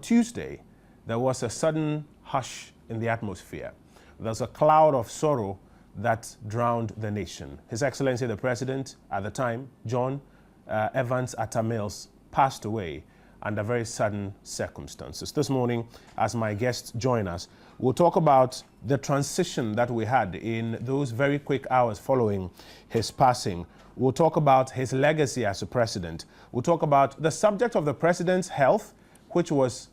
Tuesday, there was a sudden hush in the atmosphere. There's a cloud of sorrow that drowned the nation. His Excellency the President, at the time, John Evans Atta Mills, passed away under very sudden circumstances. This morning, as my guests join us, we'll talk about the transition that we had in those very quick hours following his passing. We'll talk about his legacy as a president. We'll talk about the subject of the president's health, which was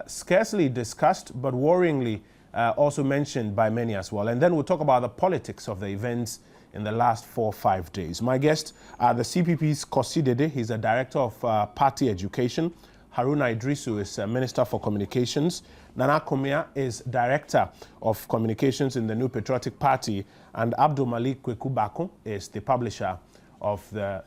scarcely discussed, but worryingly also mentioned by many as well. And then we'll talk about the politics of the events in the last 4 or 5 days. My guests are the CPP's Kosi Dede. He's the Director of Party Education. Haruna Idrisu is Minister for Communications. Nana Komia is Director of Communications in the New Patriotic Party. And Abdul Malik Kwekubako is the publisher of the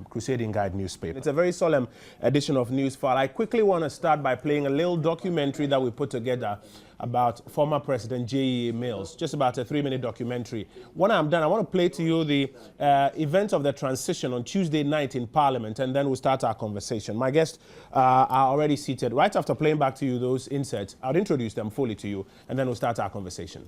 Crusading Guide newspaper. It's a very solemn edition of Newsfile. I quickly want to start by playing a little documentary that we put together about former President J.E. Mills, just about a 3-minute documentary. When I'm done, I want to play to you the event of the transition on Tuesday night in Parliament, and then we'll start our conversation. My guests are already seated. Right after playing back to you those inserts, I'll introduce them fully to you, and then we'll start our conversation.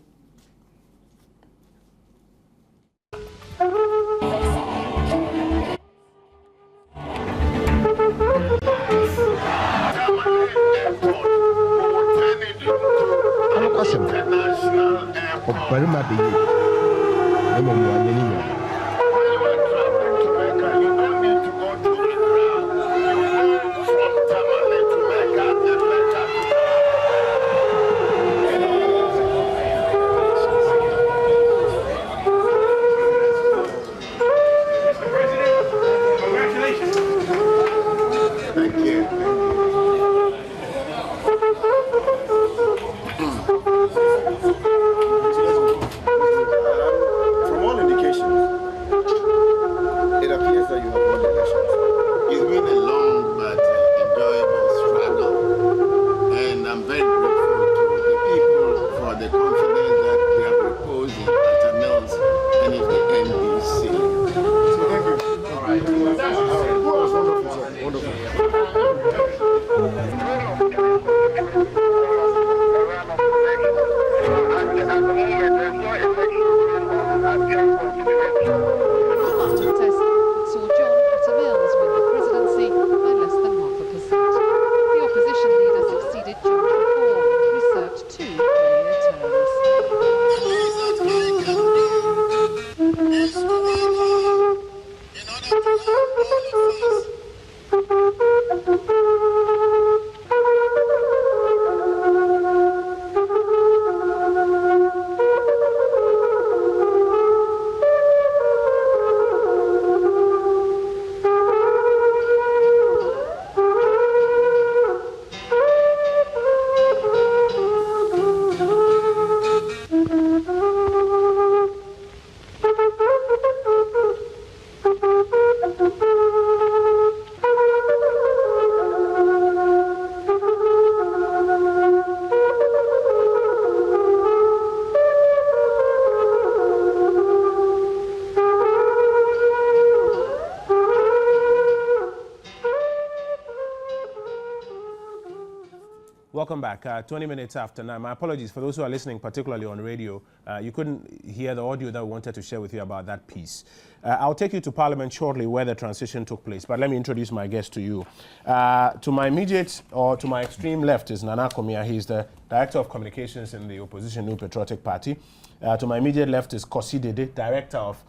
Welcome back. 20 minutes after 9. My apologies for those who are listening, particularly on radio. You couldn't hear the audio that we wanted to share with you about that piece. I'll take you to Parliament shortly where the transition took place, but let me introduce my guest to you. To my immediate or to my extreme left is Nana Komia. He's the Director of Communications in the opposition New Patriotic Party. To my immediate left is Kosi Dede, Director of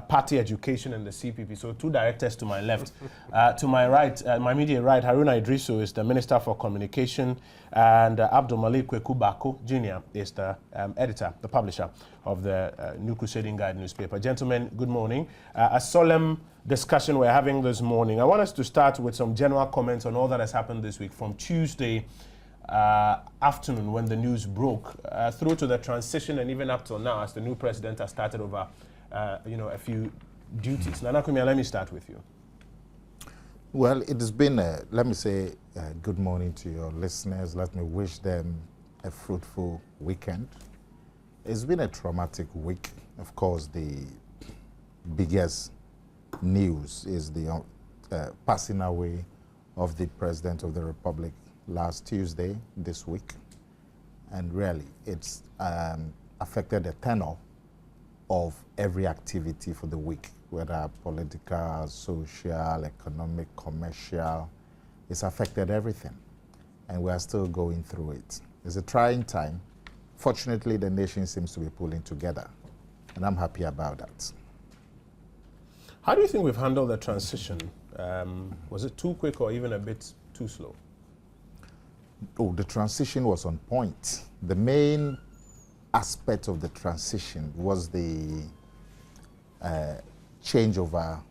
Party Education in the CPP. So 2 directors to my left. To my right, my immediate right, Haruna Idrisu is the Minister for Communication, and Abdul Malik Kwekubako Jr. is the editor, the publisher of the New Crusading Guide newspaper. Gentlemen, good morning. A solemn discussion we're having this morning. I want us to start with some general comments on all that has happened this week from Tuesday afternoon when the news broke through to the transition and even up till now as the new president has started over a few duties. Nana Komia, let me start with you. Well, it has been, let me say, good morning to your listeners. Let me wish them a fruitful weekend. It's been a traumatic week. Of course, the biggest news is the passing away of the President of the Republic, last Tuesday this week, and really it's affected the tenor of every activity for the week, whether political, social, economic, commercial. It's affected everything, and we are still going through it. It's a trying time. Fortunately, the nation seems to be pulling together, and I'm happy about that. How do you think we've handled the transition? Was it too quick or even a bit too slow? Oh, the transition was on point. The main aspect of the transition was the changeover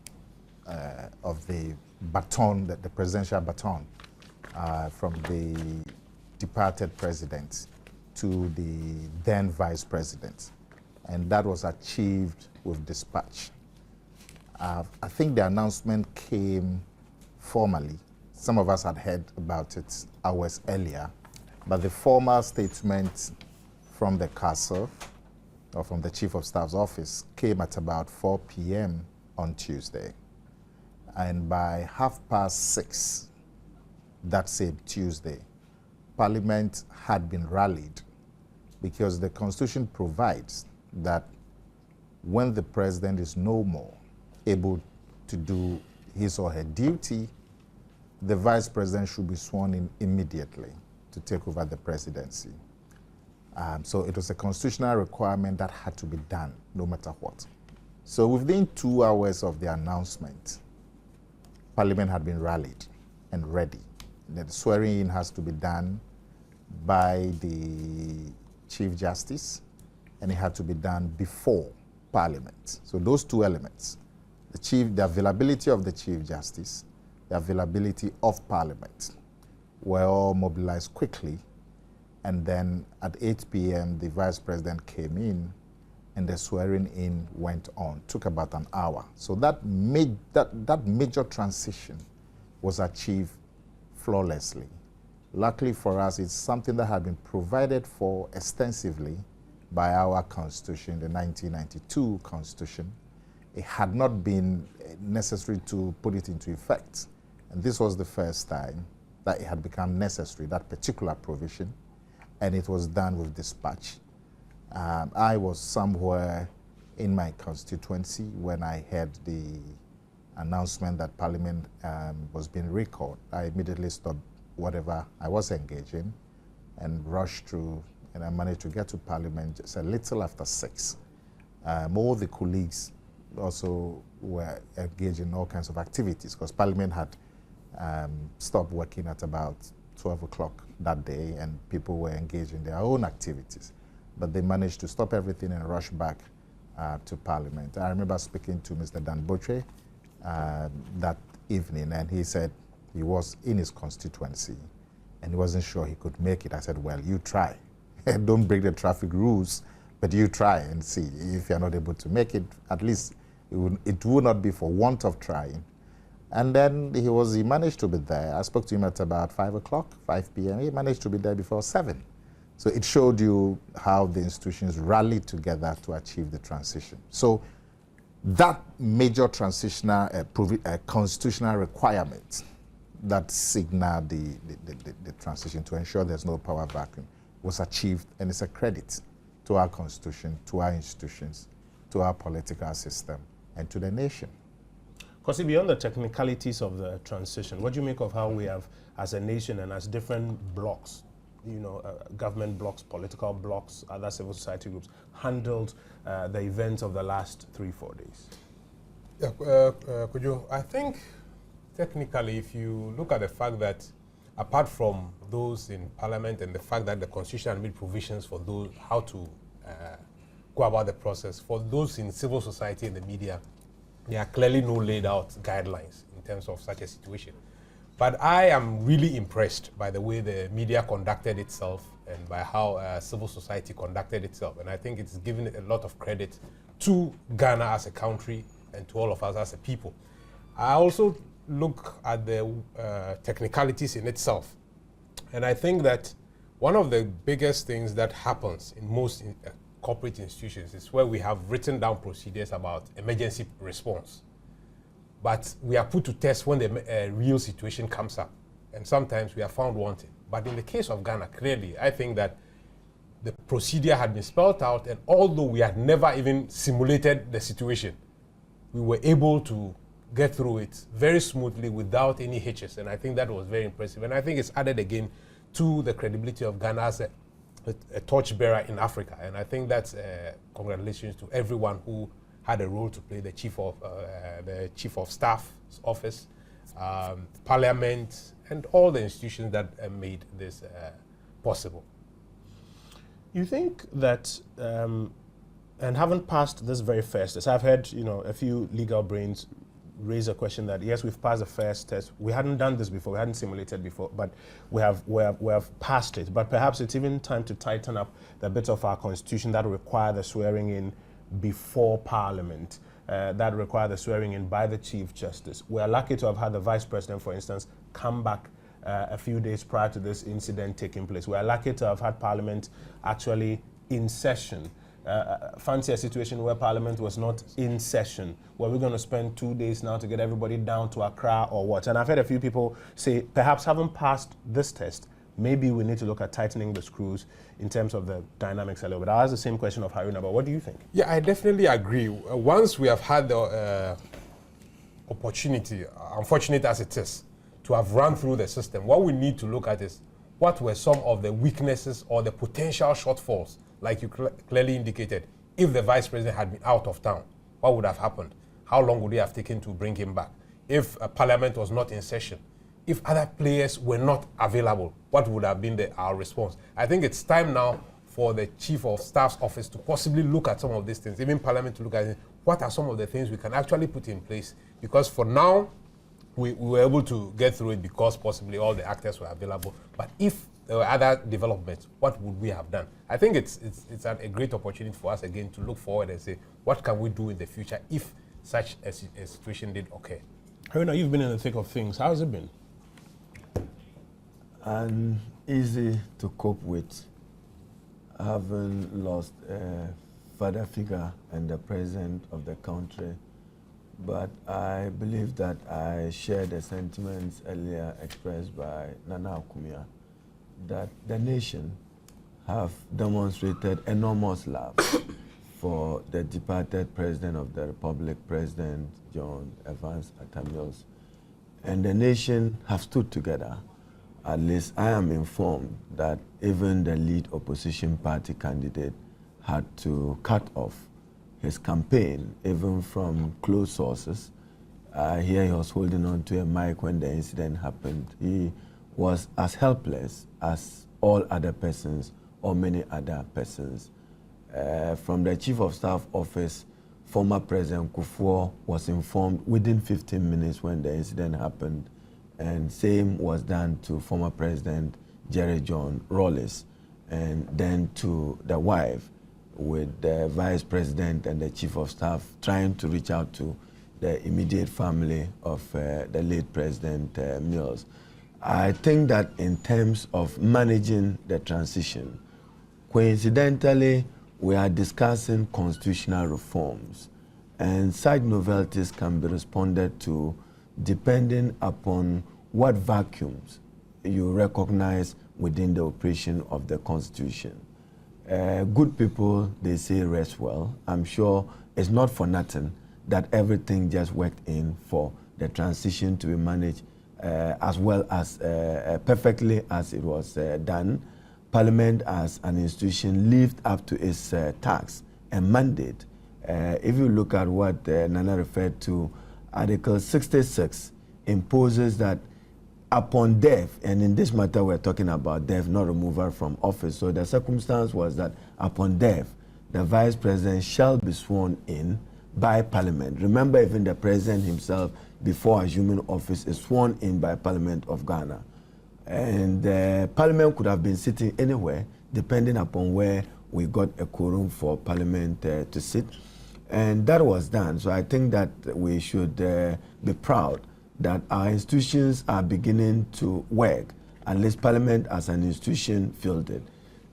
of the baton, the presidential baton, from the departed president to the then vice president. And that was achieved with dispatch. I think the announcement came formally. Some of us had heard about it hours earlier, but the formal statement from the castle or from the Chief of Staff's office came at about 4 p.m. on Tuesday. And by 6:30 that same Tuesday, Parliament had been rallied because the Constitution provides that when the president is no more able to do his or her duty, the vice president should be sworn in immediately to take over the presidency. So it was a constitutional requirement that had to be done no matter what. So within 2 hours of the announcement, Parliament had been rallied and ready. The swearing in has to be done by the Chief Justice, and it had to be done before Parliament. So those 2 elements, the availability of the Chief Justice, the availability of Parliament, were all mobilized quickly. And then at 8 p.m., the Vice President came in and the swearing in went on. Took about an hour. So that major transition was achieved flawlessly. Luckily for us, it's something that had been provided for extensively by our Constitution, the 1992 Constitution. It had not been necessary to put it into effect. And this was the first time that it had become necessary, that particular provision, and it was done with dispatch. I was somewhere in my constituency when I heard the announcement that Parliament was being recalled. I immediately stopped whatever I was engaged in and rushed through, and I managed to get to Parliament just a little after 6. All the colleagues also were engaged in all kinds of activities because Parliament had stopped working at about 12 o'clock that day, and people were engaged in their own activities. But they managed to stop everything and rush back to Parliament. I remember speaking to Mr. Dan Boche that evening, and he said he was in his constituency and he wasn't sure he could make it. I said, well, you try. Don't break the traffic rules, but you try and see. If you're not able to make it, at least it will not be for want of trying. And then he managed to be there. I spoke to him at about 5 p.m. He managed to be there before 7. So it showed you how the institutions rallied together to achieve the transition. So that major transitional constitutional requirement that signaled the transition to ensure there's no power vacuum was achieved, and it's a credit to our Constitution, to our institutions, to our political system, and to the nation. Because beyond the technicalities of the transition, what do you make of how we have, as a nation and as different blocks, government blocks, political blocks, other civil society groups, handled the events of the last 3-4 days? Yeah, I think technically, if you look at the fact that apart from those in Parliament and the fact that the Constitution made provisions for those how to go about the process, for those in civil society and the media, there are clearly no laid out guidelines in terms of such a situation. But I am really impressed by the way the media conducted itself and by how civil society conducted itself. And I think it's given a lot of credit to Ghana as a country and to all of us as a people. I also look at the technicalities in itself. And I think that one of the biggest things that happens in most corporate institutions is where we have written down procedures about emergency response. But we are put to test when the real situation comes up. And sometimes we are found wanting. But in the case of Ghana, clearly, I think that the procedure had been spelled out, and although we had never even simulated the situation, we were able to get through it very smoothly without any hitches, and I think that was very impressive. And I think it's added again to the credibility of Ghana as a torchbearer in Africa, and I think that's congratulations to everyone who had a role to play, the chief of staff's office, parliament, and all the institutions that made this possible. You think that, and having passed this very first test, I've heard a few legal brains raise a question that yes, we've passed the first test. We hadn't done this before, we hadn't simulated before, but we have passed it. But perhaps it's even time to tighten up the bits of our constitution that require the swearing in before Parliament, that require the swearing in by the Chief Justice. We are lucky to have had the Vice President, for instance, come back a few days prior to this incident taking place. We are lucky to have had Parliament actually in session. Fancy a situation where Parliament was not in session. Were we going to spend 2 days now to get everybody down to Accra or what? And I've heard a few people say, perhaps having passed this test, maybe we need to look at tightening the screws in terms of the dynamics a little bit. I'll ask the same question of Haruna, but what do you think? Yeah, I definitely agree. Once we have had the opportunity, unfortunate as it is, to have run through the system, what we need to look at is what were some of the weaknesses or the potential shortfalls, like you clearly indicated. If the Vice President had been out of town, what would have happened? How long would it have taken to bring him back? If Parliament was not in session, if other players were not available, what would have been our response? I think it's time now for the Chief of Staff's office to possibly look at some of these things, even Parliament to look at it. What are some of the things we can actually put in place? Because for now, we were able to get through it because possibly all the actors were available. But if there were other developments, what would we have done? I think it's a great opportunity for us again to look forward and say, what can we do in the future if such a situation did occur? Haruna, you've been in the thick of things. How has it been? And easy to cope with, having lost a father figure and the president of the country. But I believe that I share the sentiments earlier expressed by Nana Akumia, that the nation have demonstrated enormous love for the departed President of the Republic, President John Evans Atta Mills. And the nation have stood together. At least I am informed that even the lead opposition party candidate had to cut off his campaign, even from close sources. Here he was holding on to a mic when the incident happened. He was as helpless as all other persons or many other persons. From the Chief of Staff office, former President Kufuor was informed within 15 minutes when the incident happened, and same was done to former President Jerry John Rawlings, and then to the wife, with the Vice President and the Chief of Staff trying to reach out to the immediate family of the late President Mills. I think that in terms of managing the transition, coincidentally, we are discussing constitutional reforms, and such novelties can be responded to depending upon what vacuums you recognize within the operation of the Constitution. Good people, they say rest well. I'm sure it's not for nothing that everything just worked in for the transition to be managed as well as perfectly as it was done. Parliament as an institution lived up to its task and mandate. If you look at what Nana referred to, Article 66 imposes that upon death, and in this matter we're talking about death, not removal from office. So the circumstance was that upon death, the Vice President shall be sworn in by Parliament. Remember, even the President himself, before assuming office, is sworn in by Parliament of Ghana. And Parliament could have been sitting anywhere, depending upon where we got a quorum for Parliament to sit. And that was done. So I think that we should be proud that our institutions are beginning to work, at least Parliament as an institution fielded.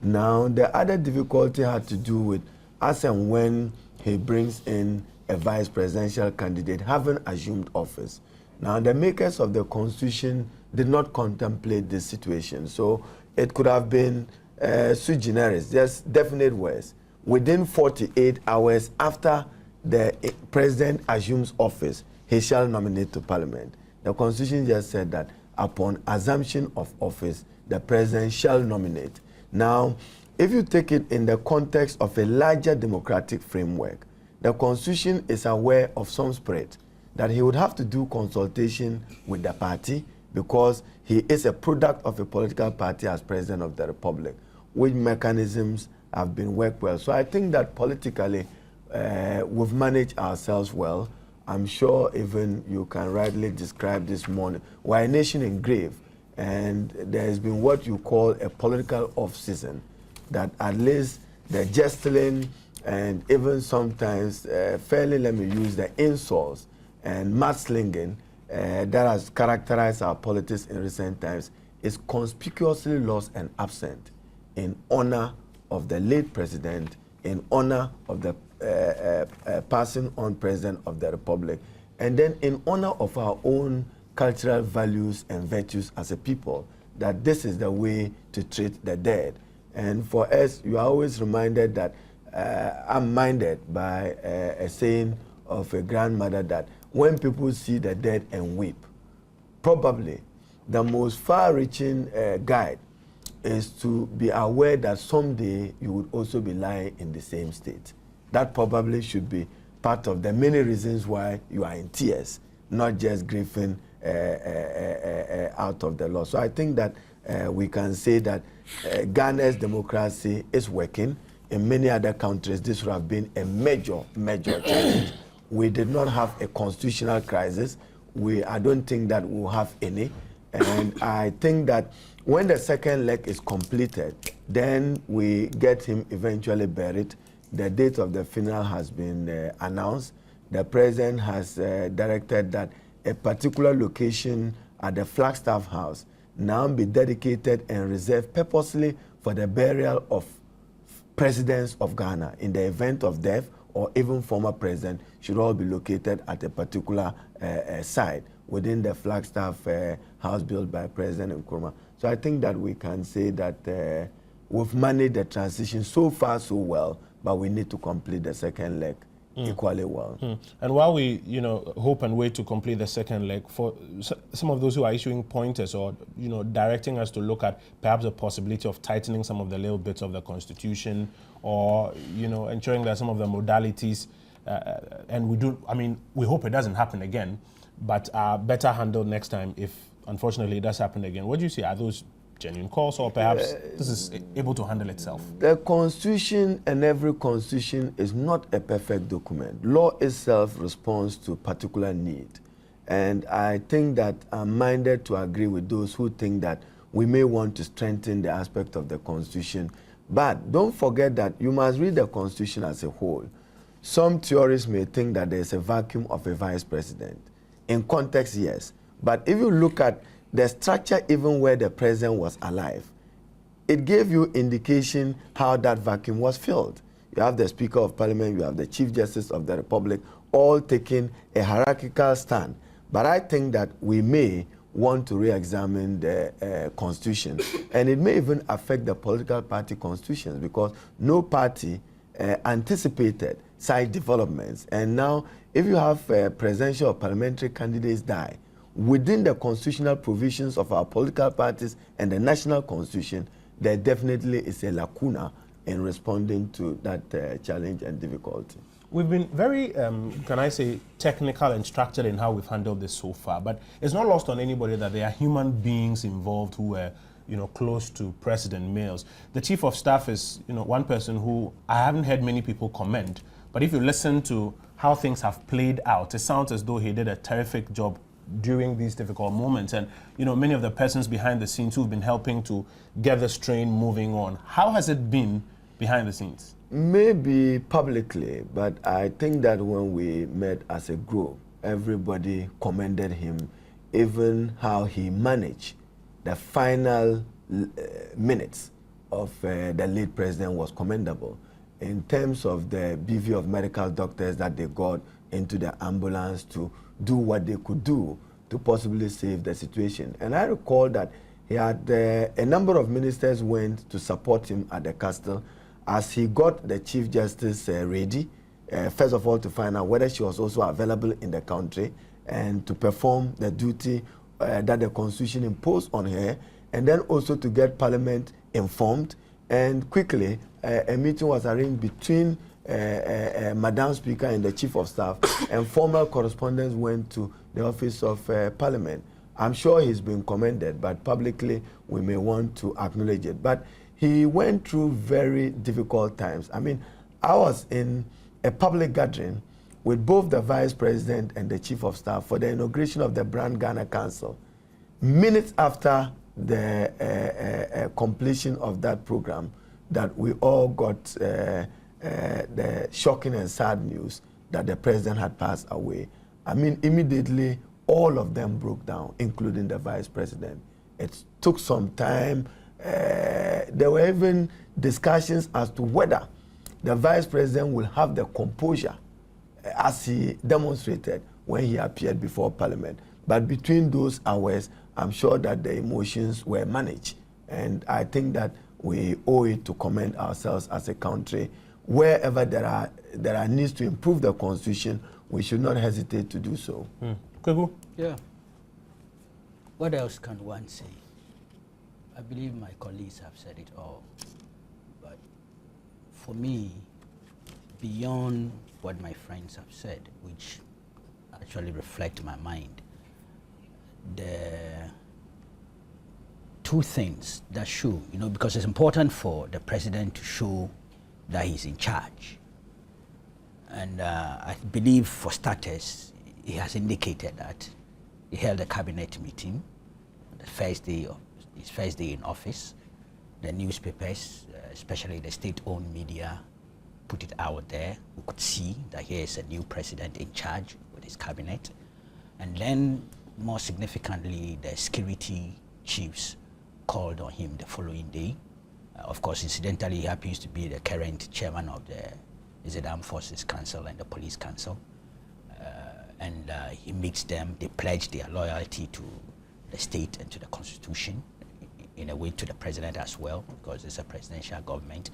Now, the other difficulty had to do with as and when he brings in a vice presidential candidate having assumed office. Now, the makers of the Constitution did not contemplate this situation. So it could have been sui generis, just definite words. Within 48 hours after the president assumes office, he shall nominate to parliament. The constitution just said that upon assumption of office, the president shall nominate. Now, if you take it in the context of a larger democratic framework, the constitution is aware of some spread that he would have to do consultation with the party because he is a product of a political party as president of the republic, which mechanisms have been worked well. So I think that politically we've managed ourselves well. I'm sure even you can rightly describe this morning. We're a nation in grave, and there has been what you call a political off-season, that at least the gesturing and even sometimes fairly, let me use the insults and mudslinging that has characterized our politics in recent times is conspicuously lost and absent in honor of the late president, in honor of the passing on president of the republic, and then in honor of our own cultural values and virtues as a people, that this is the way to treat the dead. And for us, you are always reminded that I'm minded by a saying of a grandmother that when people see the dead and weep, probably the most far-reaching guide is to be aware that someday you would also be lying in the same state. That probably should be part of the many reasons why you are in tears, not just grieving out of the loss. So I think that we can say that Ghana's democracy is working. In many other countries, this would have been a major challenge. We did not have a constitutional crisis. I don't think that we'll have any. And I think that when the second leg is completed, then we get him eventually buried. The date of the funeral has been announced. The president has directed that a particular location at the Flagstaff House now be dedicated and reserved purposely for the burial of presidents of Ghana. In the event of death or even former president, should all be located at a particular site within the Flagstaff house built by President Nkrumah. So I think that we can say that we've managed the transition so far so well, but we need to complete the second leg equally well. And while we, hope and wait to complete the second leg, for some of those who are issuing pointers or, directing us to look at perhaps the possibility of tightening some of the little bits of the Constitution or, ensuring that some of the modalities, and we hope it doesn't happen again, but are better handled next time if, unfortunately, it does happen again. What do you see? Are those genuine calls, or perhaps this is able to handle itself? The Constitution and every Constitution is not a perfect document. Law itself responds to particular need. And I think that I'm minded to agree with those who think that we may want to strengthen the aspect of the Constitution. But don't forget that you must read the Constitution as a whole. Some theorists may think that there's a vacuum of a vice president. In context, yes. But if you look at the structure, even where the president was alive, it gave you indication how that vacuum was filled. You have the Speaker of Parliament, you have the Chief Justice of the Republic, all taking a hierarchical stand. But I think that we may want to re-examine the Constitution, and it may even affect the political party constitutions, because no party anticipated such developments. And now, if you have presidential or parliamentary candidates die, within the constitutional provisions of our political parties and the national constitution, there definitely is a lacuna in responding to that challenge and difficulty. We've been very, can I say, technical and structured in how we've handled this so far, but it's not lost on anybody that there are human beings involved who were, close to President Mills. The Chief of Staff is, one person who I haven't heard many people comment, but if you listen to how things have played out, it sounds as though he did a terrific job during these difficult moments. And, many of the persons behind the scenes who've been helping to get this train moving on. How has it been behind the scenes? Maybe publicly, but I think that when we met as a group, everybody commended him, even how he managed the final minutes of the late president was commendable. In terms of the bevy of medical doctors that they got into the ambulance to do what they could do to possibly save the situation. And I recall that he had a number of ministers went to support him at the castle as he got the Chief Justice ready, first of all to find out whether she was also available in the country and to perform the duty that the Constitution imposed on her, and then also to get Parliament informed. And quickly, a meeting was arranged between Madam Speaker and the Chief of Staff, and formal correspondence went to the office of Parliament. I'm sure he's been commended, but publicly we may want to acknowledge it. But he went through very difficult times. I mean, I was in a public gathering with both the Vice President and the Chief of Staff for the inauguration of the Brand Ghana Council. Minutes after the completion of that program, that we all got the shocking and sad news that the President had passed away. I mean, immediately, all of them broke down, including the Vice President. It took some time. There were even discussions as to whether the Vice President will have the composure as he demonstrated when he appeared before Parliament. But between those hours, I'm sure that the emotions were managed. And I think that we owe it to commend ourselves as a country. Wherever there are needs to improve the Constitution, we should not hesitate to do so. Kweku? Yeah. What else can one say? I believe my colleagues have said it all. But for me, beyond what my friends have said, which actually reflect my mind, the two things that show, because it's important for the President to show that he's in charge. And I believe, for starters, he has indicated that he held a cabinet meeting on the his first day in office. The newspapers, especially the state-owned media, put it out there. We could see that here is a new president in charge with his cabinet. And then, more significantly, the security chiefs called on him the following day. Of course, incidentally, he happens to be the current chairman of the Armed Forces Council and the Police Council. And he meets them. They pledge their loyalty to the state and to the Constitution, in a way to the President as well, because it's a presidential government.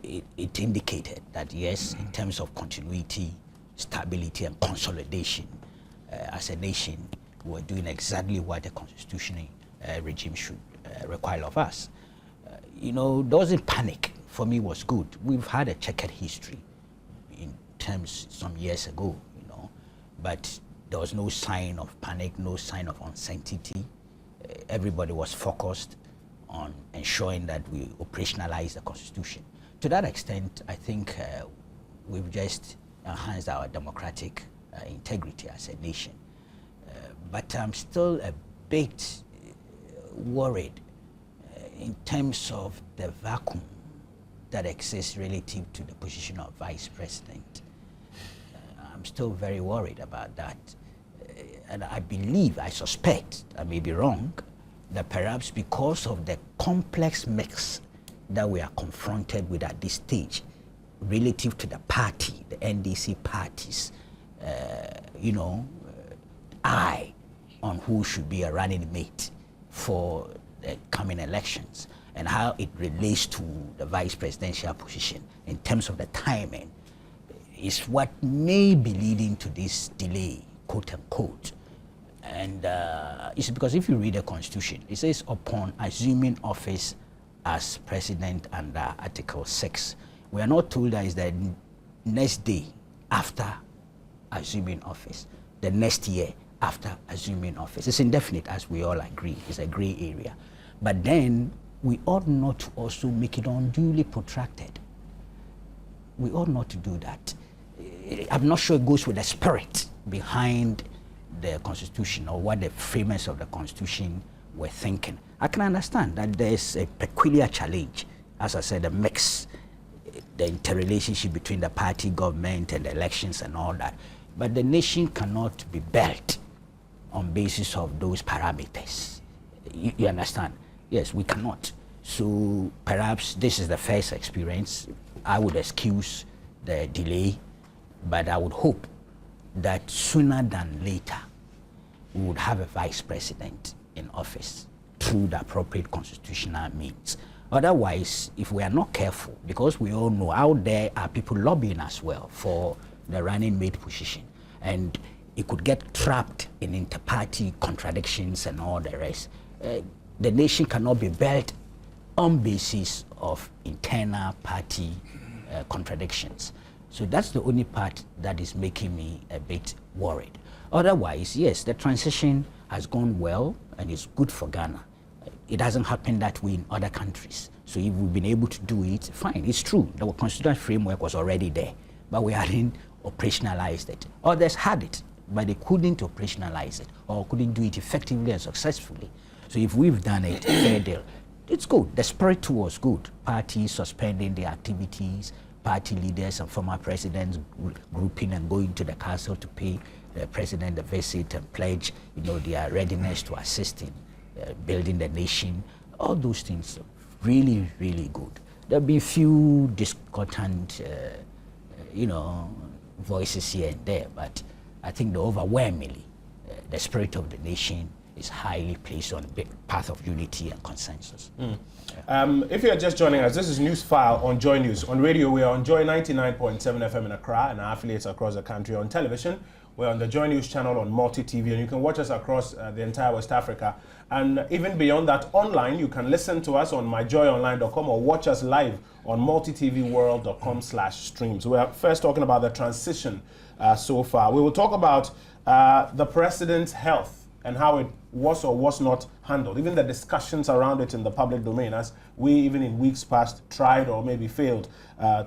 It indicated that, yes, in terms of continuity, stability, and consolidation, as a nation, we're doing exactly what the constitutional regime should require of us. Those in panic, for me, was good. We've had a checkered history in terms some years ago, but there was no sign of panic, no sign of uncertainty. Everybody was focused on ensuring that we operationalize the Constitution. To that extent, I think we've just enhanced our democratic integrity as a nation. But I'm still a bit worried in terms of the vacuum that exists relative to the position of Vice President. I'm still very worried about that. And I suspect, I may be wrong, that perhaps because of the complex mix that we are confronted with at this stage, relative to the party, the NDC parties, eye on who should be a running mate for the coming elections, and how it relates to the vice presidential position in terms of the timing, is what may be leading to this delay, quote unquote. And it's because if you read the Constitution, it says upon assuming office as president under Article 6. We are not told that it's the next day after assuming office, the next year after assuming office. It's indefinite, as we all agree. It's a gray area. But then we ought not to also make it unduly protracted. We ought not to do that. I'm not sure it goes with the spirit behind the Constitution or what the framers of the Constitution were thinking. I can understand that there's a peculiar challenge, as I said, the mix, the interrelationship between the party, government, and the elections and all that. But the nation cannot be built on basis of those parameters. You understand? Yes, we cannot. So perhaps this is the first experience. I would excuse the delay, but I would hope that sooner than later, we would have a vice president in office through the appropriate constitutional means. Otherwise, if we are not careful, because we all know out there are people lobbying as well for the running mate position, and it could get trapped in inter-party contradictions and all the rest. The nation cannot be built on basis of internal party contradictions. So that's the only part that is making me a bit worried. Otherwise, yes, the transition has gone well and it's good for Ghana. It hasn't happened that way in other countries. So if we've been able to do it, fine, it's true. The constitutional framework was already there, but we hadn't operationalized it. Others had it, but they couldn't operationalize it or couldn't do it effectively and successfully. So if we've done it, fair deal, it's good. The spirit too was good. Parties suspending their activities, party leaders and former presidents grouping and going to the castle to pay the president a visit and pledge, their readiness to assist in building the nation. All those things are really, really good. There'll be few discordant, voices here and there, but I think overwhelmingly, the spirit of the nation is highly placed on the path of unity and consensus. If you're just joining us, this is Newsfile on Joy News. On radio, we are on Joy 99.7 FM in Accra and our affiliates across the country. On television, we're on the Joy News channel on Multi-TV, and you can watch us across the entire West Africa. And even beyond that, online, you can listen to us on myjoyonline.com or watch us live on multitvworld.com/streams. We are first talking about the transition so far. We will talk about the president's health and how it was or was not handled, even the discussions around it in the public domain, as we, even in weeks past, tried or maybe failed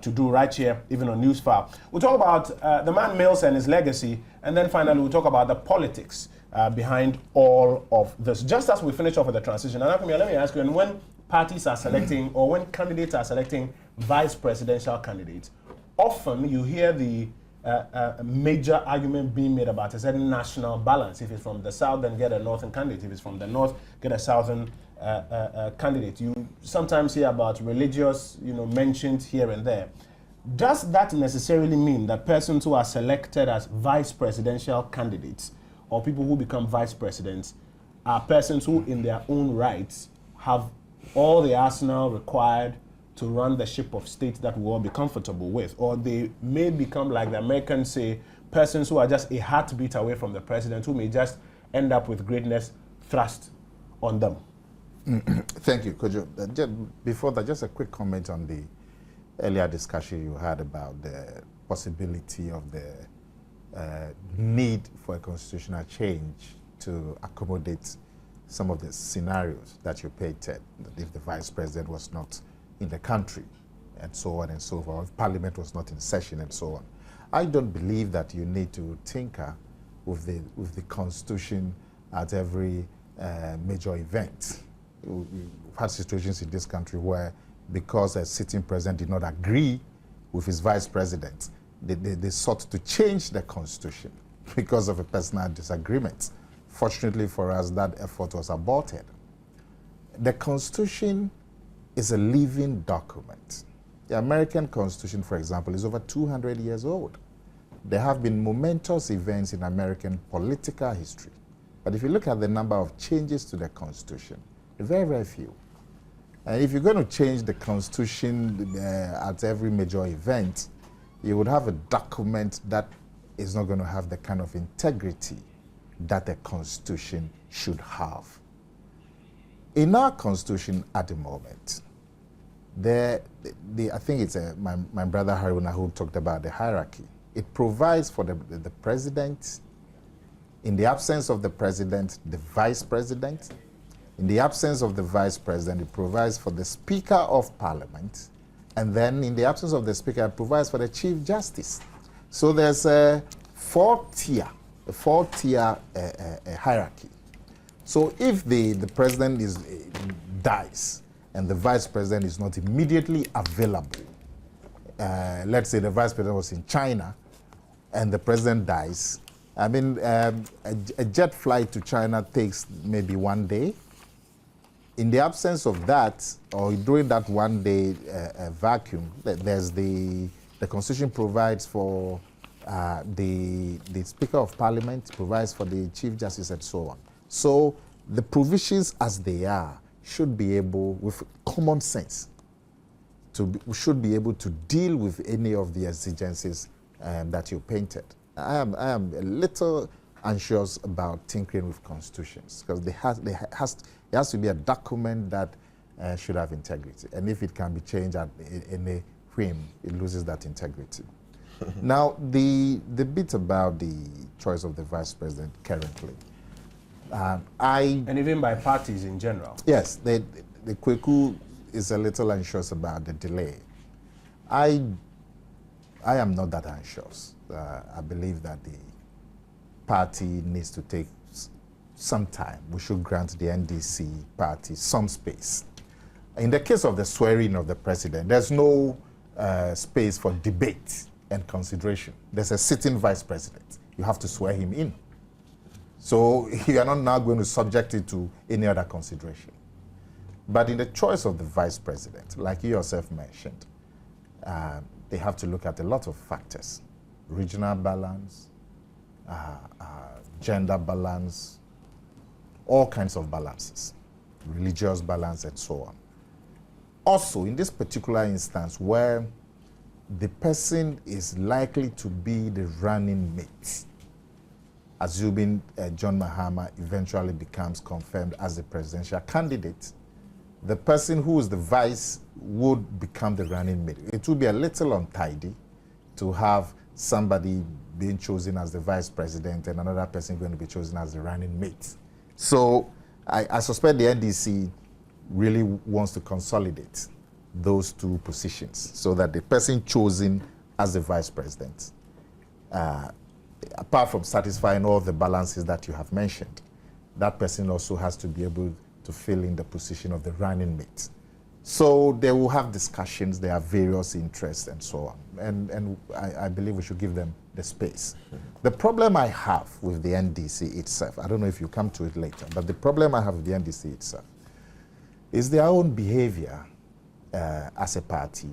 to do right here, even on Newsfile. We'll talk about the man Mills and his legacy, and then finally we'll talk about the politics behind all of this. Just as we finish off with the transition, and let me ask you, and when parties are selecting, or when candidates are selecting vice presidential candidates, often you hear the a major argument being made about a certain national balance. If it's from the south, then get a northern candidate. If it's from the north, get a southern candidate. You sometimes hear about religious, mentioned here and there. Does that necessarily mean that persons who are selected as vice presidential candidates or people who become vice presidents are persons who, in their own rights, have all the arsenal required to run the ship of state that we'll all be comfortable with? Or they may become, like the Americans say, persons who are just a heartbeat away from the president, who may just end up with greatness thrust on them? Thank you, Kojo. Before that, just a quick comment on the earlier discussion you had about the possibility of the need for a constitutional change to accommodate some of the scenarios that you painted, if the vice president was not in the country, and so on and so forth, if parliament was not in session and so on. I don't believe that you need to tinker with the constitution at every major event. We've had situations in this country where, because a sitting president did not agree with his vice president, they sought to change the constitution because of a personal disagreement. Fortunately for us, that effort was aborted. The constitution is a living document. The American Constitution, for example, is over 200 years old. There have been momentous events in American political history. But if you look at the number of changes to the Constitution, very, very few. And if you're going to change the Constitution at every major event, you would have a document that is not going to have the kind of integrity that the Constitution should have. In our Constitution at the moment, I think it's my brother Haruna who talked about the hierarchy. It provides for the president, in the absence of the president, the vice president. In the absence of the vice president, it provides for the Speaker of Parliament. And then in the absence of the Speaker, it provides for the Chief Justice. So there's a four-tier hierarchy. So if the president dies, and the vice president is not immediately available, let's say the vice president was in China and the president dies, I mean, a jet flight to China takes maybe 1 day. In the absence of that, or during that 1 day vacuum, there's the Constitution provides for the Speaker of Parliament provides for the Chief Justice and so on. So the provisions as they are should be able, with common sense, we should be able to deal with any of the exigencies that you painted. I am a little anxious about tinkering with constitutions because there has to be a document that should have integrity. And if it can be changed at any whim, it loses that integrity. Now, the bit about the choice of the vice president currently, and even by parties in general. Yes, the Kweku is a little anxious about the delay. I am not that anxious. I believe that the party needs to take some time. We should grant the NDC party some space. In the case of the swearing of the president, there's no space for debate and consideration. There's a sitting vice president. You have to swear him in. So you are not now going to subject it to any other consideration. But in the choice of the vice president, like you yourself mentioned, they have to look at a lot of factors: regional balance, gender balance, all kinds of balances, religious balance, and so on. Also, in this particular instance where the person is likely to be the running mate, assuming John Mahama eventually becomes confirmed as the presidential candidate, the person who is the vice would become the running mate. It would be a little untidy to have somebody being chosen as the vice president and another person going to be chosen as the running mate. So I suspect the NDC really wants to consolidate those two positions so that the person chosen as the vice president, apart from satisfying all the balances that you have mentioned, that person also has to be able to fill in the position of the running mate. So they will have discussions, there are various interests and so on. And I believe we should give them the space. The problem I have with the NDC itself, I don't know if you come to it later, but the problem I have with the NDC itself is their own behavior as a party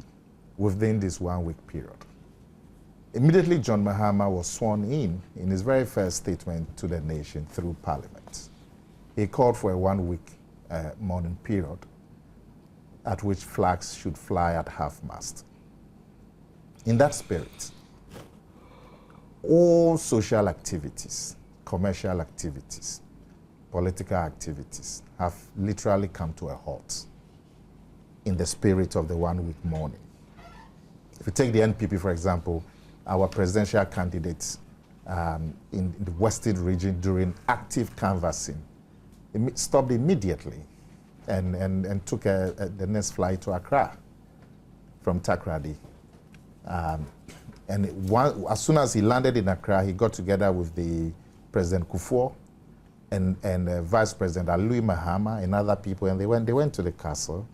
within this 1 week period. Immediately John Mahama was sworn in his very first statement to the nation through Parliament, he called for a 1 week mourning period at which flags should fly at half-mast. In that spirit, all social activities, commercial activities, political activities have literally come to a halt in the spirit of the 1 week mourning. If you take the NPP, for example, our presidential candidates in the Western region during active canvassing stopped immediately and took the next flight to Accra from Takoradi. As soon as he landed in Accra, he got together with the President Kufuor and Vice President Alui Mahama and other people, and they went to the castle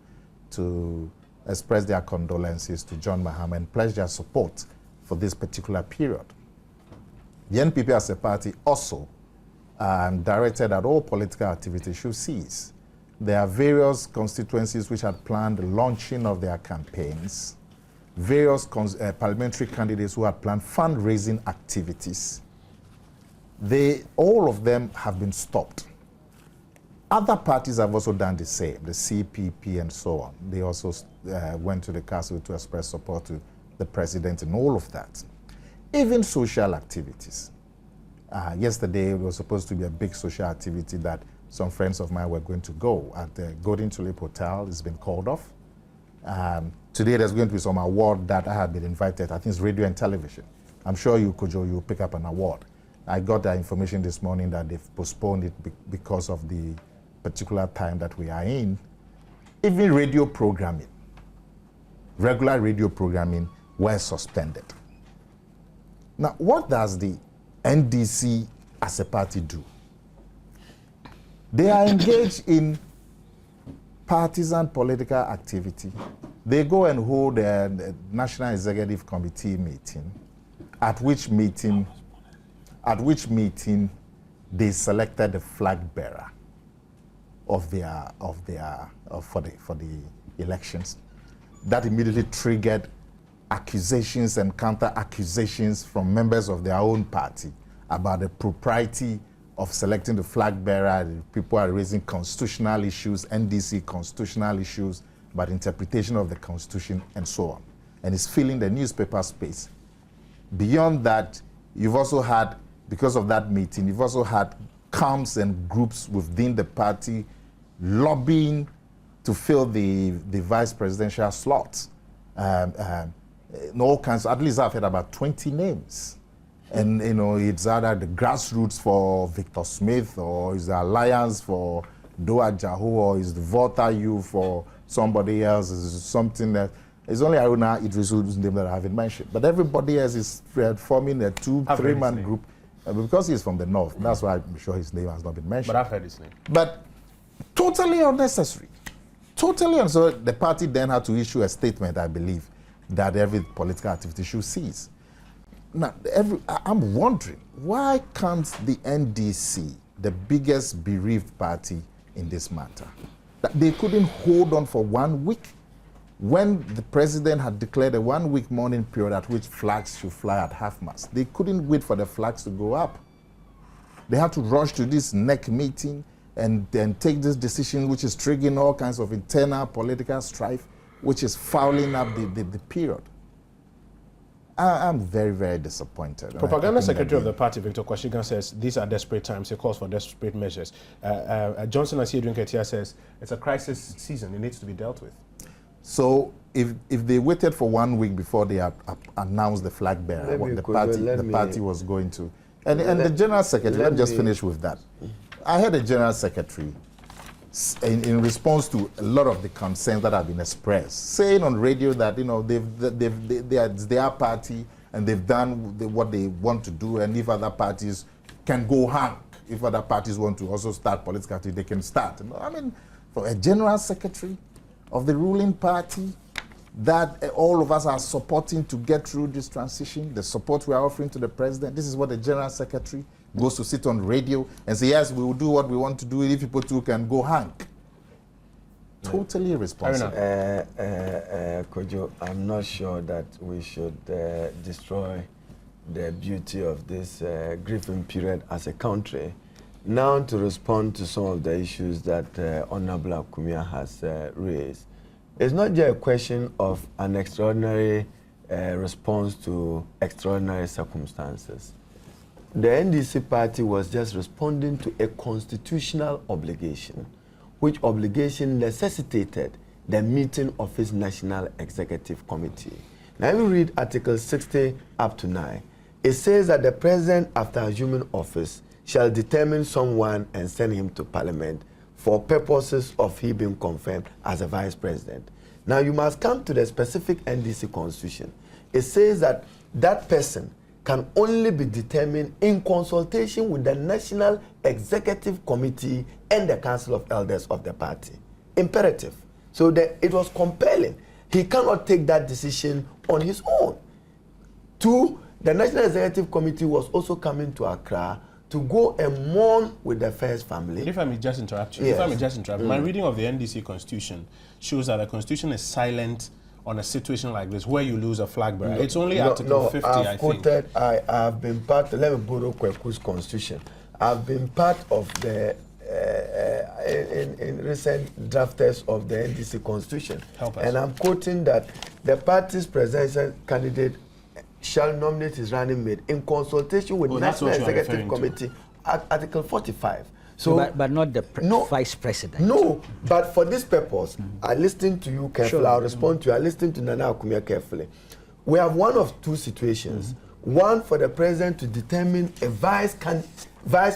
to express their condolences to John Mahama and pledge their support for this particular period. The NPP as a party also directed that all political activity should cease. There are various constituencies which had planned the launching of their campaigns, various parliamentary candidates who had planned fundraising activities. All of them have been stopped. Other parties have also done the same, the CPP and so on. They also went to the castle to express support to the president and all of that. Even social activities. Yesterday, it was supposed to be a big social activity that some friends of mine were going to go at the Golden Tulip Hotel. It's been called off. Today, there's going to be some award that I have been invited. I think it's radio and television. I'm sure you, Kojo, you'll pick up an award. I got that information this morning that they've postponed it because of the particular time that we are in. Even radio programming, regular radio programming, were suspended. Now, what does the NDC as a party do? They are engaged in partisan political activity. They go and hold a National Executive Committee meeting, at which meeting they selected the flag bearer for the elections. That immediately triggered accusations and counter-accusations from members of their own party about the propriety of selecting the flag bearer. People are raising constitutional issues, NDC constitutional issues, about interpretation of the Constitution and so on. And it's filling the newspaper space. Beyond that, you've also had, because of that meeting, you've also had camps and groups within the party lobbying to fill the vice presidential slots. In all kinds, at least I've heard about 20 names. And it's either the grassroots for Victor Smith, or is the Alliance for Doa Jahu, or is the Volta U for somebody else. Is something that it's only Aruna Idrisu's name that I haven't mentioned. But everybody else is forming a 2-3-man group. Because he's from the north, that's why I'm sure his name has not been mentioned. But I've heard his name. But totally unnecessary. Totally. And so the party then had to issue a statement, I believe, that every political activity should cease. Now, I'm wondering, why can't the NDC, the biggest bereaved party in this matter, that they couldn't hold on for 1 week when the president had declared a 1-week mourning period at which flags should fly at half-mast? They couldn't wait for the flags to go up. They had to rush to this NEC meeting and then take this decision, which is triggering all kinds of internal political strife, which is fouling up the period. I'm very, very disappointed. Propaganda Secretary of the party, Victor Kwashigan, says these are desperate times. He calls for desperate measures. Johnson Asiedu-Nketia says it's a crisis season. It needs to be dealt with. So if they waited for 1 week before they announced the flag bearer, what the party was going to, and the general secretary, let me just finish with that. I heard the general secretary in response to a lot of the concerns that have been expressed, saying on radio that they are their party and they've done what they want to do, and if other parties can go hang, if other parties want to also start political activity, they can start. I mean, for a general secretary of the ruling party that all of us are supporting to get through this transition, the support we are offering to the president, this is what the general secretary goes to sit on radio and say, yes, we will do what we want to do if people too can go hang. Totally irresponsible. Kojo, I'm not sure that we should destroy the beauty of this grieving period as a country. Now, to respond to some of the issues that Honorable Akumia has raised, it's not just a question of an extraordinary response to extraordinary circumstances. The NDC party was just responding to a constitutional obligation, which obligation necessitated the meeting of its National Executive Committee. Now, if you read Article 60 up to 9, it says that the president, after assuming office, shall determine someone and send him to Parliament for purposes of he being confirmed as a vice president. Now, you must come to the specific NDC constitution. It says that that person can only be determined in consultation with the National Executive Committee and the Council of Elders of the party. Imperative. So it was compelling. He cannot take that decision on his own. Two, the National Executive Committee was also coming to Accra to go and mourn with the first family. If I may just interrupt you, Yes. My reading of the NDC constitution shows that the constitution is silent on a situation like this where you lose a flag bearer. It's only Article 50, I think. I've been part, let me borrow Kweku's constitution. I've been part of the, in recent drafters of the NDC constitution. Help us. And I'm quoting that the party's presidential candidate shall nominate his running mate in consultation with that's National what you are Executive referring Committee, Article 45. So, but not the vice president. No, but for this purpose, I listened to you carefully. I'll respond to you. I listened to Nana Akumia carefully. We have one of two situations. One, for the president to determine a vice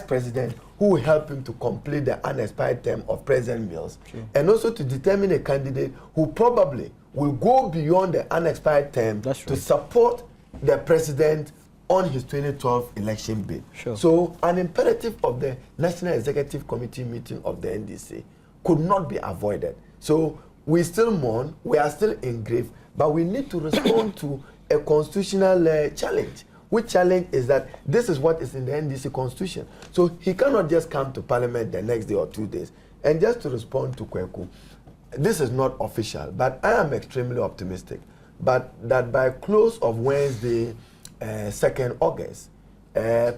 president who will help him to complete the unexpired term of President Mills, and also to determine a candidate who probably will go beyond the unexpired term to support the president on his 2012 election bid. So an imperative of the National Executive Committee meeting of the NDC could not be avoided. So we still mourn, we are still in grief, but we need to respond to a constitutional challenge. Which challenge is that this is what is in the NDC constitution. So he cannot just come to Parliament the next day or 2 days. And just to respond to Kweku, this is not official, but I am extremely optimistic but that by close of Wednesday, 2nd August,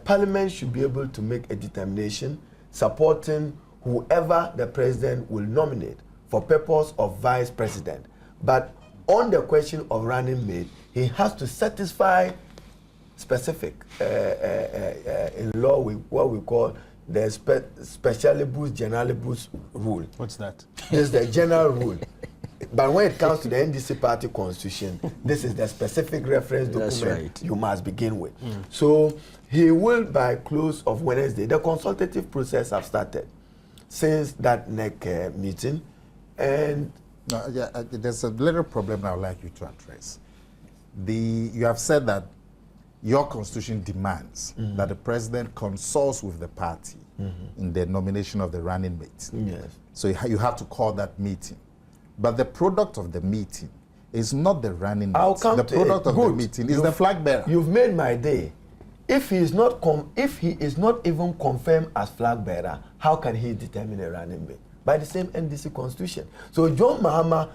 Parliament should be able to make a determination supporting whoever the president will nominate for purpose of vice president. But on the question of running mate, he has to satisfy specific in law what we call the specialibus generalibus rule. What's that? This is the general rule. But when it comes to the NDC party constitution, this is the specific reference document you must begin with. So he will, by close of Wednesday, the consultative process have started since that NEC meeting. And there's a little problem I would like you to address. You have said that your constitution demands that the president consults with the party in the nomination of the running mate. yes, So you have to call that meeting. But the product of the meeting is not the running mate. The product of the meeting is the flag bearer. You've made my day. If he is not even confirmed as flag bearer, how can he determine a running mate? By the same NDC constitution. So John Mahama,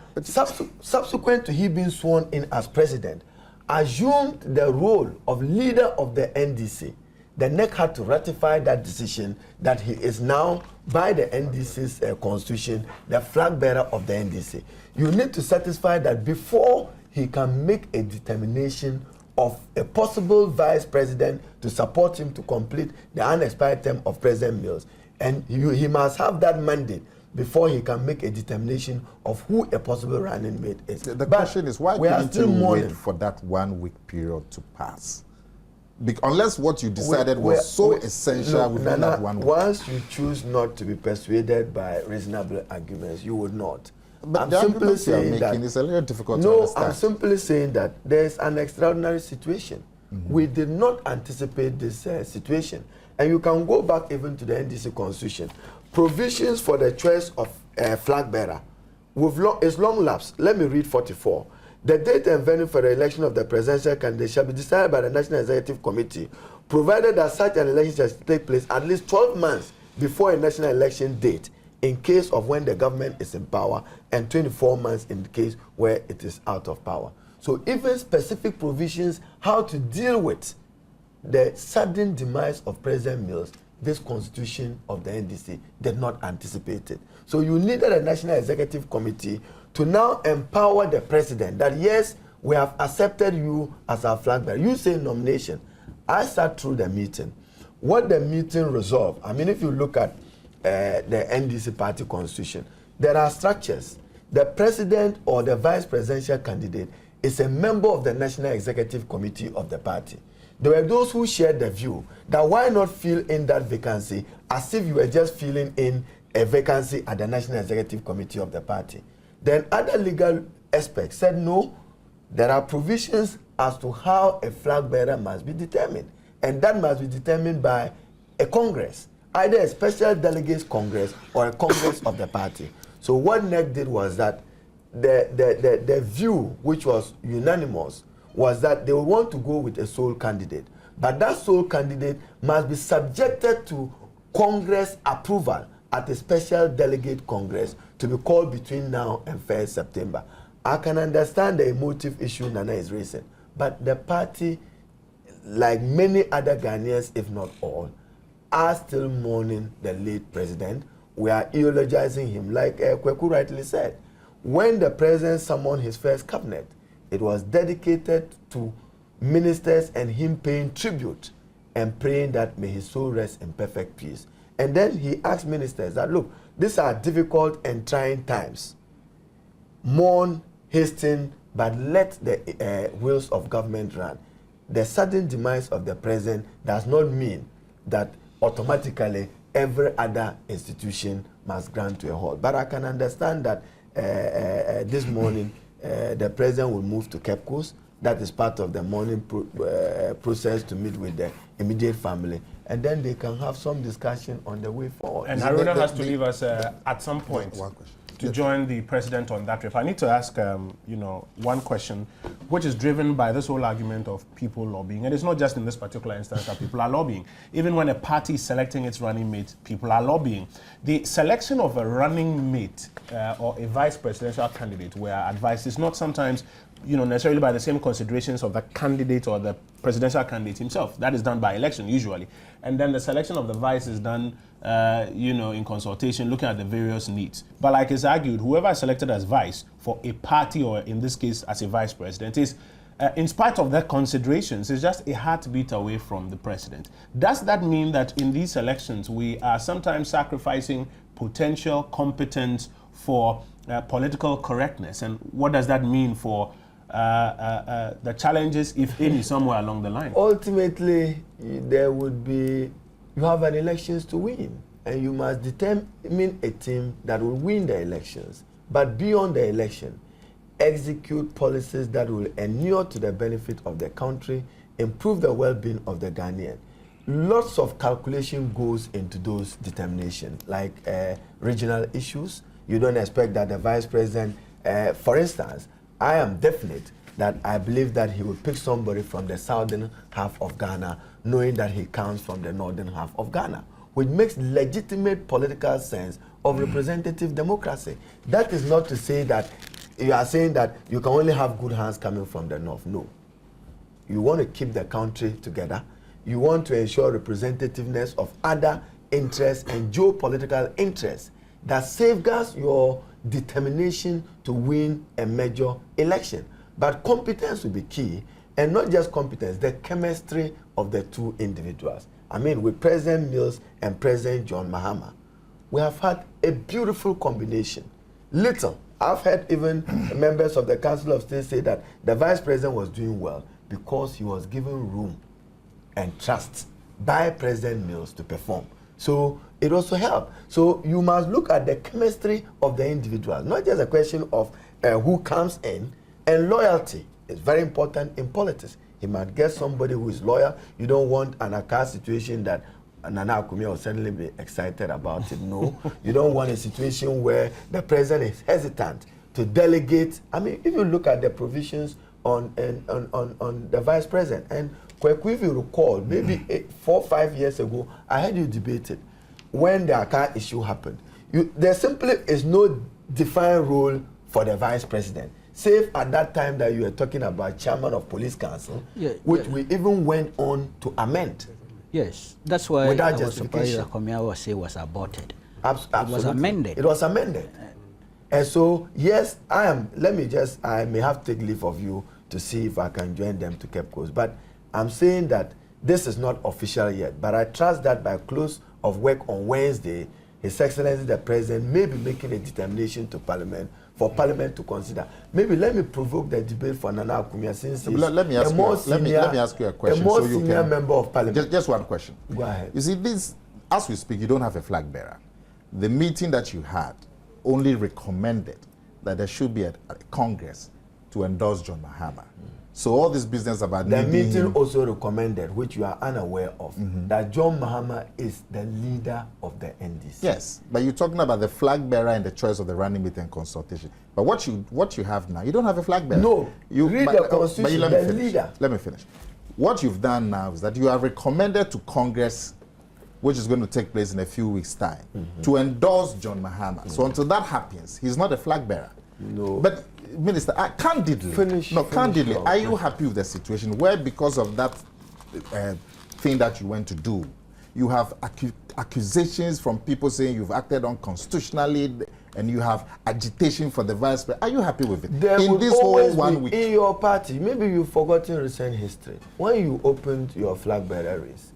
subsequent to he being sworn in as president, assumed the role of leader of the NDC. The NEC had to ratify that decision that he is now, by the NDC's constitution, the flag bearer of the NDC. You need to satisfy that before he can make a determination of a possible vice president to support him to complete the unexpired term of President Mills. And he must have that mandate before he can make a determination of who a possible running mate is. The question is, why didn't you wait for that 1 week period to pass? Unless what you decided was so essential within that 1 week. Once you choose not to be persuaded by reasonable arguments, you would not. But the arguments you are making is a little difficult to understand. I'm simply saying that there's an extraordinary situation. We did not anticipate this situation. And you can go back even to the NDC constitution. Provisions for the choice of flag bearer is long lapse. Let me read 44. The date and venue for the election of the presidential candidate shall be decided by the National Executive Committee, provided that such an election shall take place at least 12 months before a national election date, in case of when the government is in power, and 24 months in the case where it is out of power. So even specific provisions how to deal with the sudden demise of President Mills, this constitution of the NDC did not anticipate it. So you needed a National Executive Committee to now empower the president that yes, we have accepted you as our flag bearer. You say nomination. I sat through the meeting. What the meeting resolved, I mean, if you look at the NDC party constitution, there are structures. The president or the vice presidential candidate is a member of the National Executive Committee of the party. There were those who shared the view that why not fill in that vacancy as if you were just filling in a vacancy at the National Executive Committee of the party. Then other legal experts said no, there are provisions as to how a flag bearer must be determined. And that must be determined by a Congress, either a special delegates Congress or a Congress of the party. So what NEC did was that the view, which was unanimous, was that they would want to go with a sole candidate. But that sole candidate must be subjected to Congress approval at a special delegate Congress to be called between now and 1st September. I can understand the emotive issue Nana is raising, but the party, like many other Ghanaians, if not all, are still mourning the late president. We are eulogizing him, like Kweku rightly said. When the president summoned his first cabinet, it was dedicated to ministers and him paying tribute and praying that may his soul rest in perfect peace. And then he asked ministers that, look, these are difficult and trying times. Mourn, hasten, but let the wheels of government run. The sudden demise of the president does not mean that automatically every other institution must grant to a halt. But I can understand that this morning the president will move to Cape Coast. That is part of the morning process to meet with the immediate family. And then they can have some discussion on the way forward. And Haruna has to leave us at some point to join the president on that trip. I need to ask, one question, which is driven by this whole argument of people lobbying. And it's not just in this particular instance that people are lobbying. Even when a party is selecting its running mate, people are lobbying. The selection of a running mate or a vice presidential candidate, where advice is not sometimes necessarily by the same considerations of the candidate or the presidential candidate himself. That is done by election usually. And then the selection of the vice is done, in consultation, looking at the various needs. But like it's argued, whoever is selected as vice for a party, or in this case as a vice president, is, in spite of their considerations, is just a heartbeat away from the president. Does that mean that in these elections we are sometimes sacrificing potential competence for political correctness? And what does that mean for the challenges, if any, somewhere along the line? Ultimately, there would be, you have an elections to win, and you must determine a team that will win the elections. But beyond the election, execute policies that will inure to the benefit of the country, improve the well-being of the Ghanaian. Lots of calculation goes into those determinations, like regional issues. You don't expect that the vice president, for instance, I am definite that I believe that he will pick somebody from the southern half of Ghana, knowing that he comes from the northern half of Ghana, which makes legitimate political sense of representative democracy. That is not to say that you are saying that you can only have good hands coming from the north. No. You want to keep the country together. You want to ensure representativeness of other interests and geopolitical interests that safeguards your determination to win a major election. But competence will be key, and not just competence, the chemistry of the two individuals. I mean, with President Mills and President John Mahama, we have had a beautiful combination. Little. I've heard even members of the Council of State say that the Vice President was doing well because he was given room and trust by President Mills to perform. So it also helped. So you must look at the chemistry of the individual, not just a question of who comes in, and loyalty is very important in politics. He might get somebody who is loyal. You don't want an Accra situation that Nana Akumi will certainly be excited about it. No, you don't want a situation where the president is hesitant to delegate. I mean, if you look at the provisions on the vice president, and Kweku, if you recall, maybe 4 or 5 years ago, I heard you debate it when the Accra issue happened. There simply is no defined role for the vice president, save at that time that you were talking about chairman of police council, which we even went on to amend. Yes, that's why without I was surprised that Komia was say was aborted. Absolutely. It was amended. It was amended. And so, yes, I may have to take leave of you to see if I can join them to keep course. But I'm saying that this is not official yet. But I trust that by close of work on Wednesday, His Excellency the President may be making a determination to Parliament for Parliament to consider. Maybe let me provoke the debate for Nana Akumi, since he's let me ask you a question. A more senior member of Parliament. Just one question. Go ahead. You see, as we speak, you don't have a flag bearer. The meeting that you had only recommended that there should be a Congress to endorse John Mahama. So all this business about the meeting also recommended, which you are unaware of, that John Mahama is the leader of the NDC. Yes, but you're talking about the flag bearer and the choice of the running mate and consultation. But what you have now, you don't have a flag bearer. No, you read the constitution. The leader. Let me finish. What you've done now is that you have recommended to Congress, which is going to take place in a few weeks' time, to endorse John Mahama. So until that happens, he's not a flag bearer. No. But Minister, candidly, are you happy with the situation where, because of that thing that you went to do, you have accusations from people saying you've acted unconstitutionally, and you have agitation for the vice president? Are you happy with it? There in this whole 1 week, in your party, maybe you've forgotten recent history. When you opened your flag bearer race,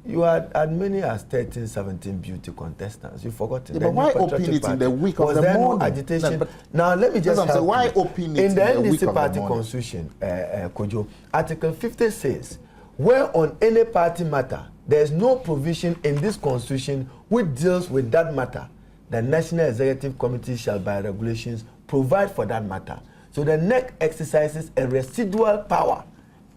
you had as many as 13, 17 beauty contestants. You've forgotten. Yeah, but why open it in the week of the morning? Was there no agitation? Now, let me just help why open it in the NDC week of party the constitution, Kojo, Article 50 says, where on any party matter, there is no provision in this constitution which deals with that matter, the National Executive Committee shall by regulations provide for that matter. So the NEC exercises a residual power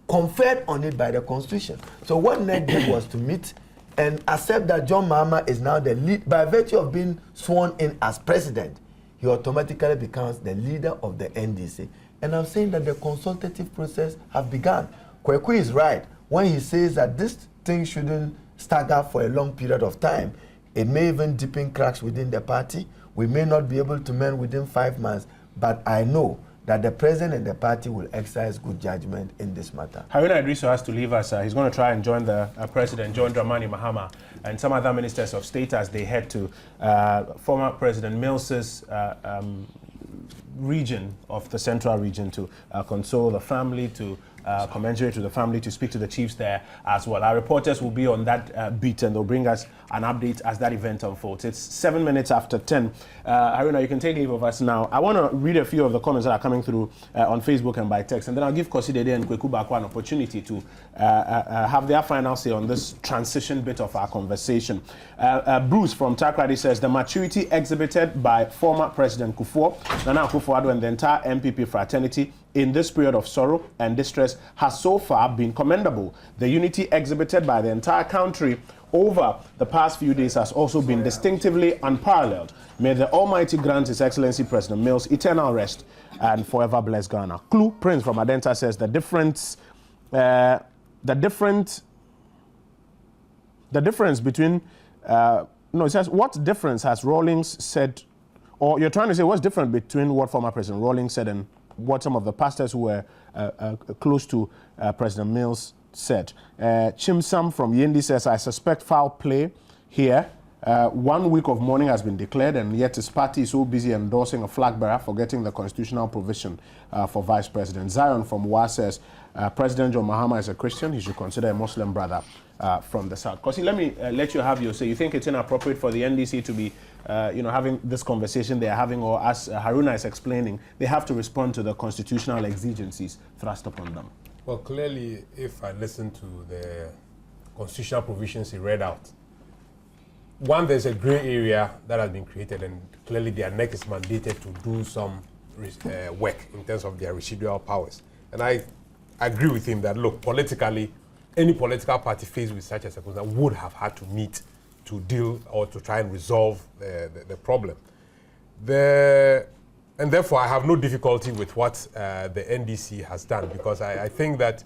conferred on it by the Constitution. So what NEC did was to meet and accept that John Mahama is now the lead. By virtue of being sworn in as president, he automatically becomes the leader of the NDC. And I'm saying that the consultative process have begun. Kweku is right when he says that this thing shouldn't stagger for a long period of time. It may even deepen cracks within the party. We may not be able to mend within 5 months, but I know that the president and the party will exercise good judgment in this matter. Haruna Idrisu has to leave us. He's going to try and join the President, John Dramani Mahama, and some other ministers of state as they head to former President Mills's region of the central region to console the family, to commensurate to the family, to speak to the chiefs there as well. Our reporters will be on that beat, and they'll bring us an update as that event unfolds. It's 7 minutes after 10. Haruna, you can take leave of us now. I want to read a few of the comments that are coming through on Facebook and by text, and then I'll give Kosi Dede and Kweku Bako an opportunity to have their final say on this transition bit of our conversation. Bruce from Takrady says, the maturity exhibited by former President Nana Akufo-Addo and the entire MPP fraternity in this period of sorrow and distress has so far been commendable. The unity exhibited by the entire country over the past few days has also been distinctively unparalleled. May the Almighty grant His Excellency President Mills eternal rest and forever bless Ghana. Clue Prince from Adenta says the difference between it says, what difference has Rawlings said, or you're trying to say what's different between what former President Rawlings said and what some of the pastors who were close to President Mills said. Chim Sam from Yendi says, I suspect foul play here. 1 week of mourning has been declared, and yet his party is so busy endorsing a flag bearer, forgetting the constitutional provision for vice president. Zion from WA says, President John Mahama is a Christian. He should consider a Muslim brother from the south. Kosi, let me let you have your say. You think it's inappropriate for the NDC to be having this conversation they are having, or as Haruna is explaining, they have to respond to the constitutional exigencies thrust upon them? Well, clearly, if I listen to the constitutional provisions he read out, one, there's a gray area that has been created, and clearly their neck is mandated to do some work in terms of their residual powers. And I agree with him that, look, politically, any political party faced with such a circumstance would have had to meet to deal or to try and resolve the problem. And therefore, I have no difficulty with what the NDC has done, because I think that,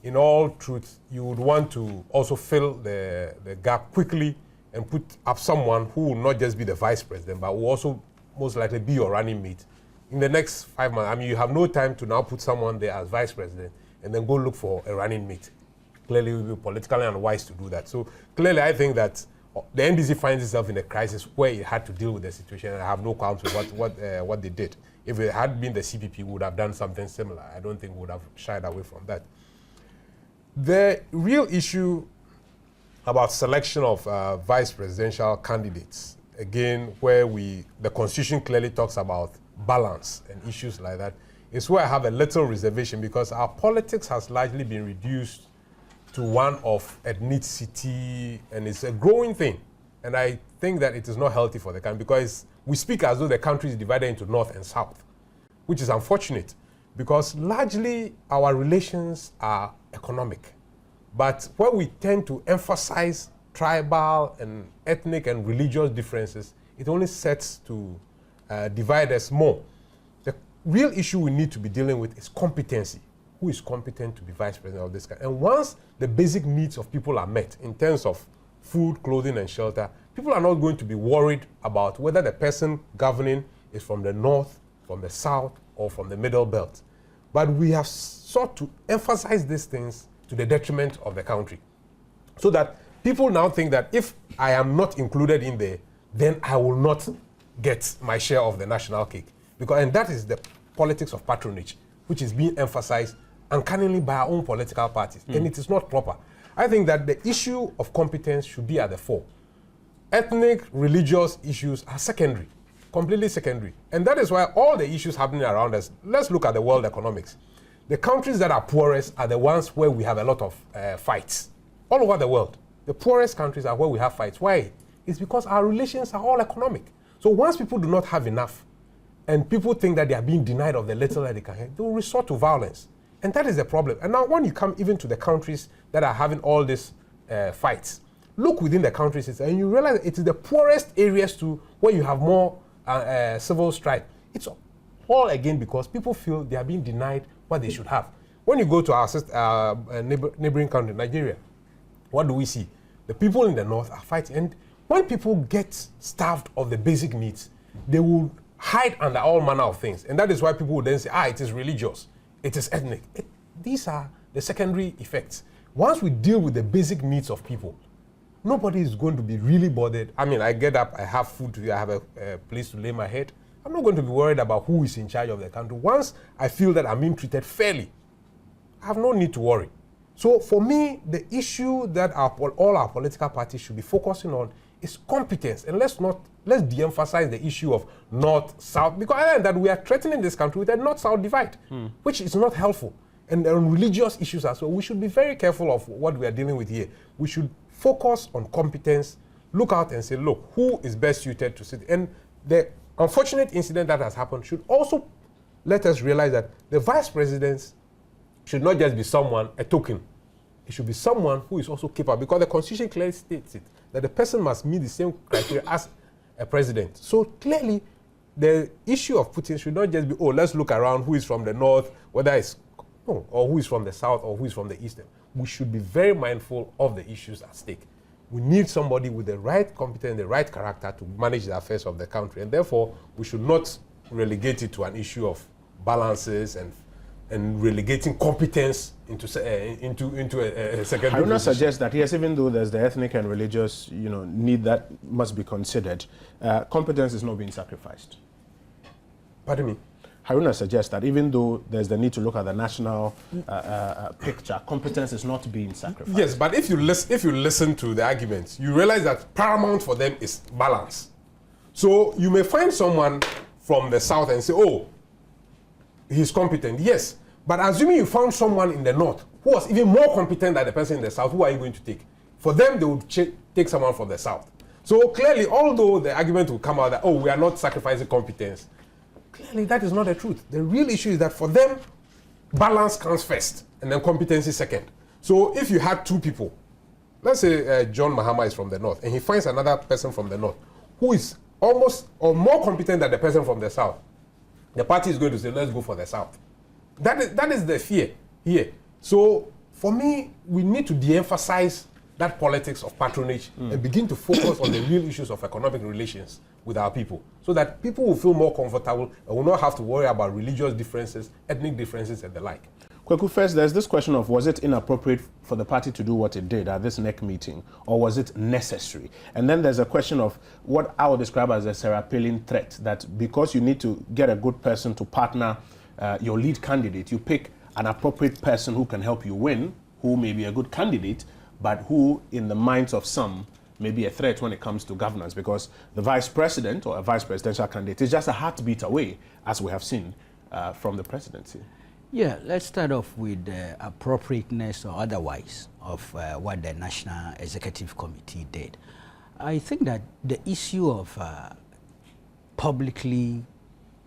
in all truth, you would want to also fill the gap quickly and put up someone who will not just be the vice president, but will also most likely be your running mate. In the next 5 months, I mean, you have no time to now put someone there as vice president and then go look for a running mate. Clearly, it would be politically unwise to do that. So clearly, I think that the NDC finds itself in a crisis where it had to deal with the situation, and I have no qualms with what they did. If it had been the CPP, we would have done something similar. I don't think we would have shied away from that. The real issue about selection of vice presidential candidates, again, where the Constitution clearly talks about balance and issues like that, is where I have a little reservation, because our politics has largely been reduced to one of ethnicity, and it's a growing thing. And I think that it is not healthy for the country, because we speak as though the country is divided into north and south, which is unfortunate, because largely our relations are economic. But where we tend to emphasize tribal and ethnic and religious differences, it only sets to divide us more. The real issue we need to be dealing with is competency. Who is competent to be vice president of this country? And once the basic needs of people are met in terms of food, clothing, and shelter, people are not going to be worried about whether the person governing is from the north, from the south, or from the middle belt. But we have sought to emphasize these things to the detriment of the country, so that people now think that if I am not included in there, then I will not get my share of the national cake. And that is the politics of patronage, which is being emphasized uncannily by our own political parties, and it is not proper. I think that the issue of competence should be at the fore. Ethnic, religious issues are secondary, completely secondary. And that is why all the issues happening around us, let's look at the world economics. The countries that are poorest are the ones where we have a lot of fights. All over the world, the poorest countries are where we have fights. Why? It's because our relations are all economic. So once people do not have enough, and people think that they are being denied of the little that they can have, they will resort to violence. And that is the problem. And now when you come even to the countries that are having all these fights, look within the countries and you realize it is the poorest areas too where you have more civil strife. It's all again because people feel they are being denied what they should have. When you go to our neighboring country, Nigeria, what do we see? The people in the north are fighting. And when people get starved of the basic needs, they will hide under all manner of things. And that is why people would then say, it is religious, it is ethnic. These are the secondary effects. Once we deal with the basic needs of people, nobody is going to be really bothered. I mean, I get up, I have food to eat, I have a place to lay my head. I'm not going to be worried about who is in charge of the country. Once I feel that I'm being treated fairly, I have no need to worry. So for me, the issue that all our political parties should be focusing on is competence. And let's de-emphasize the issue of North-South, because I think that we are threatening this country with a North-South divide, which is not helpful. And on religious issues as well, we should be very careful of what we are dealing with here. We should focus on competence, look out and say, look, who is best suited to sit? And the unfortunate incident that has happened should also let us realize that the vice presidents should not just be someone, a token. It should be someone who is also capable, because the Constitution clearly states it, that the person must meet the same criteria as a president. So clearly, the issue of Putin should not just be, let's look around who is from the north, whether it's, or who is from the south, or who is from the east. We should be very mindful of the issues at stake. We need somebody with the right competence, the right character to manage the affairs of the country. And therefore, we should not relegate it to an issue of balances and relegating competence into a secondary. I would not suggest that, yes, even though there's the ethnic and religious, need that must be considered, competence is not being sacrificed. Pardon me? I would not suggest that, even though there's the need to look at the national picture, competence is not being sacrificed. Yes, but if you listen to the arguments, you realize that paramount for them is balance. So you may find someone from the south and say, he's competent. Yes, but assuming you found someone in the north who was even more competent than the person in the south, who are you going to take? For them, they would take someone from the south. So clearly, although the argument will come out that, we are not sacrificing competence, clearly that is not the truth. The real issue is that for them, balance comes first and then competency second. So if you had two people, let's say John Mahama is from the north and he finds another person from the north who is almost or more competent than the person from the south, the party is going to say, let's go for the south. That is the fear here. So for me, we need to de-emphasize that politics of patronage and begin to focus on the real issues of economic relations with our people, so that people will feel more comfortable and will not have to worry about religious differences, ethnic differences, and the like. Kweku, first, there's this question of, was it inappropriate for the party to do what it did at this NEC meeting, or was it necessary? And then there's a question of what I would describe as a Sarah-Palin threat, that because you need to get a good person to partner your lead candidate, you pick an appropriate person who can help you win, who may be a good candidate, but who, in the minds of some, may be a threat when it comes to governance, because the vice president or a vice presidential candidate is just a heartbeat away, as we have seen from the presidency. Yeah, let's start off with the appropriateness or otherwise of what the National Executive Committee did. I think that the issue of publicly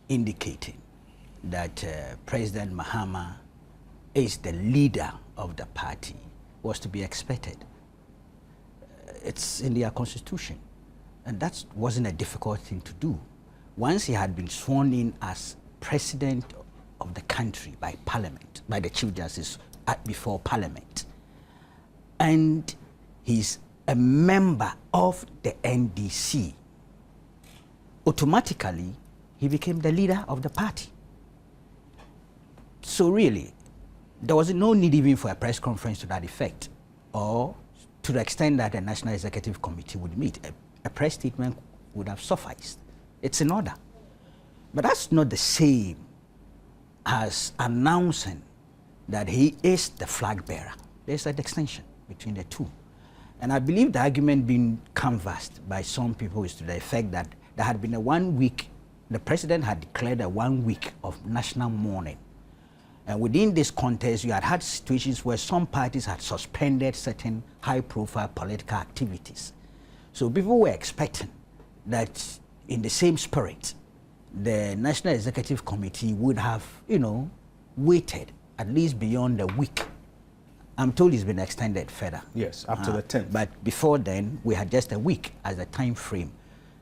indicating that President Mahama is the leader of the party was to be expected. It's in their constitution, and that wasn't a difficult thing to do. Once he had been sworn in as president of the country by Parliament, by the Chief Justice before Parliament, and he's a member of the NDC, automatically he became the leader of the party. So really, there was no need even for a press conference to that effect, or to the extent that the National Executive Committee would meet. A press statement would have sufficed. It's in order. But that's not the same as announcing that he is the flag bearer. There's an extension between the two. And I believe the argument being canvassed by some people is to the effect that there had been a 1 week, the president had declared a 1 week of national mourning. And within this context, you had situations where some parties had suspended certain high-profile political activities. So people were expecting that in the same spirit, the National Executive Committee would have, waited at least beyond a week. I'm told it's been extended further. Yes, up to the 10th. But before then, we had just a week as a time frame.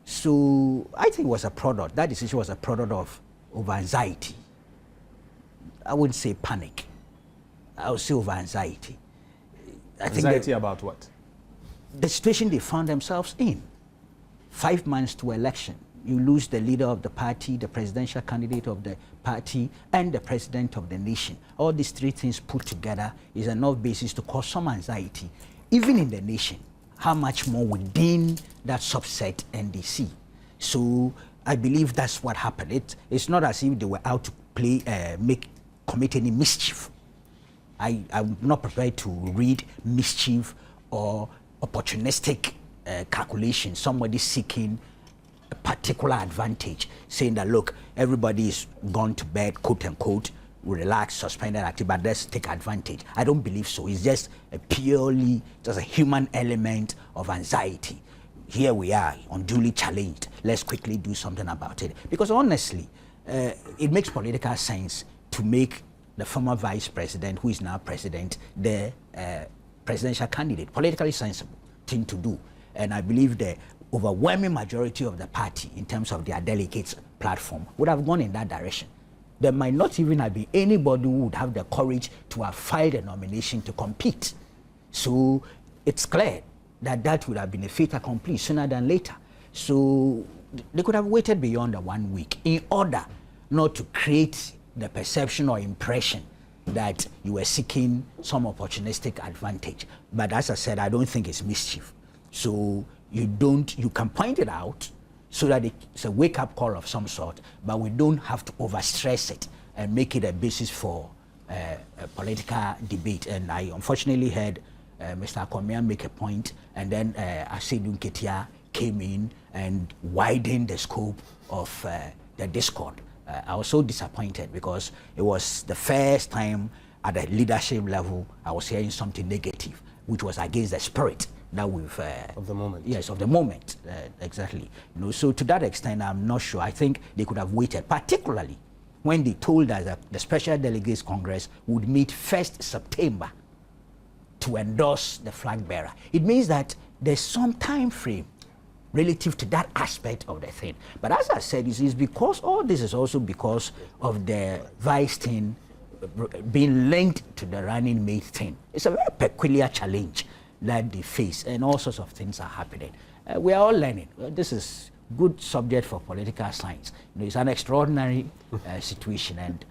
So I think it was a product, that decision was a product of anxiety. I wouldn't say panic. I would say over anxiety. Anxiety about what? The situation they found themselves in. 5 months to election. you lose the leader of the party, the presidential candidate of the party, and the president of the nation. All these three things put together is enough basis to cause some anxiety, even in the nation. How much more within that subset NDC? So I believe that's what happened. It's not as if they were out to play, commit any mischief. I'm not prepared to read mischief or opportunistic calculation, somebody seeking a particular advantage, saying that, look, everybody is gone to bed, quote unquote, relax, suspended activity, but let's take advantage. I don't believe so. It's just just a human element of anxiety. Here we are, unduly challenged. Let's quickly do something about it. Because honestly, it makes political sense to make the former vice president, who is now president, the presidential candidate. Politically sensible thing to do. And I believe the overwhelming majority of the party, in terms of their delegates platform, would have gone in that direction. There might not even have been anybody who would have the courage to have filed a nomination to compete. So it's clear that that would have been a fait accompli sooner than later. So they could have waited beyond the 1 week in order not to create the perception or impression that you were seeking some opportunistic advantage. But as I said, I don't think it's mischief. So you can point it out so that it's a wake-up call of some sort, but we don't have to overstress it and make it a basis for a political debate. And I unfortunately heard Mr. Akomian make a point, and then Asedun Ketia came in and widened the scope of the discord. I was so disappointed because it was the first time at the leadership level I was hearing something negative, which was against the spirit that we've of the moment. Yes, of the moment, exactly. So to that extent, I'm not sure. I think they could have waited, particularly when they told us that the Special Delegates Congress would meet 1st September to endorse the flag bearer. It means that there's some time frame relative to that aspect of the thing. But as I said, it's because all this is also because of the vice thing being linked to the running mate thing. It's a very peculiar challenge that they face, and all sorts of things are happening. We are all learning. This is good subject for political science. It's an extraordinary situation, and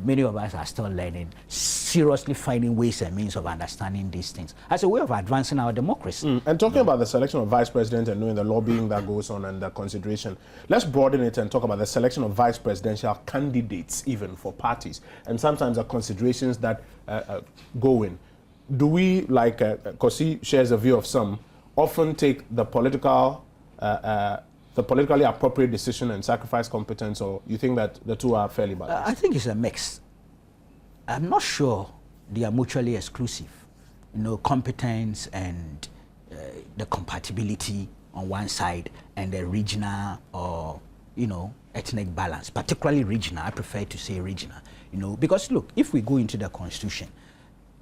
many of us are still learning, seriously finding ways and means of understanding these things as a way of advancing our democracy. And talking about the selection of vice president and knowing the lobbying that goes on and the consideration, let's broaden it and talk about the selection of vice presidential candidates even for parties, and sometimes the considerations that go in. Do we, like Kosi shares a view of some, often take the politically appropriate decision and sacrifice competence, or you think that the two are fairly balanced? I think it's a mix. I'm not sure they are mutually exclusive. Competence and the compatibility on one side, and the regional or ethnic balance, particularly regional. I prefer to say regional. Because look, if we go into the constitution,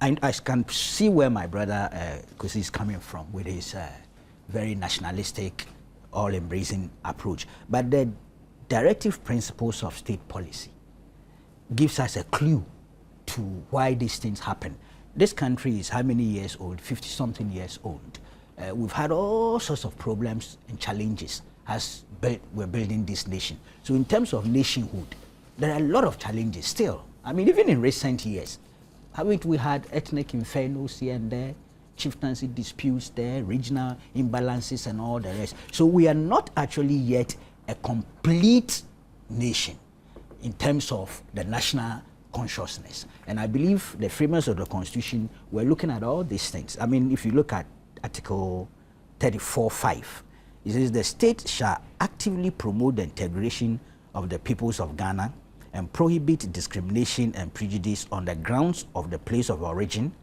and I can see where my brother Kosi is coming from with his very nationalistic, all-embracing approach. But the directive principles of state policy gives us a clue to why these things happen. This country is how many years old? 50-something years old. We've had all sorts of problems and challenges as we're building this nation. So in terms of nationhood, there are a lot of challenges still. I mean, even in recent years, haven't we had ethnic infernos here and there, chieftaincy disputes there, regional imbalances and all the rest. So we are not actually yet a complete nation in terms of the national consciousness. And I believe the framers of the Constitution were looking at all these things. I mean, if you look at Article 34(5), it says the state shall actively promote the integration of the peoples of Ghana and prohibit discrimination and prejudice on the grounds of the place of origin,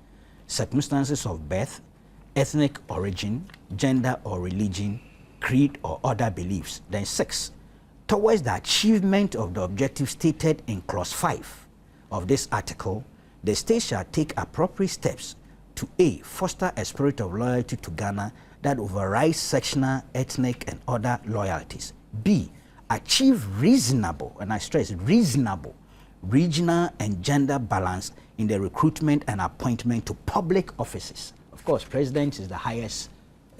circumstances of birth, ethnic origin, gender or religion, creed or other beliefs. Then 6, towards the achievement of the objective stated in clause 5 of this article, the state shall take appropriate steps to A, foster a spirit of loyalty to Ghana that overrides sectional, ethnic and other loyalties. B, achieve reasonable, and I stress reasonable, regional and gender balance in the recruitment and appointment to public offices. Of course, president is the highest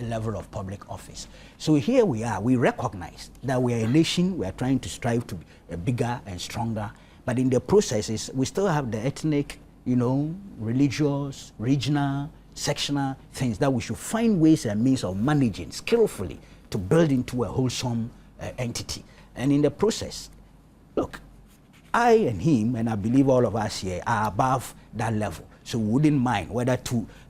level of public office. So here we are, we recognize that we are a nation, we are trying to strive to be bigger and stronger, but in the processes, we still have the ethnic, religious, regional, sectional things that we should find ways and means of managing skillfully to build into a wholesome entity. And in the process, look, I and him, and I believe all of us here, are above that level. So we wouldn't mind whether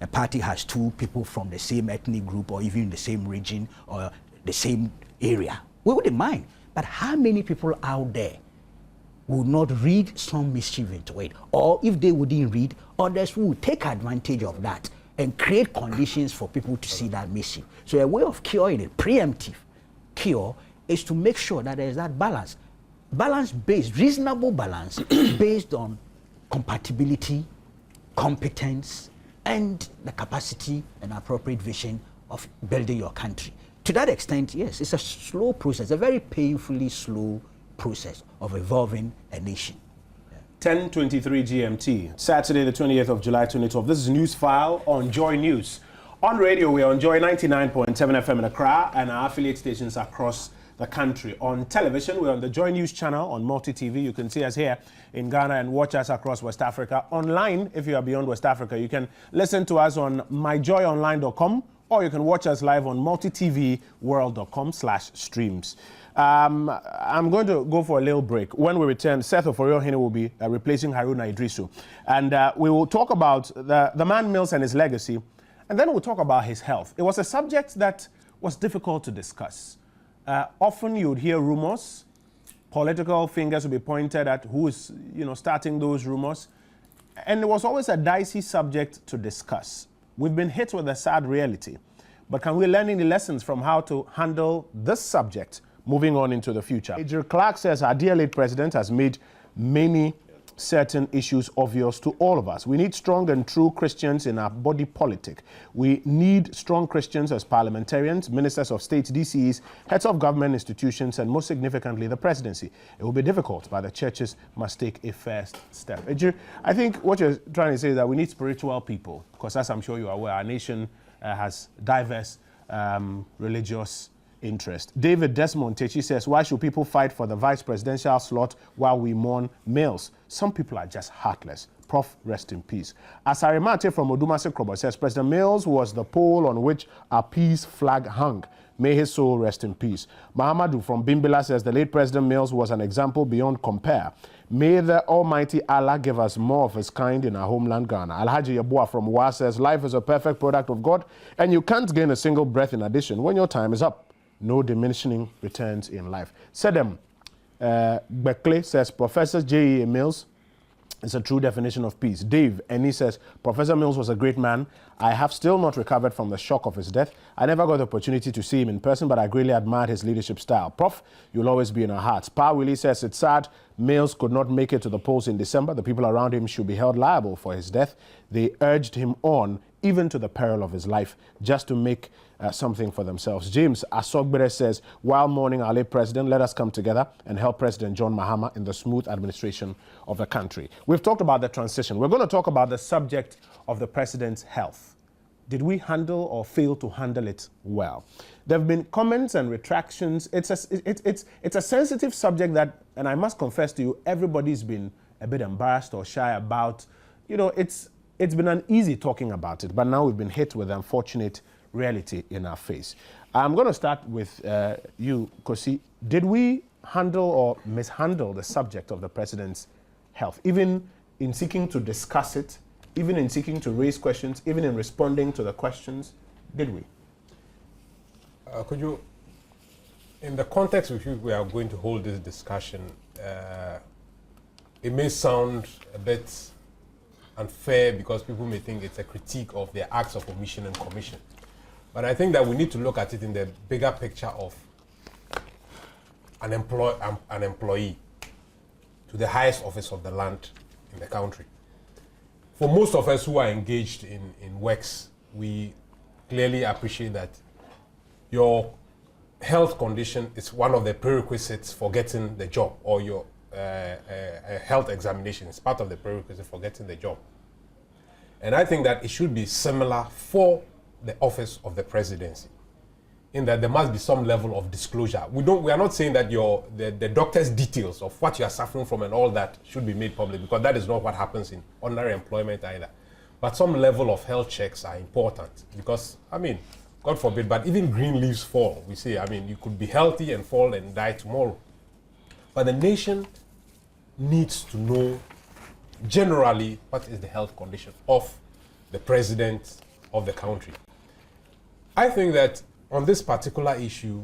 a party has two people from the same ethnic group or even the same region or the same area. We wouldn't mind. But how many people out there would not read some mischief into it? Or if they wouldn't read, others would take advantage of that and create conditions for people to see that mischief. So a way of curing it, preemptive cure, is to make sure that there is that balance. Balance-based, reasonable balance based on compatibility, competence, and the capacity and appropriate vision of building your country. To that extent, yes, it's a slow process, a very painfully slow process of evolving a nation. 10:23 GMT, Saturday the 20th of July 2012. This is Newsfile on Joy News. On radio, we are on Joy 99.7 FM in Accra and our affiliate stations across the country. On television, we're on the Joy News channel on Multi TV. You can see us here in Ghana and watch us across West Africa. Online, if you are beyond West Africa, you can listen to us on myjoyonline.com or you can watch us live on multitvworld.com/streams. I'm going to go for a little break. When we return, Seth Oforiohene will be replacing Haruna Idrisu. And we will talk about the man Mills and his legacy. And then we'll talk about his health. It was a subject that was difficult to discuss. Often you would hear rumors, political fingers would be pointed at who is, starting those rumors. And it was always a dicey subject to discuss. We've been hit with a sad reality. But can we learn any lessons from how to handle this subject moving on into the future? Adrian Clark says our dear late president has made many certain issues obvious to all of us. We need strong and true Christians in our body politic. We need strong Christians as parliamentarians, ministers of state, DCEs, heads of government institutions, and most significantly, the presidency. It will be difficult, but the churches must take a first step. I think what you're trying to say is that we need spiritual people, because as I'm sure you are aware, our nation has diverse religious interest. David Desmond Techi says, why should people fight for the vice presidential slot while we mourn males? Some people are just heartless. Prof, rest in peace. Asarimate from Odumase Krobo says, President Mills was the pole on which our peace flag hung. May his soul rest in peace. Mahamadou from Bimbila says, the late President Mills was an example beyond compare. May the Almighty Allah give us more of his kind in our homeland, Ghana. Alhaji Yabua from Wa says, life is a perfect product of God, and you can't gain a single breath in addition when your time is up. No diminishing returns in life. Sedem Bekle says, Professor J.E. Mills is a true definition of peace. Dave, and he says, Professor Mills was a great man. I have still not recovered from the shock of his death. I never got the opportunity to see him in person, but I greatly admired his leadership style. Prof, you'll always be in our hearts. Pa Willie says, it's sad Mills could not make it to the polls in December. The people around him should be held liable for his death. They urged him on, even to the peril of his life, just to make something for themselves. James Asogbere says, while mourning our late president, let us come together and help President John Mahama in the smooth administration of the country. We've talked about the transition. We're going to talk about the subject of the president's health. Did we handle or fail to handle it well? There have been comments and retractions. It's a sensitive subject that, and I must confess to you, everybody's been a bit embarrassed or shy about. It's been uneasy talking about it, but now we've been hit with the unfortunate reality in our face. I'm going to start with you, Kosi. Did we handle or mishandle the subject of the president's health, even in seeking to discuss it, even in seeking to raise questions, even in responding to the questions? Did we? Could you, in the context with which we are going to hold this discussion, it may sound a bit unfair because people may think it's a critique of their acts of omission and commission. But I think that we need to look at it in the bigger picture of an employee to the highest office of the land in the country. For most of us who are engaged in works, we clearly appreciate that your health condition is one of the prerequisites for getting the job, or your health examination is part of the prerequisite for getting the job. And I think that it should be similar for the office of the presidency. in that there must be some level of disclosure. We are not saying that the doctor's details of what you are suffering from and all that should be made public, because that is not what happens in ordinary employment either. But some level of health checks are important, because, I mean, God forbid, but even green leaves fall. We say, I mean, you could be healthy and fall and die tomorrow. But the nation needs to know generally what is the health condition of the president of the country. I think that on this particular issue,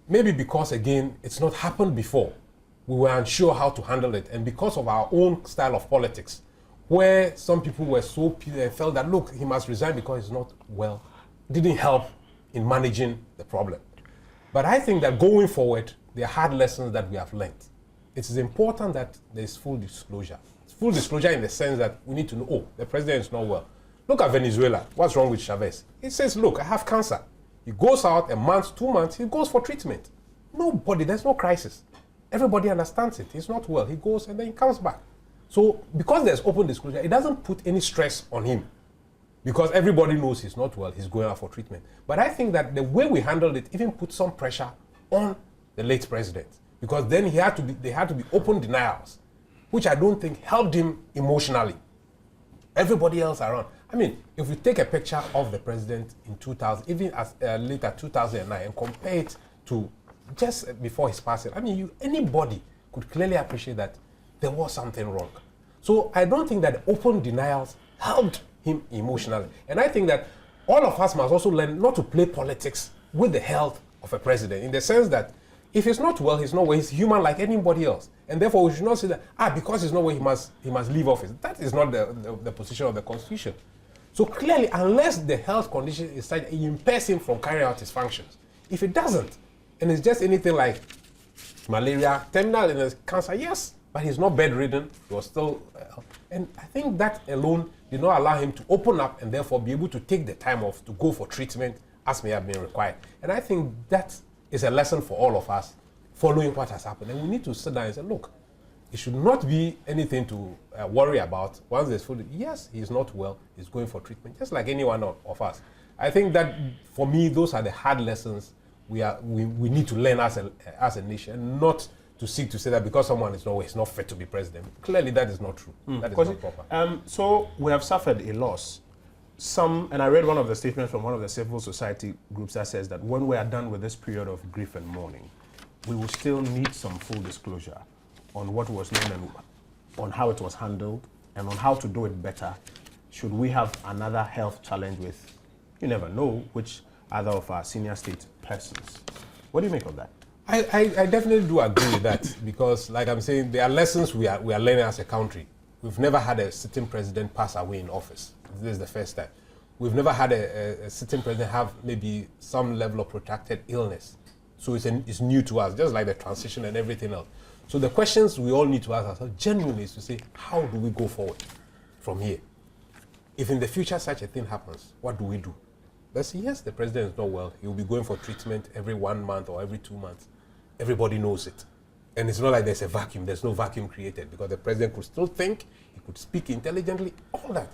maybe because, again, it's not happened before, we were unsure how to handle it, and because of our own style of politics, where some people were felt that, look, he must resign because he's not well, didn't help in managing the problem. But I think that going forward, there are hard lessons that we have learned. It is important that there is full disclosure. Full disclosure in the sense that we need to know, oh, the president is not well. Look at Venezuela. What's wrong with Chavez? He says, look, I have cancer. He goes out a month, 2 months, he goes for treatment. Nobody, there's no crisis. Everybody understands it. He's not well. He goes and then he comes back. So because there's open disclosure, it doesn't put any stress on him, because everybody knows he's not well, he's going out for treatment. But I think that the way we handled it even put some pressure on the late president, because then there had to be open denials, which I don't think helped him emotionally. Everybody else around. I mean, if we take a picture of the president in 2000, even as later 2009, and compare it to just before his passing, I mean, anybody could clearly appreciate that there was something wrong. So I don't think that open denials helped him emotionally. And I think that all of us must also learn not to play politics with the health of a president, in the sense that if he's not well, he's not well, he's human like anybody else. And therefore we should not say that, because he's not well, he must leave office. That is not the position of the Constitution. So clearly, unless the health condition is such, it impairs him from carrying out his functions. If it doesn't, and it's just anything like malaria, terminal illness, cancer, yes, but he's not bedridden, he was still, and I think that alone did not allow him to open up and therefore be able to take the time off to go for treatment as may have been required. And I think that is a lesson for all of us following what has happened. And we need to sit down and say, look, it should not be anything to worry about. Once there's food, yes, he's not well, he's going for treatment, just like any one of us. I think that, for me, those are the hard lessons we need to learn as a nation, not to seek to say that because someone is not well, he's not fit to be president. Clearly, that is not true. That is not proper. So we have suffered a loss. And I read one of the statements from one of the civil society groups that says that when we are done with this period of grief and mourning, we will still need some full disclosure on what was known and on how it was handled and on how to do it better, should we have another health challenge with, you never know, which other of our senior state persons. What do you make of that? I definitely do agree with that, because, like I'm saying, there are lessons we are learning as a country. We've never had a sitting president pass away in office. This is the first time. We've never had a sitting president have maybe some level of protracted illness. So it's new to us, just like the transition and everything else. So the questions we all need to ask ourselves genuinely is to say, how do we go forward from here? If in the future such a thing happens, what do we do? Let's say, yes, the president is not well. He will be going for treatment every 1 month or every 2 months. Everybody knows it. And it's not like there's a vacuum. There's no vacuum created, because the president could still think, he could speak intelligently, all that.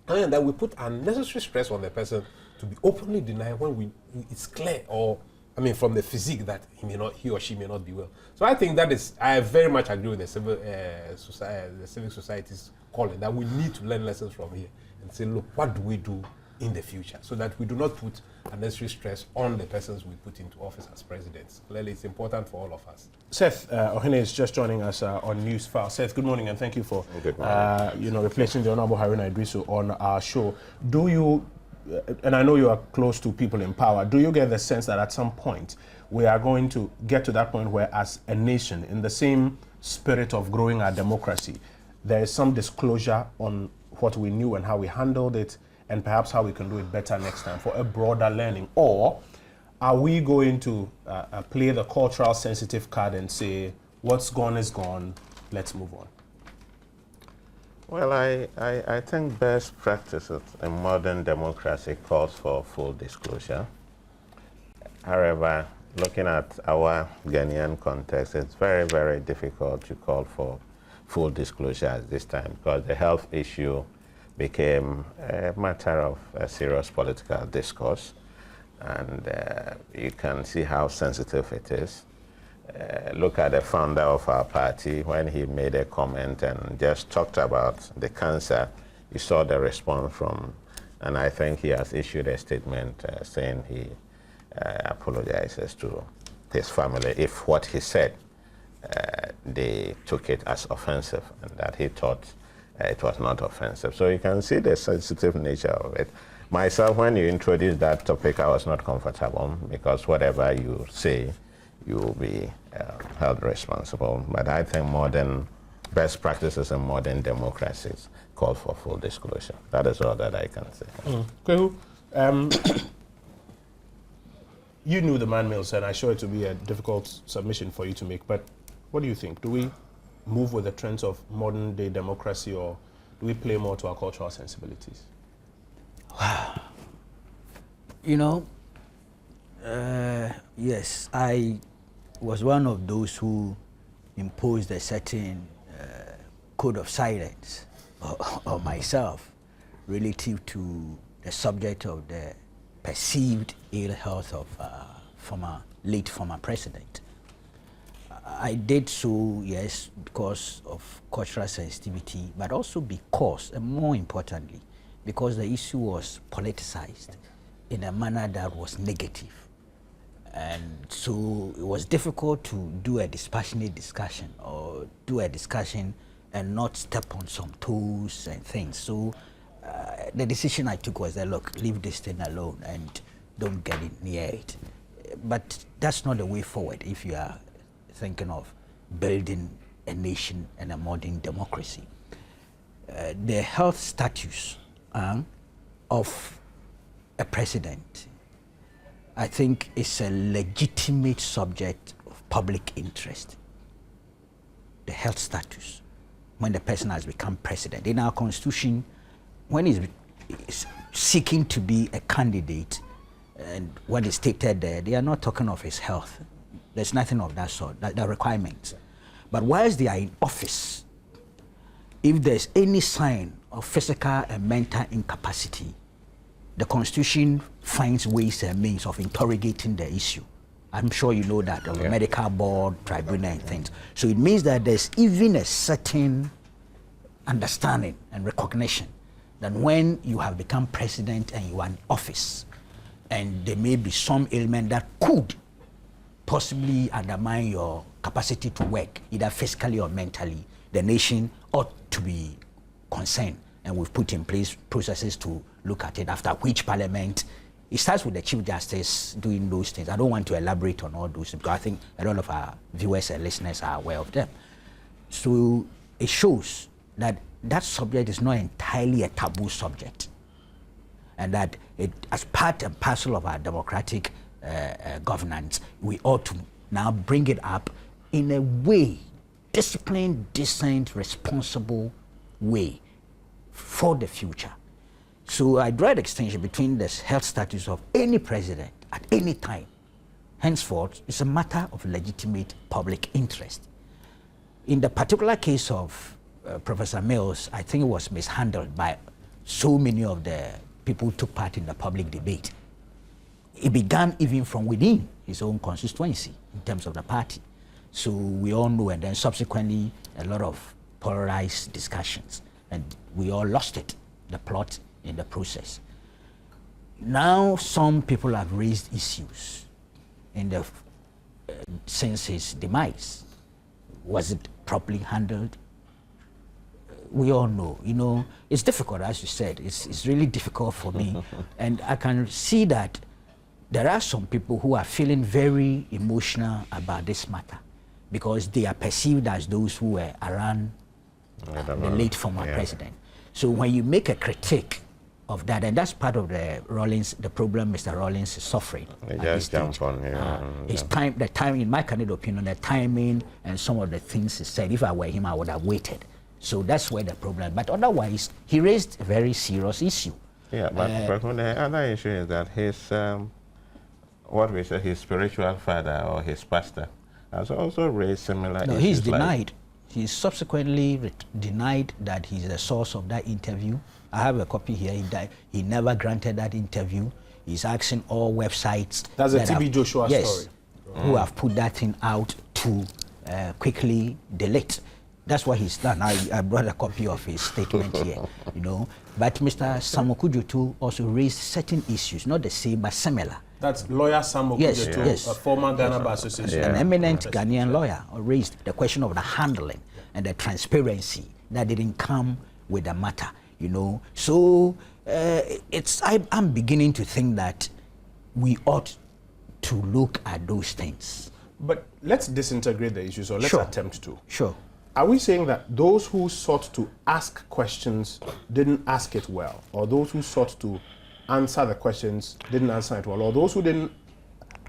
And that we put unnecessary stress on the person to be openly denied when it's clear, or, I mean, from the physique, that he or she may not be well. So I think I very much agree with the civic society's calling that we need to learn lessons from here and say, look, what do we do in the future, so that we do not put unnecessary stress on the persons we put into office as presidents. Clearly, it's important for all of us. Seth Ohene is just joining us on Newsfile. Seth, good morning, and thank you for replacing the Honorable Haruna Idrisu on our show. Do you, and I know you are close to people in power, do you get the sense that at some point we are going to get to that point where, as a nation, in the same spirit of growing our democracy, there is some disclosure on what we knew and how we handled it, and perhaps how we can do it better next time for a broader learning? Or are we going to play the cultural sensitive card and say, what's gone is gone, let's move on? Well, I think best practices in modern democracy calls for full disclosure. However, looking at our Ghanaian context, it's very, very difficult to call for full disclosure at this time, because the health issue became a matter of a serious political discourse. and you can see how sensitive it is. Look at the founder of our party when he made a comment and just talked about the cancer. You saw the response from, and I think he has issued a statement saying he apologizes to his family if what he said they took it as offensive, and that he thought it was not offensive. So you can see the sensitive nature of it. Myself, when you introduced that topic, I was not comfortable because whatever you say, you will be held responsible. But I think modern best practices in modern democracies call for full disclosure. That is all that I can say. Kwehu, you knew the man Mills, and I'm sure it will be a difficult submission for you to make, but what do you think? Do we move with the trends of modern day democracy, or do we play more to our cultural sensibilities? You know, yes, I was one of those who imposed a certain code of silence on myself relative to the subject of the perceived ill health of late former president. I did so, yes, because of cultural sensitivity, but also because, and more importantly, because the issue was politicized in a manner that was negative. And so it was difficult to do a dispassionate discussion or do a discussion and not step on some toes and things. So the decision I took was that, look, leave this thing alone and don't get it near it. But that's not the way forward if you are thinking of building a nation and a modern democracy. The health status of a president, I think, is a legitimate subject of public interest. The health status, when the person has become president. In our constitution, when he's seeking to be a candidate, and what is stated there, they are not talking of his health. There's nothing of that sort, the requirements. But whilst they are in office, if there's any sign of physical and mental incapacity, the Constitution finds ways and means of interrogating the issue. I'm sure you know that, of a medical board, tribunal, and things. So it means that there's even a certain understanding and recognition that when you have become president and you are in office, and there may be some ailment that could possibly undermine your capacity to work, either physically or mentally, the nation ought to be concerned. And we've put in place processes to look at it, after which Parliament, it starts with the Chief Justice doing those things. I don't want to elaborate on all those because I think a lot of our viewers and listeners are aware of them. So it shows that that subject is not entirely a taboo subject, and that it, as part and parcel of our democratic governance, we ought to now bring it up in a way, disciplined, decent, responsible way for the future. So I draw a distinction between the health status of any president at any time. Henceforth, it's a matter of legitimate public interest. In the particular case of Professor Mills, I think it was mishandled by so many of the people who took part in the public debate. It began even from within his own constituency in terms of the party. So we all know, and then subsequently a lot of polarized discussions, and we all lost it, the plot in the process. Now some people have raised issues in the since his demise. Was it properly handled? We all know, you know, it's difficult, as you said, it's really difficult for me. And I can see that there are some people who are feeling very emotional about this matter because they are perceived as those who were around the late former president. So when you make a critique of that, and that's part of the problem Mr. Rawlings is suffering. Just jump on, the time, in my candid opinion, the timing and some of the things he said, if I were him, I would have waited. So that's where the problem, but otherwise, he raised a very serious issue. Yeah, but the other issue is that his, what we say, his spiritual father or his pastor has also raised similar issues. No, he's denied. He's subsequently denied that he's the source of that interview. I have a copy here. He never granted that interview. He's asking all websites. That's a that TB have- Joshua yes, story. who have put that thing out to quickly delete. That's what he's done. I brought a copy of his statement here, you know. But Mr. Samokujo too also raised certain issues, not the same, but similar. That's lawyer Sam Yes, Okujeto, yes. a former Ghana Bar Association. An eminent Ghanaian lawyer raised the question of the handling and the transparency that didn't come with the matter, you know. So I'm beginning to think that we ought to look at those things. But let's disintegrate the issues, or let's Sure. attempt to. Sure. Are we saying that those who sought to ask questions didn't ask it well, or those who sought to answer the questions didn't answer it well, or those who didn't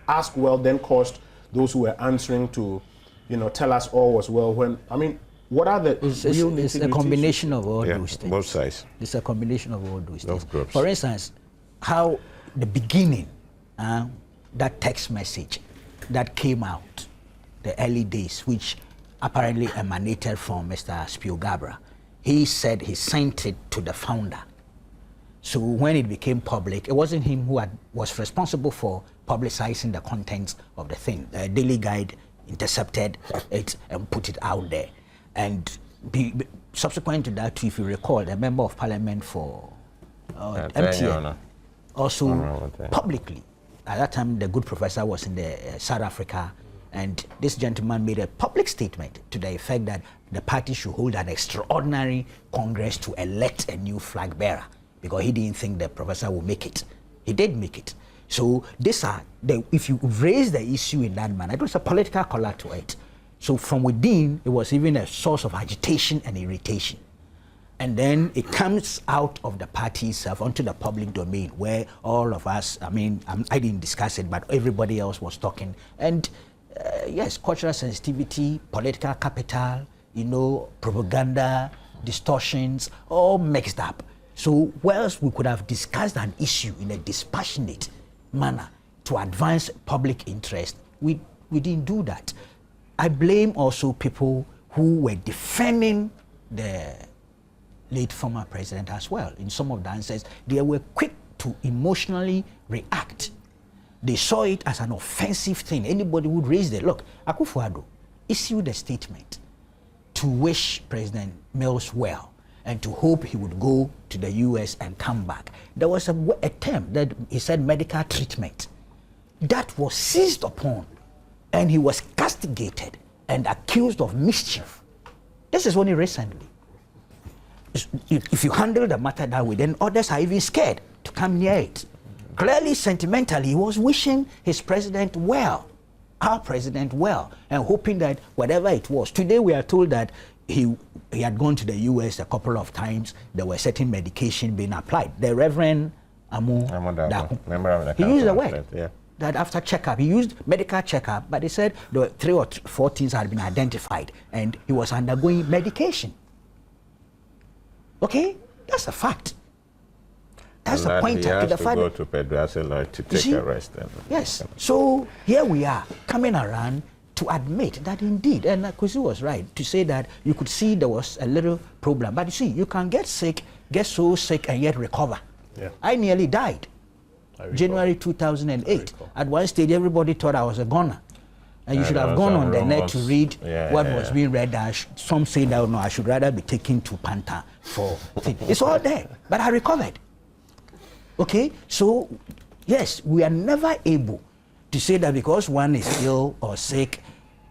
ask well then caused those who were answering to, you know, tell us all was well when, I mean, what are the It's real a nitty-gritty combination issues? of all Yeah, those things. both sides. It's a combination of all those things. groups. For instance, how the beginning, that text message that came out, the early days, which apparently emanated from Mr. Spiogabra. He said he sent it to the founder. So when it became public, it wasn't him who was responsible for publicizing the contents of the thing. The Daily Guide intercepted it and put it out there. And subsequent to that, if you recall, the member of parliament for MTN also publicly, at that time the good professor was in the South Africa, and this gentleman made a public statement to the effect that the party should hold an extraordinary congress to elect a new flag bearer, because he didn't think the professor would make it. He did make it. So if you raise the issue in that manner, it was a political color to it. So from within, it was even a source of agitation and irritation. And then it comes out of the party itself onto the public domain, where all of us, I didn't discuss it, but everybody else was talking. And yes, cultural sensitivity, political capital, you know, propaganda, distortions, all mixed up. So whilst we could have discussed an issue in a dispassionate manner to advance public interest, we didn't do that. I blame also people who were defending the late former president as well. In some of the answers, they were quick to emotionally react. They saw it as an offensive thing. Anybody would raise it. Look, Akufo-Addo issued a statement to wish President Mills well and to hope he would go to the US and come back. There was a term that he said medical treatment. That was seized upon, and he was castigated and accused of mischief. This is only recently. If you handle the matter that way, then others are even scared to come near it. Clearly, sentimentally, he was wishing his president well, our president well, and hoping that whatever it was. Today we are told that he had gone to the US a couple of times. There were certain medication being applied. The Reverend Amu Daku, member of the he used the council, word yeah. that after checkup, he used medical checkup, but he said there were 3 or 4 things had been identified, and he was undergoing medication. Okay, that's a fact. That's And a that pointer he to the has to fact go that, to Pedrasilo to take see? a rest. yes. So here we are coming around to admit that indeed, and Kusi was right to say that you could see there was a little problem. But you see, you can get sick, get so sick, and yet recover. Yeah. I nearly died. January 2008. At one stage, everybody thought I was a goner. And you should have gone on the net to read what was being read. Some say that no, I should rather be taken to Panta for things. It's all there, but I recovered. Okay, so yes, we are never able to say that because one is ill or sick,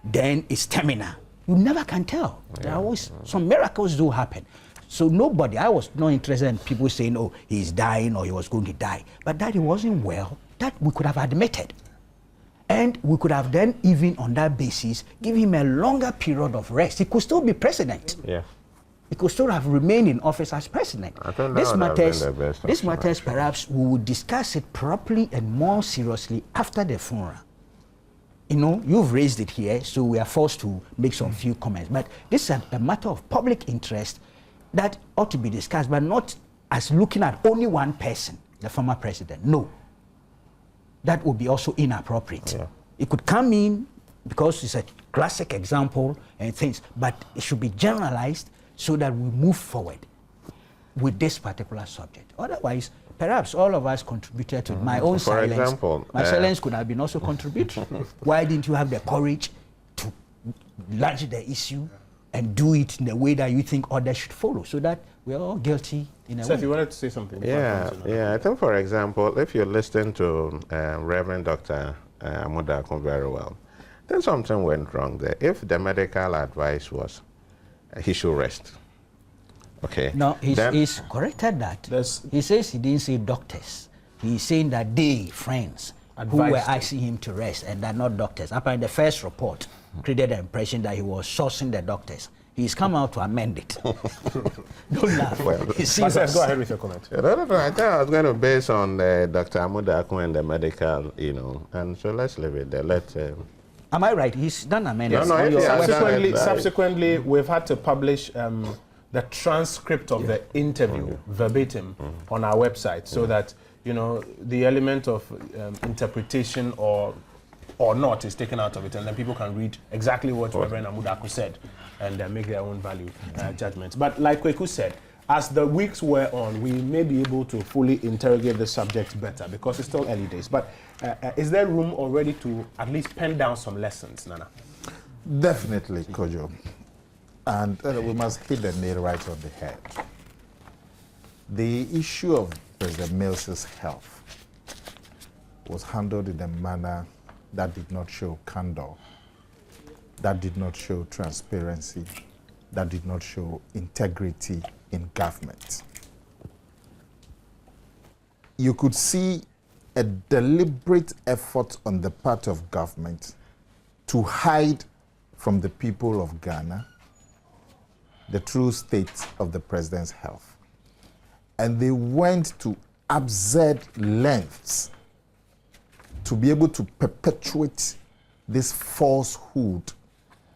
then it's terminal. You never can tell. There are always some miracles do happen. So I was not interested in people saying, oh, he's dying or he was going to die. But that he wasn't well, that we could have admitted. And we could have then, even on that basis, give him a longer period of rest. He could still be president. Yeah. He could still have remained in office as president. I think that would have been the best This option, matters, actually. perhaps we would discuss it properly and more seriously after the funeral. You know, you've raised it here, so we are forced to make some few comments. But this is a matter of public interest that ought to be discussed, but not as looking at only one person, the former president. No. That would be also inappropriate. Yeah. It could come in because it's a classic example and things, but it should be generalized so that we move forward. with this particular subject. Otherwise, perhaps all of us contributed to my own For silence. example, My silence could have been also contributory. Why didn't you have the courage to launch the issue and do it in the way that you think others should follow, so that we're all guilty in a Seth, way? you wanted to say something? Yeah. I think, for example, if you listen to Reverend Dr. Amudakun very well, then something went wrong there. If the medical advice was he should rest, okay. No, he's corrected that. He says he didn't say doctors. He's saying that they, friends, who were asking him to rest, and they're not doctors. Apparently, the first report created the impression that he was sourcing the doctors. He's come out to amend it. Don't laugh. Well, Go ahead with your comment. No. I thought I was going to base on Dr. Amudakun and the medical, and so let's leave it there. Am I right? He's done amendments. No, Subsequently, we've had to publish the transcript of the interview verbatim on our website, so that the element of interpretation or not is taken out of it, and then people can read exactly what Reverend Amudaku said and make their own value judgments. But like Kweku said, as the weeks wear on, we may be able to fully interrogate the subject better, because it's still early days. But is there room already to at least pen down some lessons, Nana? Definitely, Kojo. And we must hit the nail right on the head. The issue of President Mills's health was handled in a manner that did not show candor, that did not show transparency, that did not show integrity in government. You could see a deliberate effort on the part of government to hide from the people of Ghana the true state of the president's health. And they went to absurd lengths to be able to perpetuate this falsehood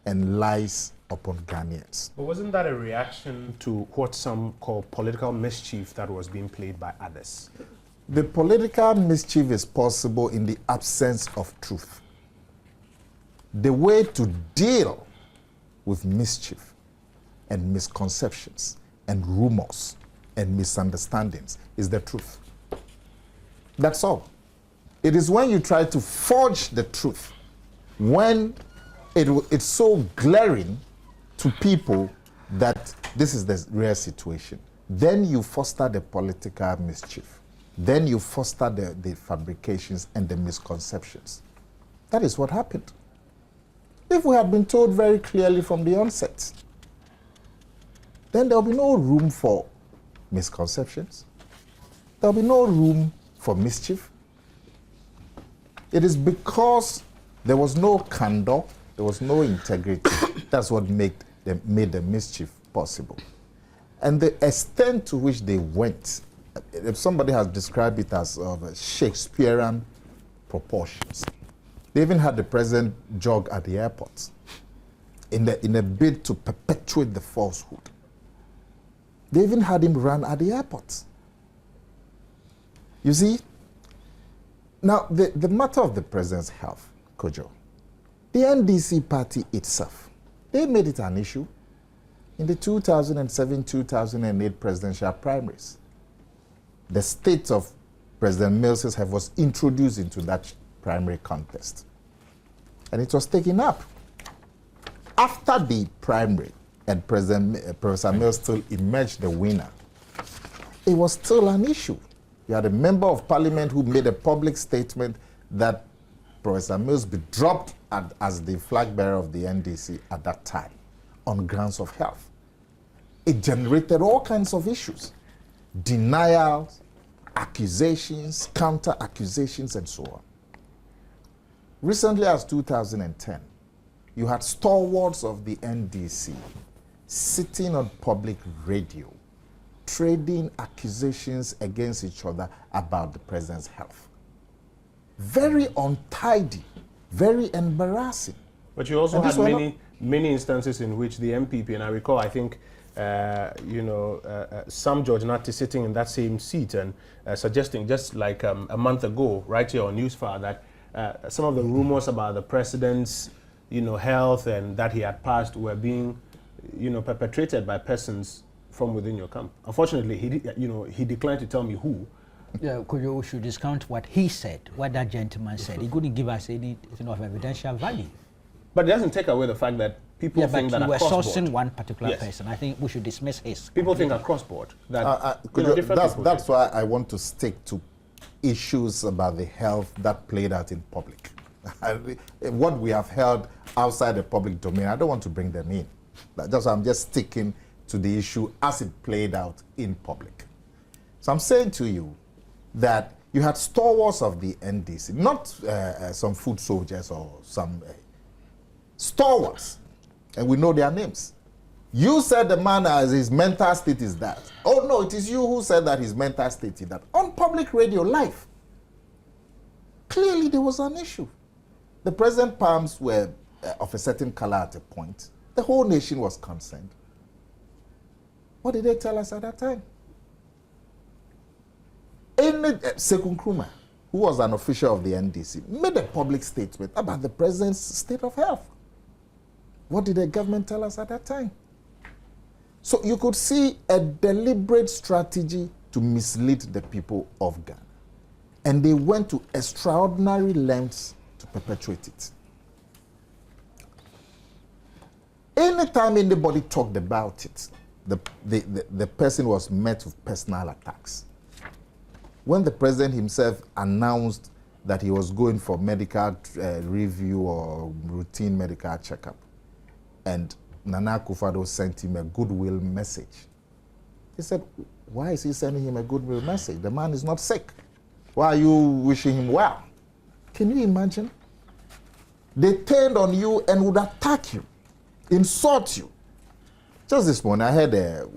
and lies upon Ghanaians. But wasn't that a reaction to what some call political mischief that was being played by others? The political mischief is possible in the absence of truth. The way to deal with mischief and misconceptions and rumors and misunderstandings is the truth. That's all. It is when you try to forge the truth, when it's so glaring to people that this is the real situation, then you foster the political mischief. Then you foster the fabrications and the misconceptions. That is what happened. If we had been told very clearly from the onset, then there will be no room for misconceptions. There will be no room for mischief. It is because there was no candor, there was no integrity. That's what made the mischief possible. And the extent to which they went, if somebody has described it as of Shakespearean proportions. They even had the president jog at the airports in a bid to perpetuate the falsehood. They even had him run at the airports. You see, now the matter of the president's health, Kojo, the NDC party itself, they made it an issue in the 2007-2008 presidential primaries. The state of President Mills's health was introduced into that primary contest. And it was taken up. After the primary, and Professor Mills still emerged the winner, it was still an issue. You had a member of parliament who made a public statement that Professor Mills be dropped as the flag bearer of the NDC at that time on grounds of health. It generated all kinds of issues. Denials, accusations, counter-accusations, and so on. Recently, as 2010, you had stalwarts of the NDC sitting on public radio, trading accusations against each other about the president's health. Very untidy, very embarrassing. But you also had many instances in which the MPP, and I recall, I think, Sam George Nati sitting in that same seat and suggesting just like a month ago, right here on Newsfile, that some of the rumors about the president's, health and that he had passed were being, perpetrated by persons from within your camp. Unfortunately, he declined to tell me who. Yeah, we should discount what he said, what that gentleman said. He couldn't give us anything of evidential value. But it doesn't take away the fact that people think that you were across sourcing board, one particular person. I think we should dismiss his. people think across board that that's why I want to stick to issues about the health that played out in public. What we have held outside the public domain, I don't want to bring them in. That's why I'm just sticking to the issue as it played out in public. So I'm saying to you that you had stalwarts of the NDC, not some foot soldiers or some stalwarts, and we know their names. You said the man as his mental state is that. Oh no, it is you who said that his mental state is that. On public radio, live. Clearly there was an issue. The president's palms were of a certain color at a point. The whole nation was concerned. What did they tell us at that time? Sekun Nkrumah, who was an official of the NDC, made a public statement about the president's state of health. What did the government tell us at that time? So you could see a deliberate strategy to mislead the people of Ghana. And they went to extraordinary lengths to perpetuate it. Anytime anybody talked about it, the person was met with personal attacks. When the president himself announced that he was going for medical review or routine medical checkup, and Nana Akufo-Addo sent him a goodwill message, he said, why is he sending him a goodwill message? The man is not sick. Why are you wishing him well? Can you imagine? They turned on you and would attack you, insult you. Just this morning, I heard a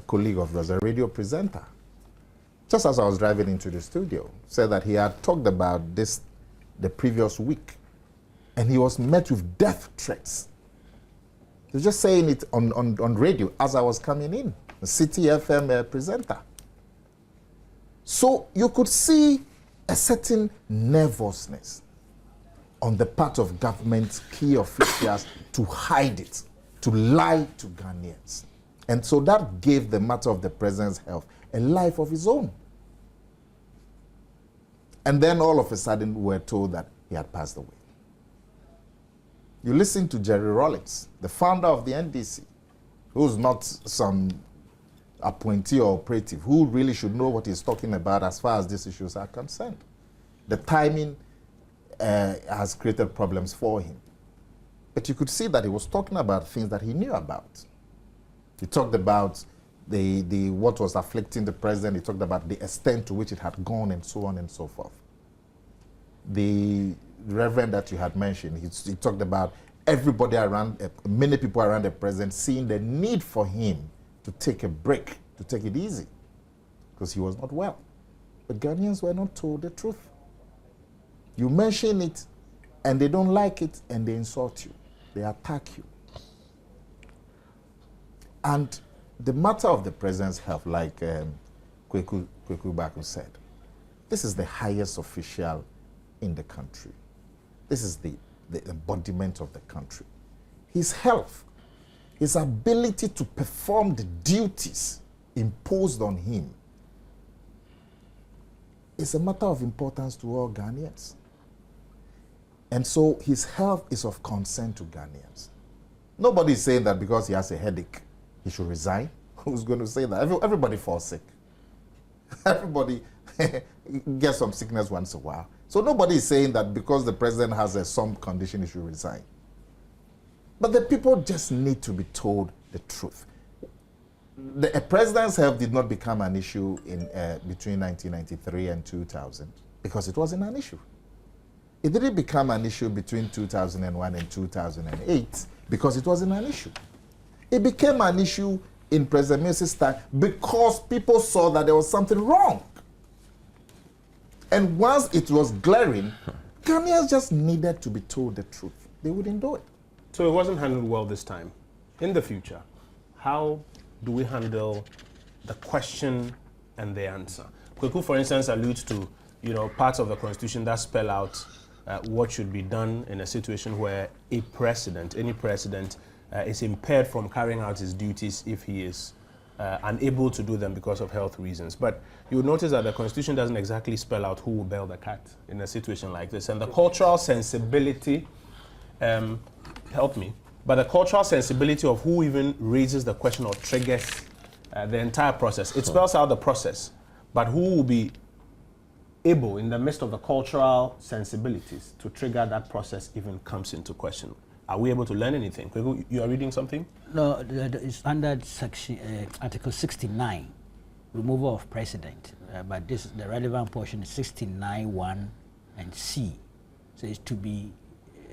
colleague of yours, a radio presenter, just as I was driving into the studio, said that he had talked about this the previous week, and he was met with death threats. He was just saying it on radio as I was coming in, the City FM presenter. So you could see a certain nervousness on the part of government key officials to hide it, to lie to Ghanaians. And so that gave the matter of the president's health a life of his own. And then all of a sudden we were told that he had passed away. You listen to Jerry Rawlings, the founder of the NDC, who's not some appointee or operative, who really should know what he's talking about as far as these issues are concerned. The timing has created problems for him. But you could see that he was talking about things that he knew about. He talked about what was afflicting the president. He talked about the extent to which it had gone and so on and so forth. The reverend that you had mentioned, he talked about everybody around, many people around the president seeing the need for him to take a break, to take it easy, because he was not well. But Ghanaians were not told the truth. You mention it, and they don't like it, and they insult you. They attack you. And the matter of the president's health, like Kweku Baku said, this is the highest official in the country. This is the embodiment of the country. His health, his ability to perform the duties imposed on him is a matter of importance to all Ghanaians. And so his health is of concern to Ghanaians. Nobody is saying that because he has a headache, he should resign. Who's going to say that? Everybody falls sick. Everybody gets some sickness once in a while. So nobody is saying that because the president has some condition, he should resign. But the people just need to be told the truth. The president's health did not become an issue in between 1993 and 2000 because it wasn't an issue. It didn't become an issue between 2001 and 2008 because it wasn't an issue. It became an issue in President Mills' time because people saw that there was something wrong. And once it was glaring, Ghanaians just needed to be told the truth. They wouldn't do it. So it wasn't handled well this time. In the future, how do we handle the question and the answer? Kweku, for instance, alludes to parts of the Constitution that spell out what should be done in a situation where any president, is impaired from carrying out his duties if he is unable to do them because of health reasons. But you'll notice that the Constitution doesn't exactly spell out who will bail the cat in a situation like this. And the cultural sensibility, help me, but the cultural sensibility of who even raises the question or triggers the entire process. It spells out the process, but who will be able, in the midst of the cultural sensibilities, to trigger that process even comes into question. Are we able to learn anything? Kweku, you are reading something? No, it's under section, Article 69, removal of president. But this, the relevant portion is 69(1) and C. So it's to be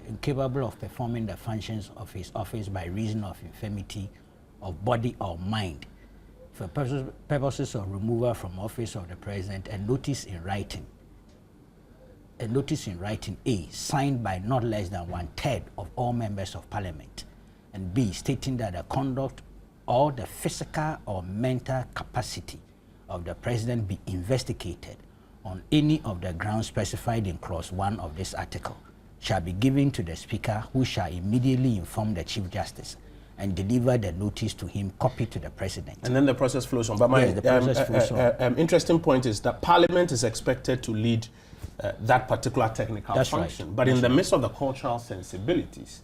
incapable of performing the functions of his office by reason of infirmity of body or mind. For purposes of removal from office of the president, a notice in writing, A, signed by not less than 1/3 of all members of parliament, and B, stating that the conduct or the physical or mental capacity of the president be investigated on any of the grounds specified in clause 1 of this article, shall be given to the speaker, who shall immediately inform the chief justice and deliver the notice to him, copy to the president. And then the process flows on. But my Yes, the process flows on. Interesting point is that Parliament is expected to lead that particular technical That's function. right. But in the midst of the cultural sensibilities,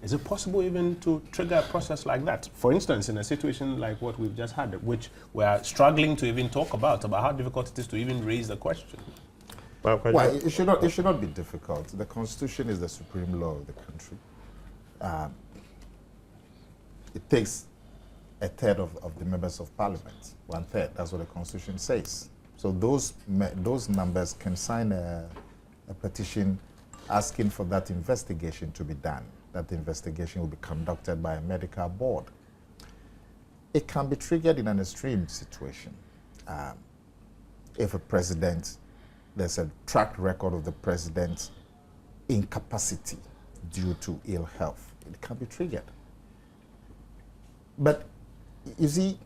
is it possible even to trigger a process like that? For instance, in a situation like what we've just had, which we are struggling to even talk about how difficult it is to even raise the question. Well, it should not be difficult. The Constitution is the supreme law of the country. It takes 1/3 of the members of parliament, 1/3. That's what the Constitution says. So those numbers can sign a petition asking for that investigation to be done. That investigation will be conducted by a medical board. It can be triggered in an extreme situation. If a president, there's a track record of the president's incapacity due to ill health, it can be triggered. But you see,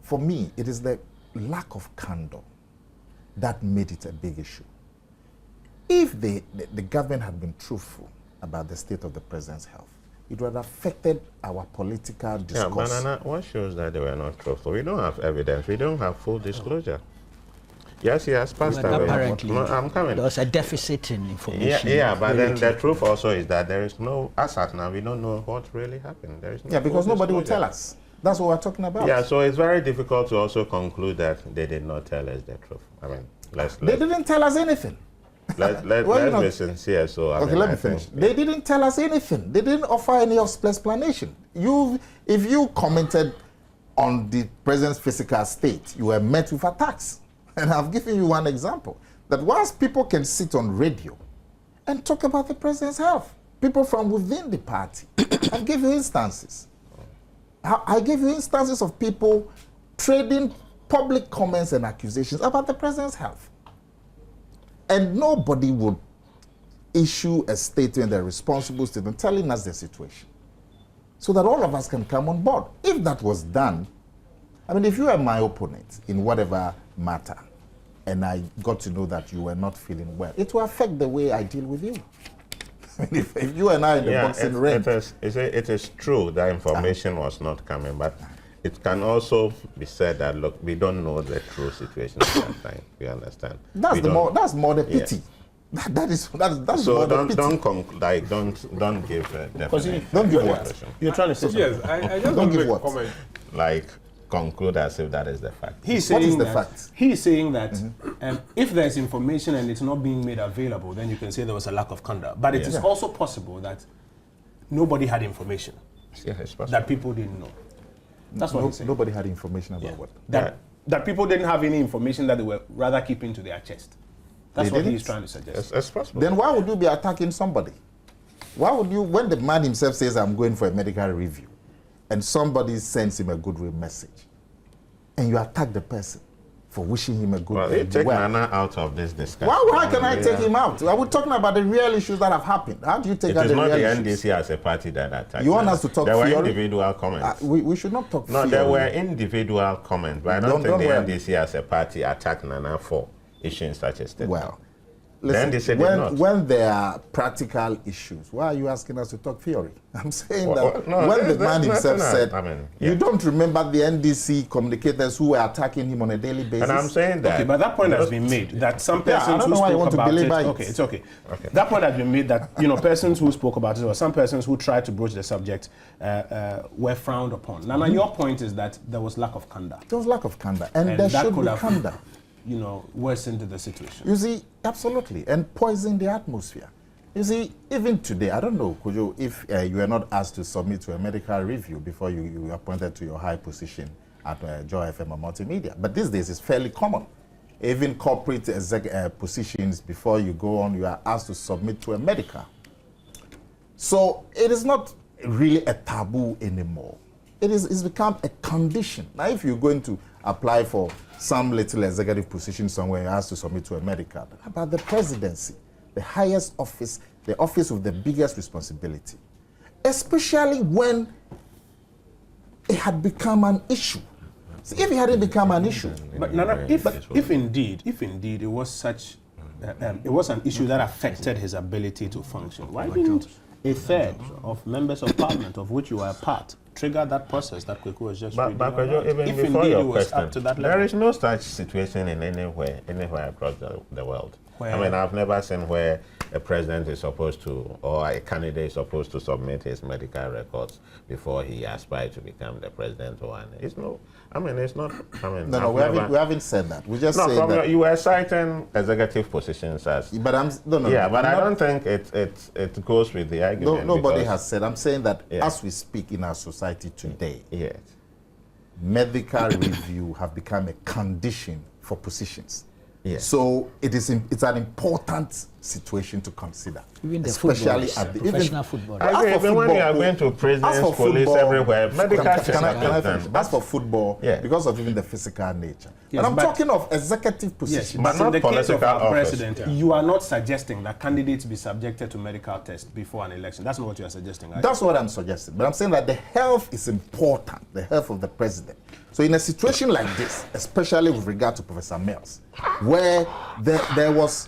for me, it is the lack of candor that made it a big issue. If the government had been truthful about the state of the president's health, it would have affected our political discourse. Yeah, Banana, what shows that they were not truthful? We don't have evidence. We don't have full disclosure. Yes, he has passed But away. apparently, No, I'm coming. there was a deficit in information. Yeah, but then the truth also is that there is no, as at now, we don't know what really happened. There is no Because full nobody will disclosure. tell us. That's what we're talking about. Yeah, so it's very difficult to also conclude that they did not tell us the truth. I mean, They didn't tell us anything. let's Well, be sincere. So Okay, let me finish. They didn't tell us anything. They didn't offer any explanation. If you commented on the president's physical state, you were met with attacks. And I've given you one example, that once people can sit on radio and talk about the president's health, people from within the party, I'll give you instances. I gave you instances of people trading public comments and accusations about the president's health. And nobody would issue a statement, a responsible statement, telling us the situation, so that all of us can come on board. If that was done, I mean, if you are my opponent in whatever matter, and I got to know that you were not feeling well, it will affect the way I deal with you. I mean, if you and I in the boxing ring... It is true that information was not coming, but it can also be said that, look, we don't know the true situation at that time. You understand? That's more the pity. Yeah. That's so more don't the pity. don't give definite. Don't give what? You're trying to say something. Yes, I just Don't want to give make a what? comment. Like conclude as if that is the fact. He's What is saying the that, fact? He's saying that if there's information and it's not being made available, then you can say there was a lack of conduct. But it is also possible that nobody had information Yeah, it's possible. that people didn't know. That's what he's saying. Nobody had information about what? That people didn't have any information that they were rather keeping to their chest. That's They what didn't? he's trying to suggest. It's possible. Then why would you be attacking somebody? Why would you, when the man himself says, I'm going for a medical review, and somebody sends him a goodwill message, and you attack the person for wishing him a good Well, you take Nana out of this discussion. Why can I take him out? Are we talking about the real issues that have happened? How do you take It out is the not real the issues? NDC as a party that attacked. You want Nana. us to talk There were theory? individual comments. We should not talk No, theory. there were individual comments, but I don't think don't the worry. NDC as a party attacked Nana for issuing such a statement. Well, listen, they said not. when there are practical issues, why are you asking us to talk theory? I'm saying Well, that no, when the there's man himself nothing said, I mean, you yeah. don't remember the NDC communicators who were attacking him on a daily basis? And I'm saying that. Okay, but that point has been made that some Yeah, I persons don't who know why you spoke want to about belabor it. it. Okay, it's okay. That point has been made that persons who spoke about it or some persons who tried to broach the subject were frowned upon. Now, your point is that there was lack of candor. There was lack of candor, and there that should could be have, candor. worsened the situation. You see, absolutely, and poison the atmosphere. You see, even today, I don't know, Kojo, if you were not asked to submit to a medical review before you were appointed to your high position at Joy FM or Multimedia, but these days it's fairly common. Even corporate positions, before you go on, you are asked to submit to a medical. So it is not really a taboo anymore. It's become a condition. Now, if you're going to apply for some little executive position somewhere, you're asked to submit to a medical. But the presidency, the highest office, the office with the biggest responsibility, especially when it had become an issue. See, if it hadn't become an issue. But Nana, if indeed it was such, it was an issue that affected his ability to function, why didn't a third of members of parliament, of which you are a part, trigger that process that Kweku was just reading But about? even If before indeed your it was question, up to that there level. is no such situation in anywhere across the world. Where? I mean, I've never seen where a president is supposed to, or a candidate is supposed to submit his medical records before he aspires to become the president. It's no. I mean, it's not. I mean, No, we haven't said that. We just no, say that. you were citing executive positions as. But no. Yeah, but I'm I not- don't think it goes with the argument. Nobody because- has said. I'm saying that Yeah. as we speak in our society today, Yes. medical review have become a condition for positions. Yes. So it's an important situation to consider. Even the especially footballers, at the professional footballers. I agree, As for even when you are football, going to prisons, as for police, football, everywhere, medical checks can are I done. finish? As for football, Yeah. because of even the physical nature. Yes, but I'm but- talking of executive positions. Yes, But but not in the case political of our office. president, you are not suggesting that candidates be subjected to medical tests before an election. That's not what you are suggesting. Right? That's what I'm suggesting. But I'm saying that the health is important, the health of the president. So in a situation like this, especially with regard to Professor Mills, where there was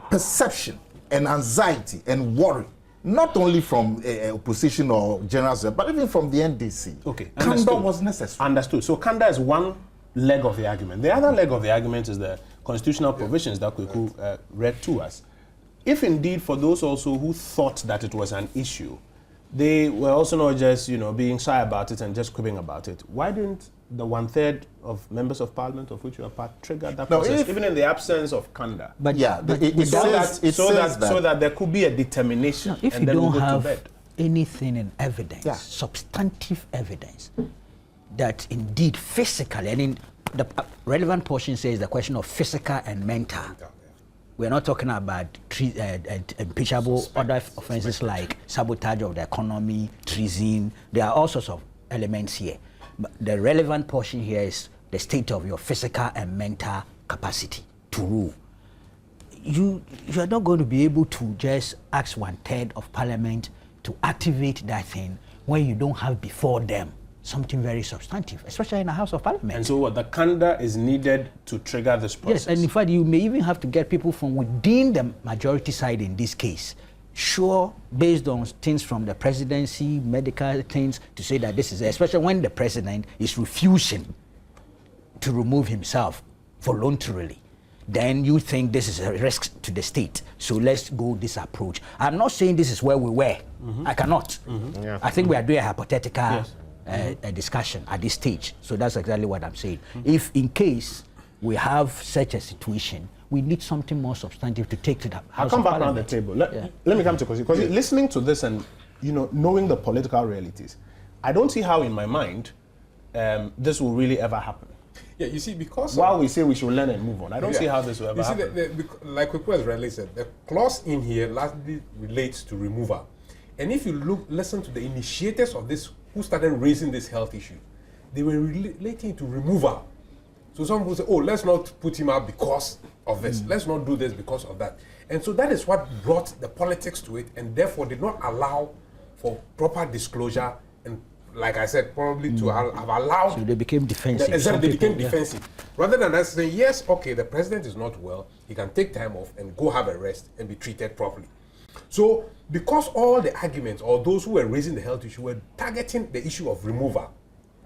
perception and anxiety and worry, not only from opposition or general, but even from the NDC, Okay, candor understood. was necessary. Understood. So candor is one leg of the argument. The other leg of the argument is the constitutional provisions that Kweku read to us. If indeed for those also who thought that it was an issue, they were also not just being shy about it and just quibbing about it, why didn't the 1/3 of members of parliament of which you are part trigger that No, process, if- even in the absence of candor? But Yeah, but it without- says- So that there could be a determination, if and you then don't we'll go have to bed. anything in evidence, Yeah. substantive evidence, that indeed physically, and in the relevant portion says the question of physical and mental. We're not talking about impeachable other offenses like sabotage of the economy, treason. There are all sorts of elements here. But the relevant portion here is the state of your physical and mental capacity to rule. You are not going to be able to just ask 1/3 of parliament to activate that thing when you don't have before them something very substantive, especially in the House of Parliament. And so what, the candor is needed to trigger this process? Yes, and in fact, you may even have to get people from within the majority side in this case. Sure, based on things from the presidency, medical things, to say that this is, especially when the president is refusing to remove himself voluntarily, then you think this is a risk to the state. So let's go this approach. I'm not saying this is where we were. I cannot. Yeah. I think we are doing a hypothetical Yes. a discussion at this stage. So that's exactly what I'm saying. If in case we have such a situation, we need something more substantive to take to the I'll House come of back around the Parliament. table. Yeah. Let me come to Kosi. Because listening to this and knowing the political realities, I don't see how in my mind this will really ever happen. Yeah, you see, because While we say we should learn and move on, I don't see how this will ever you see, happen. like Kweku has rightly said, the clause in here largely relates to removal. And if you listen to the initiators of this, who started raising this health issue, they were relating to removal. So some people say, oh, let's not put him out because of this. Let's not do this because of that. And so that is what brought the politics to it, and therefore did not allow for proper disclosure and like I said, probably to have allowed. So they became defensive. Exactly, they became People, yeah. defensive. Rather than us saying, yes, okay, the president is not well, he can take time off and go have a rest and be treated properly. So, because all the arguments or those who were raising the health issue were targeting the issue of removal,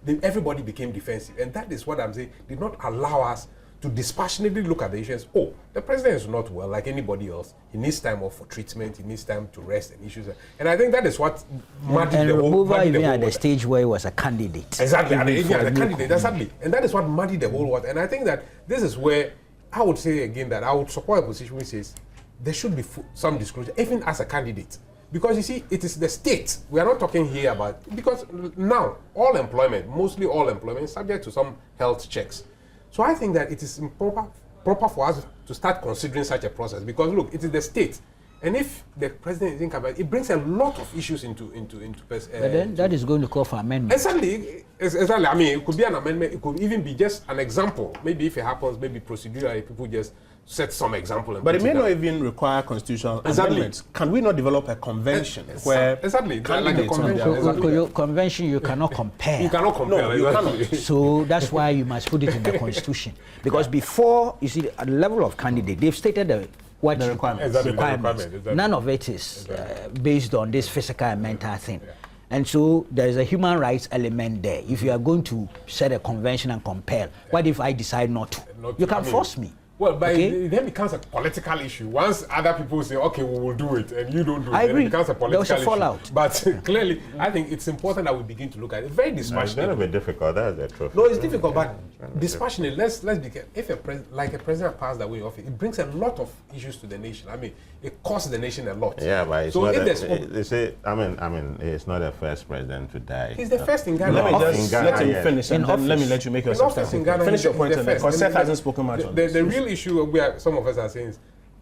then everybody became defensive. And that is what I'm saying, did not allow us to dispassionately look at the issues. Oh, the president is not well like anybody else. He needs time off for treatment. He needs time to rest and issues. And I think that is what muddied And the whole. removal muddied even the whole at the water. stage where he was a candidate. Exactly, and Even even for as a new candidate, exactly. And that is what muddied the whole water. And I think that this is where I would say again that I would support a position which says there should be some disclosure, even as a candidate. Because you see, it is the state. We are not talking here about, because now all employment, mostly all employment, is subject to some health checks. So I think that it is proper for us to start considering such a process, because look, it is the state, and if the president is incapable, it brings a lot of issues into But then that is going to call for amendment. exactly. I mean, it could be an amendment. It could even be just an example. Maybe if it happens, maybe procedurally, people just set some example. And But put it may down. not even require constitutional Exactly. amendments. Can we not develop a convention where exactly like a candidates on convention. their- Exactly. Convention you cannot compare. You cannot compare. No, you exactly. So that's why you must put it in the constitution. Because before, you see, at the level of candidate, they've stated what The requirements. Exactly, the requirements. requirement, exactly. None of it is based on this physical and mental thing. And so there is a human rights element there. If you are going to set a convention and compel, what if I decide not to? Not You to, can force me. Well, but Okay? it then becomes a political issue. Once other people say, okay, we will do it, and you don't do it, I then agree. it becomes a There political was a issue. fallout. But clearly, I think it's important that we begin to look at it very No, it's dispassionately. going to be difficult. That's the truth. No, it's difficult, but dispassionate. Let's be careful. If a president passed away in office, it brings a lot of issues to the nation. I mean, it costs the nation a lot. Yeah, but it's so not. if there's They say, I mean, it's not the first president to die. he's the first in Ghana. Let me No, just in Ghana, let him yeah. finish, and In then let me office. let you make your In office in substantive Ghana, point. Finish he's your the point, on that, first. because And Seth the- hasn't spoken much on this. The real issue where some of us are saying is,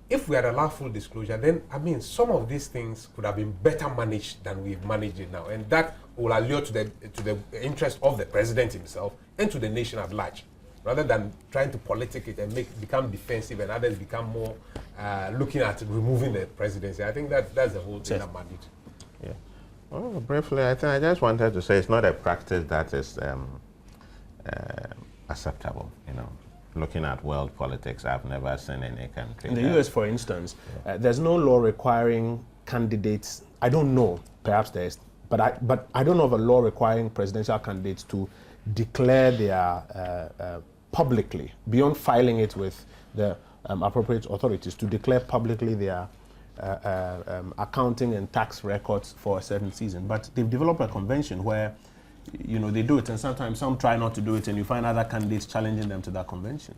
if we had allowed full disclosure, then I mean, some of these things could have been better managed than we've managed it now, and that will allure to the interest of the president himself and to the nation at large, rather than trying to politic it and become defensive and others become more looking at removing the presidency. I think that's the whole thing that managed. Yeah. Well, briefly, I think I just wanted to say it's not a practice that is acceptable. You know, looking at world politics, I've never seen any country. In the that- US, for instance, there's no law requiring candidates. I don't know, perhaps there is, but I don't know of a law requiring presidential candidates to declare their publicly, beyond filing it with the appropriate authorities, to declare publicly their accounting and tax records for a certain season. But they've developed a convention where, you know, they do it, and sometimes some try not to do it, and you find other candidates challenging them to that convention.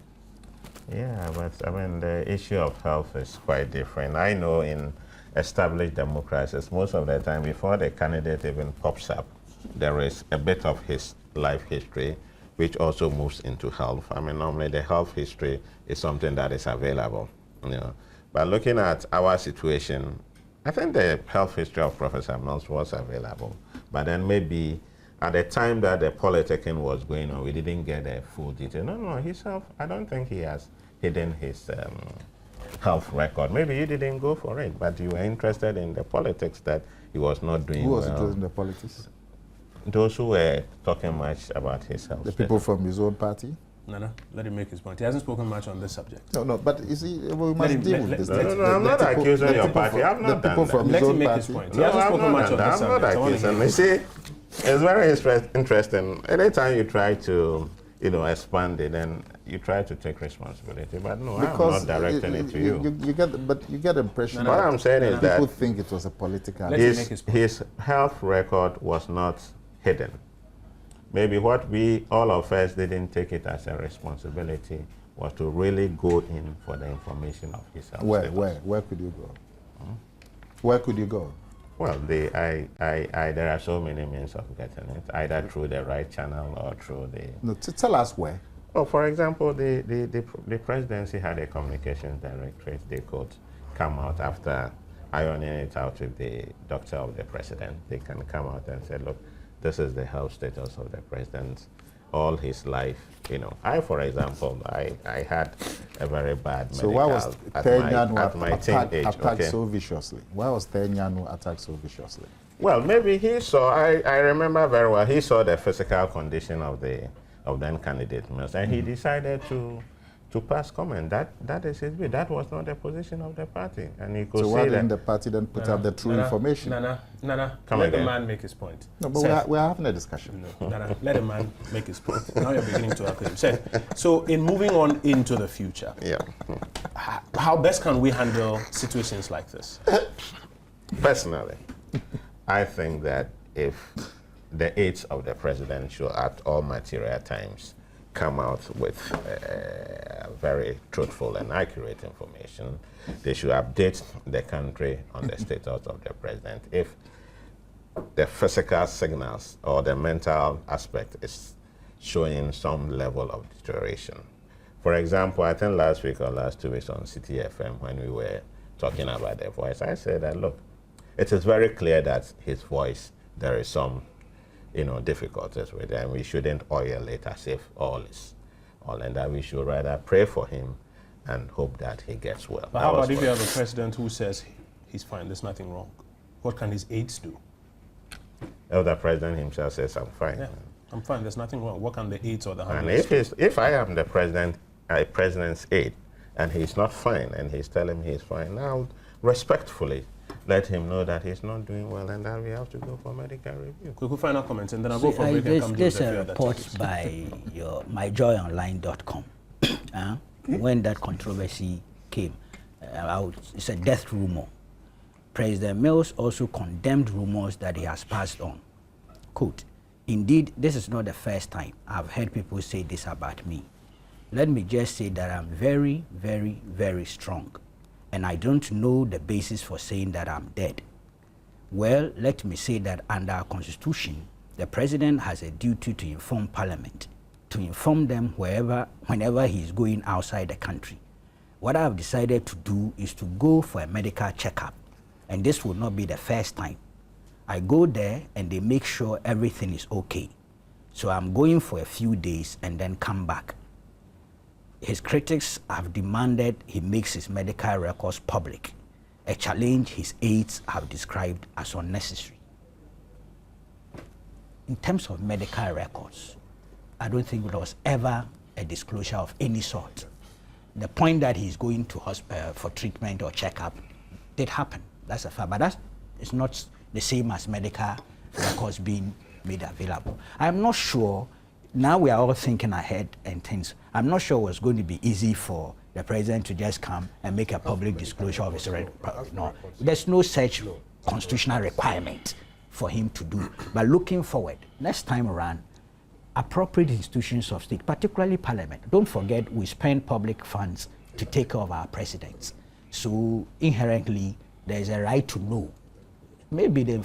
Yeah, but I mean, the issue of health is quite different. I know in established democracies, most of the time, before the candidate even pops up, there is a bit of his life history, which also moves into health. I mean, normally the health history is something that is available, you know. But looking at our situation, I think the health history of Professor Mills was available. But then maybe at the time that the politicking was going on, we didn't get a full detail. No, his health, I don't think he has hidden his health record. Maybe you didn't go for it, but you were interested in the politics that he was not doing Who was well. interested in the politics? Those who were talking much about his health. The people from his own party? No, let him make his point. He hasn't spoken much on this subject. No, but you see, we must him- deal let- with this. let- No, I'm not accusing your party. I've not the people done from that. Let his him own make his party. point. He hasn't spoken much on this I'm not subject. I wanna accusing. hear You see, it's very interesting. Anytime you try to, you know, expand it, then you try to take responsibility. But no, I'm not directing it to you. You get the impression. What that I'm saying is people that think it was a political. Let him make his point. his health record was not hidden. Maybe what all of us didn't take it as a responsibility was to really go in for the information of his health status. Where could you go? Where could you go? Well, there are so many means of getting it, either through the right channel or through the... No, tell us where. Well, for example, the presidency had a communications directorate. They could come out after ironing it out with the doctor of the president. They can come out and say, look, this is the health status of the president all his life. You know, for example, I had a very bad medical So why was at my Tenyanu teen age. attacked Okay. so viciously? Why was Tenyanu attacked so viciously? Well, maybe he saw, I remember very well, he saw the physical condition of the then candidate, and he decided to pass comment. That is his view. That was not the position of the party. And he could So say why that didn't the party then put up the true information? Nana, Come let the again. man make his point. No, but Seth, we're having a discussion. no, Nana, let the man make his point. Now you're beginning to acclaim. Seth, so in moving on into the future, yeah. how best can we handle situations like this? Personally, I think that if the aides of the president should at all material times come out with very truthful and accurate information, they should update the country on the status of the president. If the physical signals or the mental aspect is showing some level of deterioration. For example, I think last week or last 2 weeks on CTFM when we were talking about the voice, I said that, look, it is very clear that his voice, there is some difficulties with it, and we shouldn't oil it as if all is all, and that we should rather pray for him and hope that he gets well. But how about if you have a president who says he's fine, there's nothing wrong? What can his aides do? If the president himself says, I'm fine. Yeah, I'm fine, there's nothing wrong. What can the aides or the And handlers do? if I am the president's aide, and he's not fine, and he's telling me he's fine, now respectfully let him know that he's not doing well and that we have to go for medical review. Quick final comments, and then I'll go for a break and come to There's the a few other report topics. by myjoyonline.com. When that controversy came out, it's a death rumor. President Mills also condemned rumors that he has passed on. Quote, indeed, this is not the first time I've heard people say this about me. Let me just say that I'm very, very, very strong. And I don't know the basis for saying that I'm dead. Well, let me say that under our constitution, the president has a duty to inform parliament, to inform them whenever he is going outside the country. What I've decided to do is to go for a medical checkup, and this will not be the first time. I go there and they make sure everything is okay. So I'm going for a few days and then come back. His critics have demanded he makes his medical records public, a challenge his aides have described as unnecessary. In terms of medical records, I don't think there was ever a disclosure of any sort. The point that he's going to hospital for treatment or checkup did happen. That's a fact, but that is not the same as medical records being made available. I'm not sure. Now we are all thinking ahead and things. I'm not sure it's going to be easy for the president to just come and make a public disclosure of his record. No, there's no such constitutional requirement for him to do. But looking forward, next time around, appropriate institutions of state, particularly parliament, don't forget we spend public funds to take care of our presidents. So inherently, there's a right to know. Maybe the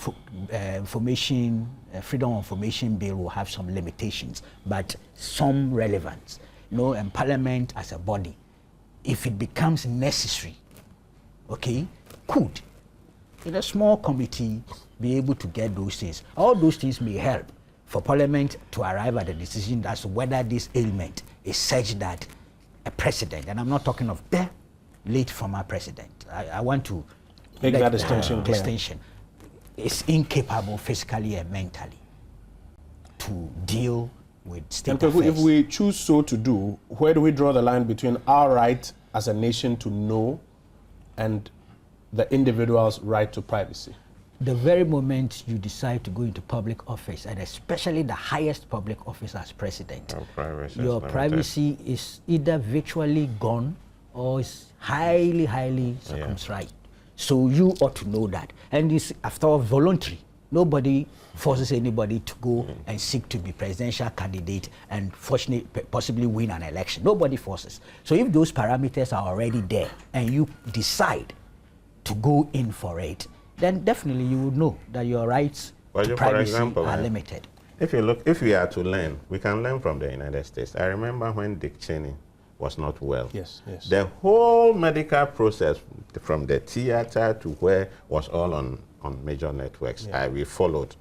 Freedom of Information Bill will have some limitations, but some relevance. And Parliament as a body, if it becomes necessary, could, in a small committee, be able to get those things. All those things may help for Parliament to arrive at a decision as to whether this ailment is such that a president, and I'm not talking of the late former president, I want to make that distinction clear. Is incapable physically and mentally to deal with state affairs. If we choose so to do, where do we draw the line between our right as a nation to know and the individual's right to privacy? The very moment you decide to go into public office, and especially the highest public office as president, your privacy is either virtually gone or is highly, highly circumscribed. So you ought to know that. And it's, after all, voluntary. Nobody forces anybody to go and seek to be presidential candidate and possibly win an election. Nobody forces. So if those parameters are already there and you decide to go in for it, then definitely you would know that your rights to privacy are limited. If we are to learn, we can learn from the United States. I remember when Dick Cheney was not well. Yes. The whole medical process from the theater to where was all on major networks. We followed.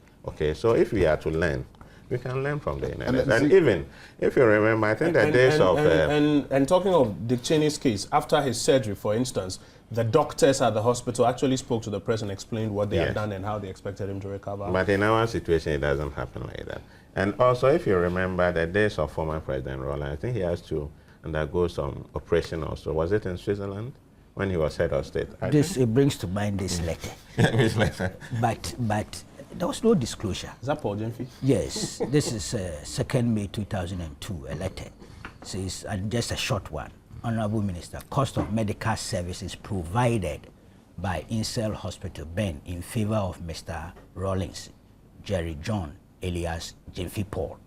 So if we are to learn, we can learn from the United States. And even if you remember, I think the days of and talking of Dick Cheney's case, after his surgery, for instance, the doctors at the hospital actually spoke to the press and explained what they had Yes. done and how they expected him to recover. But in our situation, it doesn't happen like that. And also, if you remember the days of former President Roland, I think he has to undergo some operation also. Was it in Switzerland when he was head of state? It brings to mind this letter. This letter. But there was no disclosure. Is that Paul Jemfi? Yes, this is 2nd May 2002, a letter. Says, and just a short one. Honorable Minister, cost of medical services provided by Insel Hospital, Ben, in favor of Mr. Rawlings, Jerry John, alias Jemfi Paul.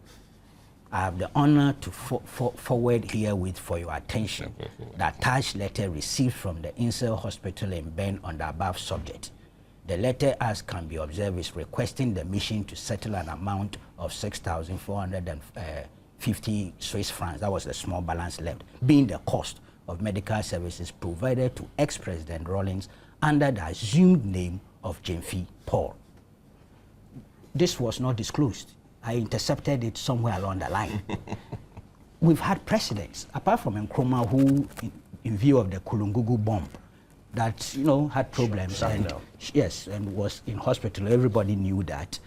I have the honor to forward herewith for your attention the attached letter received from the Insel Hospital in Ben on the above subject. The letter, as can be observed, is requesting the mission to settle an amount of 6,450 Swiss francs. That was the small balance left, being the cost of medical services provided to ex-President Rawlings under the assumed name of Jemfi Paul. This was not disclosed. I intercepted it somewhere along the line. We've had precedents, apart from Nkrumah, who, in view of the Kulungugu bomb, that had problems and yes, and was in hospital. Everybody knew that.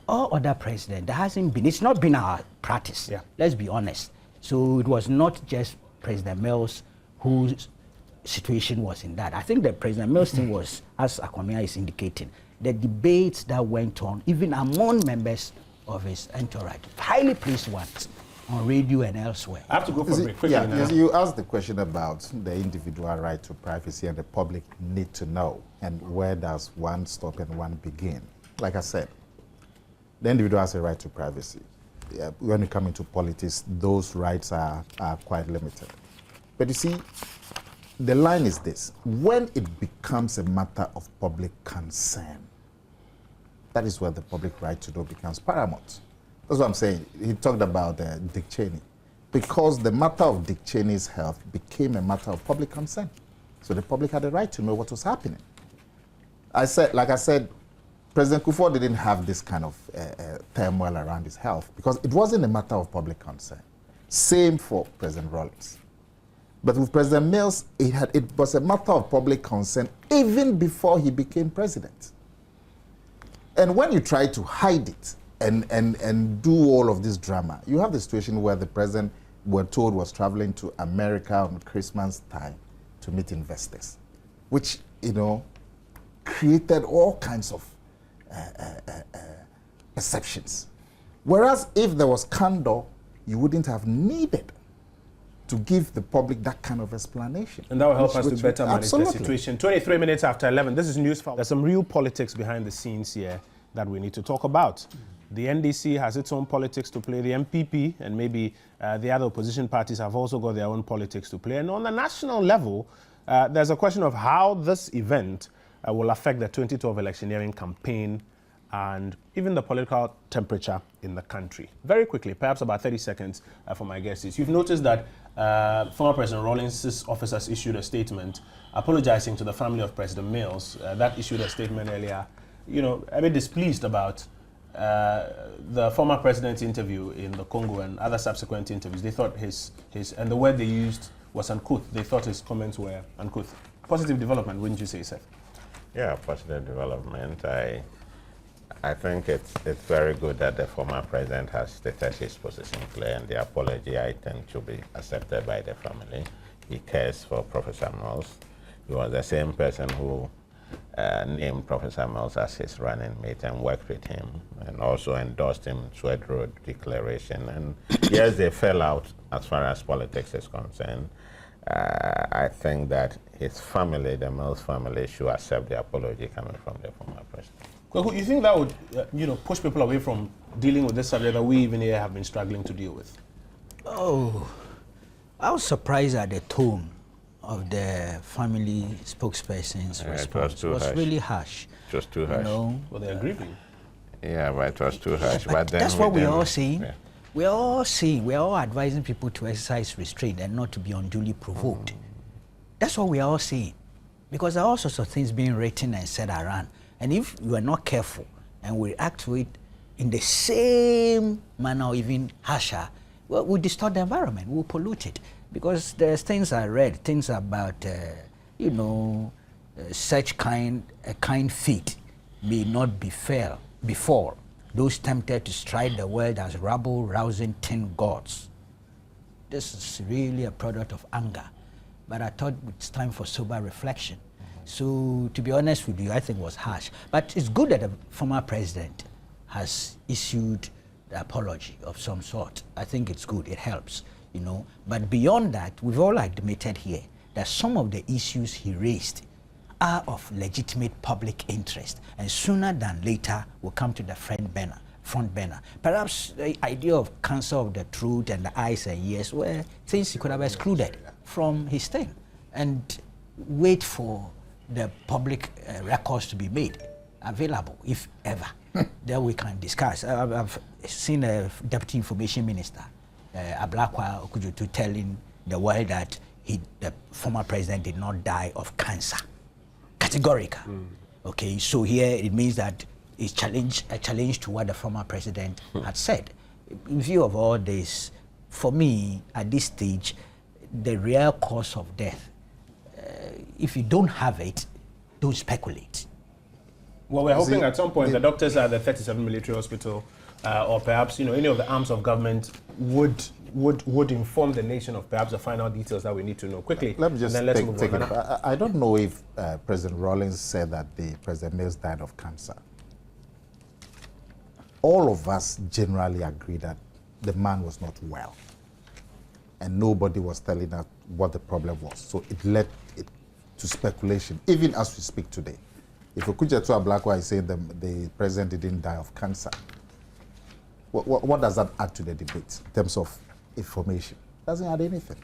All other presidents, there hasn't been. It's not been our practice. Yeah. Let's be honest. So it was not just President Mills whose situation was in that. I think that President Mills thing was, as Akwamia is indicating, the debates that went on, even among members of his entourage, highly pleased ones, on radio and elsewhere. I have to go for a break. You asked the question about the individual right to privacy and the public need to know, and where does one stop and one begin. Like I said, the individual has a right to privacy. When you come into politics, those rights are quite limited. But you see, the line is this: when it becomes a matter of public concern, that is where the public right to know becomes paramount. That's what I'm saying. He talked about Dick Cheney. Because the matter of Dick Cheney's health became a matter of public concern. So the public had a right to know what was happening. Like I said, President Kufuor didn't have this kind of turmoil around his health because it wasn't a matter of public concern. Same for President Rawlings. But with President Mills, it was a matter of public concern even before he became president. And when you try to hide it, and do all of this drama, you have the situation where the president, we're told, was traveling to America on Christmas time to meet investors, which, created all kinds of perceptions. Whereas if there was candor, you wouldn't have needed to give the public that kind of explanation. And that will help us to better manage the absolutely. situation. 23 minutes after 11, this is Newsfile. There's some real politics behind the scenes here that we need to talk about. The NDC has its own politics to play. The MPP and maybe the other opposition parties have also got their own politics to play. And on the national level, there's a question of how this event will affect the 2012 electioneering campaign and even the political temperature in the country. Very quickly, perhaps about 30 seconds for my guests. You've noticed that former President Rawlings' officers issued a statement apologizing to the family of President Mills. That issued a statement earlier, a bit displeased about the former president's interview in the Congo and other subsequent interviews. They thought his and the word they used was uncouth. They thought his comments were uncouth. Positive development, wouldn't you say, Seth? Yeah, positive development. I think it's very good that the former president has stated his position clear, and the apology, I think, should be accepted by the family. He cares for Professor Mills. He was the same person who named Professor Mills as his running mate and worked with him and also endorsed him to a road declaration. And yes, they fell out as far as politics is concerned. I think that his family, the Mills family, should accept the apology coming from the former president. Well, you think that would push people away from dealing with this subject that we even here have been struggling to deal with? Oh, I was surprised at the tone of the family spokesperson's response. It was really harsh. It was too harsh. Well, they're grieving. Yeah, but it was too harsh. But then that's what we're all saying. Yeah. We're all advising people to exercise restraint and not to be unduly provoked. That's what we're all saying. Because there are all sorts of things being written and said around. And if you are not careful and we react to it in the same manner or even harsher, well, we distort the environment, we'll pollute it. Because there's things I read, things about you know, such kind fate may not befall those tempted to strike the world as rabble-rousing tin gods. This is really a product of anger, but I thought it's time for sober reflection. So, to be honest with you, I think it was harsh. But it's good that the former president has issued the apology of some sort. I think it's good, it helps, you know. But beyond that, we've all admitted here that some of the issues he raised are of legitimate public interest, and sooner than later will come to the front burner. Perhaps the idea of cancer of the throat and the eyes and ears were things he could have excluded from his thing, and wait for the public records to be made available, if ever. Then we can discuss. I've seen a deputy information minister, Ablakwa Okujutu, telling the world that the former president did not die of cancer. Categorical. Okay, so here it means that it's a challenge to what the former president had said. In view of all this, for me, at this stage, the real cause of death, if you don't have it, don't speculate. Well, we're hoping at some point the doctors at the 37 military hospital, or perhaps any of the arms of government would inform the nation of perhaps the final details that we need to know quickly. Let me just and then let's move on. I don't know if President Rawlings said that President Mills died of cancer. All of us generally agree that the man was not well, and nobody was telling us what the problem was. So it led to speculation, even as we speak today. If Okujetu Ablakwa is saying the president didn't die of cancer, what does that add to the debate in terms of information? Doesn't add anything.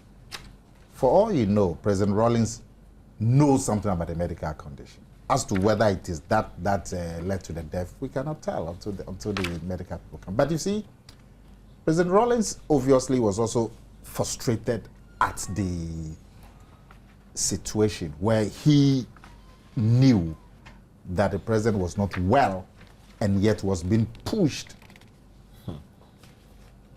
For all you know, President Rawlings knows something about the medical condition. As to whether it is that led to the death, we cannot tell until the medical people come. But you see, President Rawlings obviously was also frustrated at the situation where he knew that the president was not well and yet was being pushed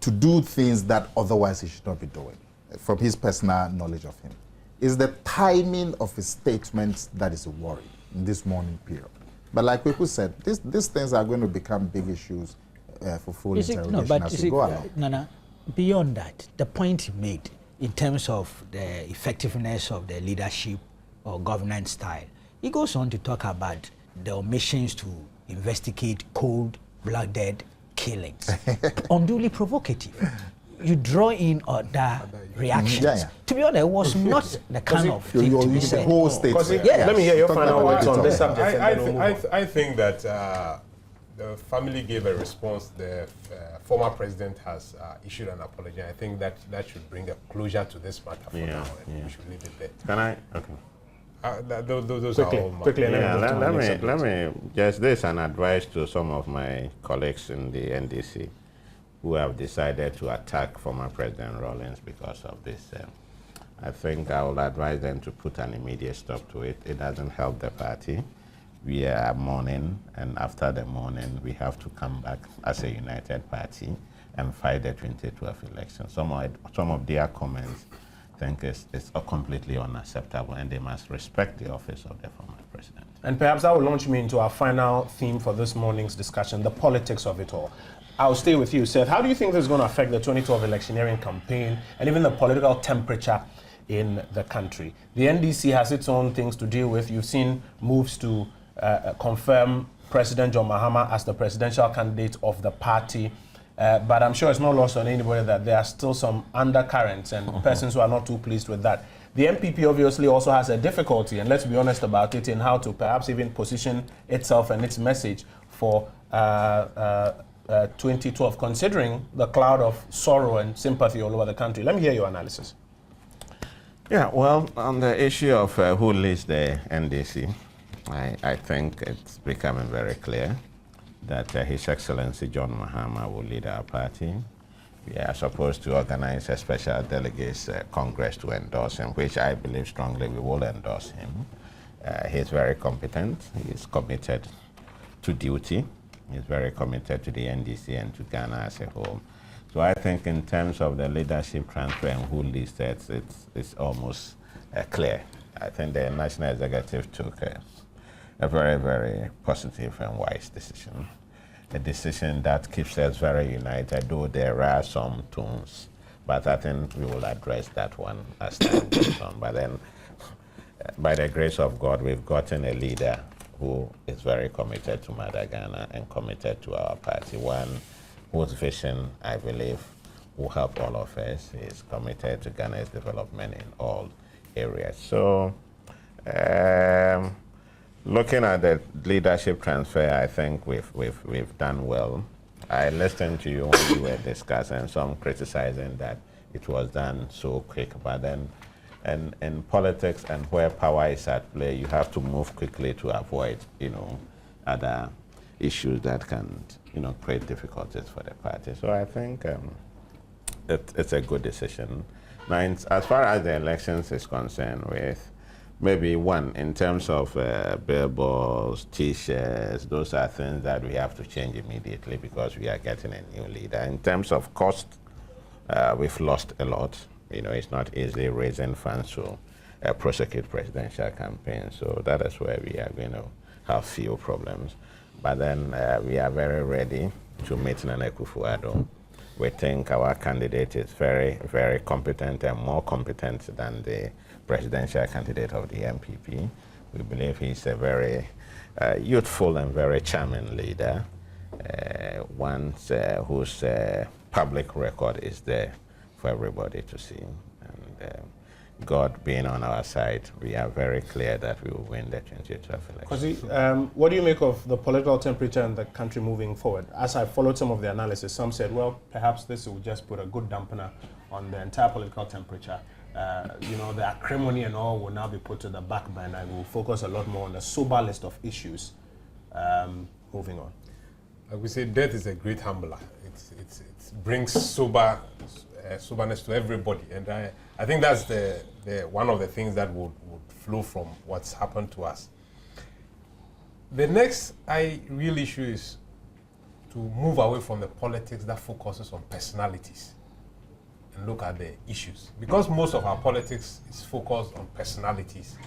to do things that otherwise he should not be doing, from his personal knowledge of him. It's the timing of his statements that is a worry in this morning period. But like people said, these things are going to become big issues for full interrogation as we go along. Nana, beyond that, the point he made in terms of the effectiveness of the leadership or governance style, he goes on to talk about the omissions to investigate cold-blooded killings. Unduly provocative. You draw in other reactions. To be honest, it was not the kind of thing to be said. Whole statement. Let me hear your final words on this subject. I think that the family gave a response. The former president has issued an apology. I think that should bring a closure to this matter for now. We should leave it there. Can I? Okay. Those are all quickly. Yeah, let me just this an advice to some of my colleagues in the NDC who have decided to attack former President Rawlings because of this. I think I will advise them to put an immediate stop to it. It doesn't help the party. We are mourning, and after the mourning, we have to come back as a united party and fight the 2012 election. Some of their comments I think it's completely unacceptable, and they must respect the office of the former president. And perhaps that will launch me into our final theme for this morning's discussion, the politics of it all. I'll stay with you, Seth. How do you think this is going to affect the 2012 electioneering campaign and even the political temperature in the country? The NDC has its own things to deal with. You've seen moves to confirm President John Mahama as the presidential candidate of the party. But I'm sure it's not lost on anybody that there are still some undercurrents and persons who are not too pleased with that. The MPP obviously also has a difficulty, and let's be honest about it, in how to perhaps even position itself and its message for 2012, considering the cloud of sorrow and sympathy all over the country. Let me hear your analysis. Yeah, well, on the issue of who leads the NDC, I think it's becoming very clear that His Excellency John Mahama will lead our party. We are supposed to organize a special delegates congress to endorse him, which I believe strongly we will endorse him. He's very competent. He's committed to duty. He's very committed to the NDC and to Ghana as a whole. So I think in terms of the leadership transfer and who leads that, it's almost clear. I think the National Executive took a very, very positive and wise decision. A decision that keeps us very united, though there are some tones. But I think we will address that one as time goes on. But then, by the grace of God, we've gotten a leader who is very committed to Madagascar and committed to our party. One whose vision, I believe, will help all of us. He is committed to Ghana's development in all areas. So, looking at the leadership transfer, I think we've done well. I listened to you when you were discussing, some criticizing that it was done so quick, but then in politics and where power is at play, you have to move quickly to avoid, other issues that can, create difficulties for the party. So I think it's a good decision. Now, as far as the elections is concerned, with maybe one, in terms of billboards, T-shirts, those are things that we have to change immediately because we are getting a new leader. In terms of cost, we've lost a lot. It's not easy raising funds to prosecute presidential campaigns. So that is where we are going to have few problems. But then we are very ready to meet Nana Akufo-Addo. We think our candidate is very, very competent and more competent than the presidential candidate of the MPP. We believe he's a very youthful and very charming leader, one whose public record is there for everybody to see. And God being on our side, we are very clear that we will win the 2012 election. Kwasi, what do you make of the political temperature in the country moving forward? As I followed some of the analysis, some said, well, perhaps this will just put a good dampener on the entire political temperature. The acrimony and all will now be put to the back burner and we'll focus a lot more on the sober list of issues moving on. Like we say, death is a great humbler. It brings soberness to everybody, and I think that's the one of the things that would flow from what's happened to us. The next real issue is to move away from the politics that focuses on personalities and look at the issues. Because most of our politics is focused on personalities,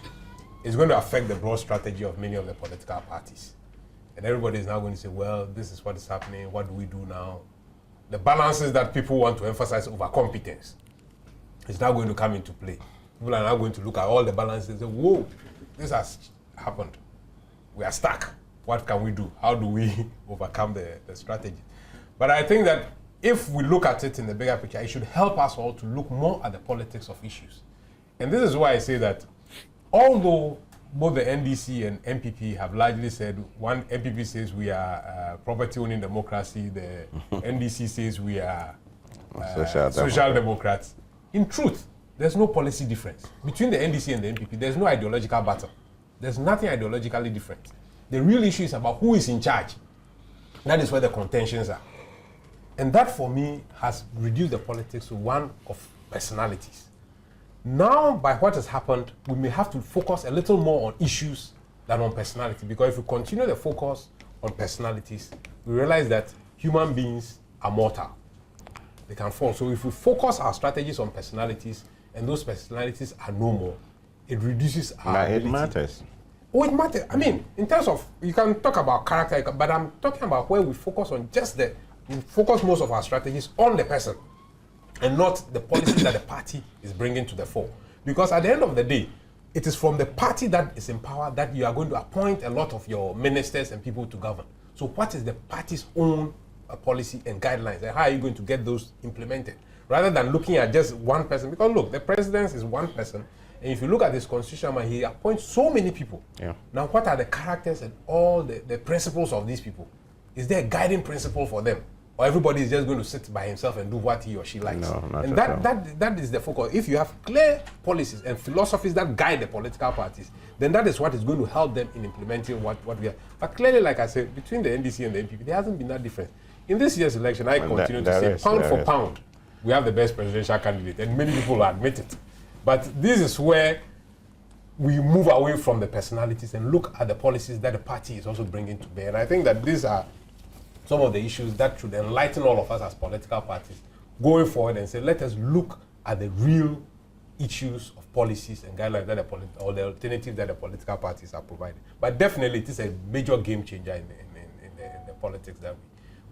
it's going to affect the broad strategy of many of the political parties. And everybody is now going to say, well, this is what is happening, what do we do now? The balances that people want to emphasize over competence is now going to come into play. People are now going to look at all the balances and say, whoa, this has happened. We are stuck. What can we do? How do we overcome the strategy? But I think that if we look at it in the bigger picture, it should help us all to look more at the politics of issues. And this is why I say that although both the NDC and MPP have largely said, one MPP says we are property-owning democracy, the NDC says we are social democrats. In truth, there's no policy difference. Between the NDC and the MPP, there's no ideological battle. There's nothing ideologically different. The real issue is about who is in charge. That is where the contentions are. And that, for me, has reduced the politics to one of personalities. Now, by what has happened, we may have to focus a little more on issues than on personality. Because if we continue the focus on personalities, we realize that human beings are mortal. They can fall. So if we focus our strategies on personalities, and those personalities are no more, it reduces our ability. It matters. Oh, it matters. I mean, in terms of, you can talk about character, but I'm talking about where we focus on we focus most of our strategies on the person and not the policies that the party is bringing to the fore. Because at the end of the day, it is from the party that is in power that you are going to appoint a lot of your ministers and people to govern. So what is the party's own policy and guidelines, and how are you going to get those implemented? Rather than looking at just one person. Because look, the president is one person, and if you look at his constitution, he appoints so many people. Yeah. Now, what are the characters and all the principles of these people? Is there a guiding principle for them? Or everybody is just going to sit by himself and do what he or she likes? No, not and at all. that is the focus. If you have clear policies and philosophies that guide the political parties, then that is what is going to help them in implementing what we have. But clearly, like I said, between the NDC and the MPP, there hasn't been that difference. In this year's election, I continue to say, pound for pound, we have the best presidential candidate, and many people admit it. But this is where we move away from the personalities and look at the policies that the party is also bringing to bear. And I think that these are some of the issues that should enlighten all of us as political parties going forward and say, let us look at the real issues of policies and guidelines that or the alternatives that the political parties are providing. But definitely it is a major game changer in the politics that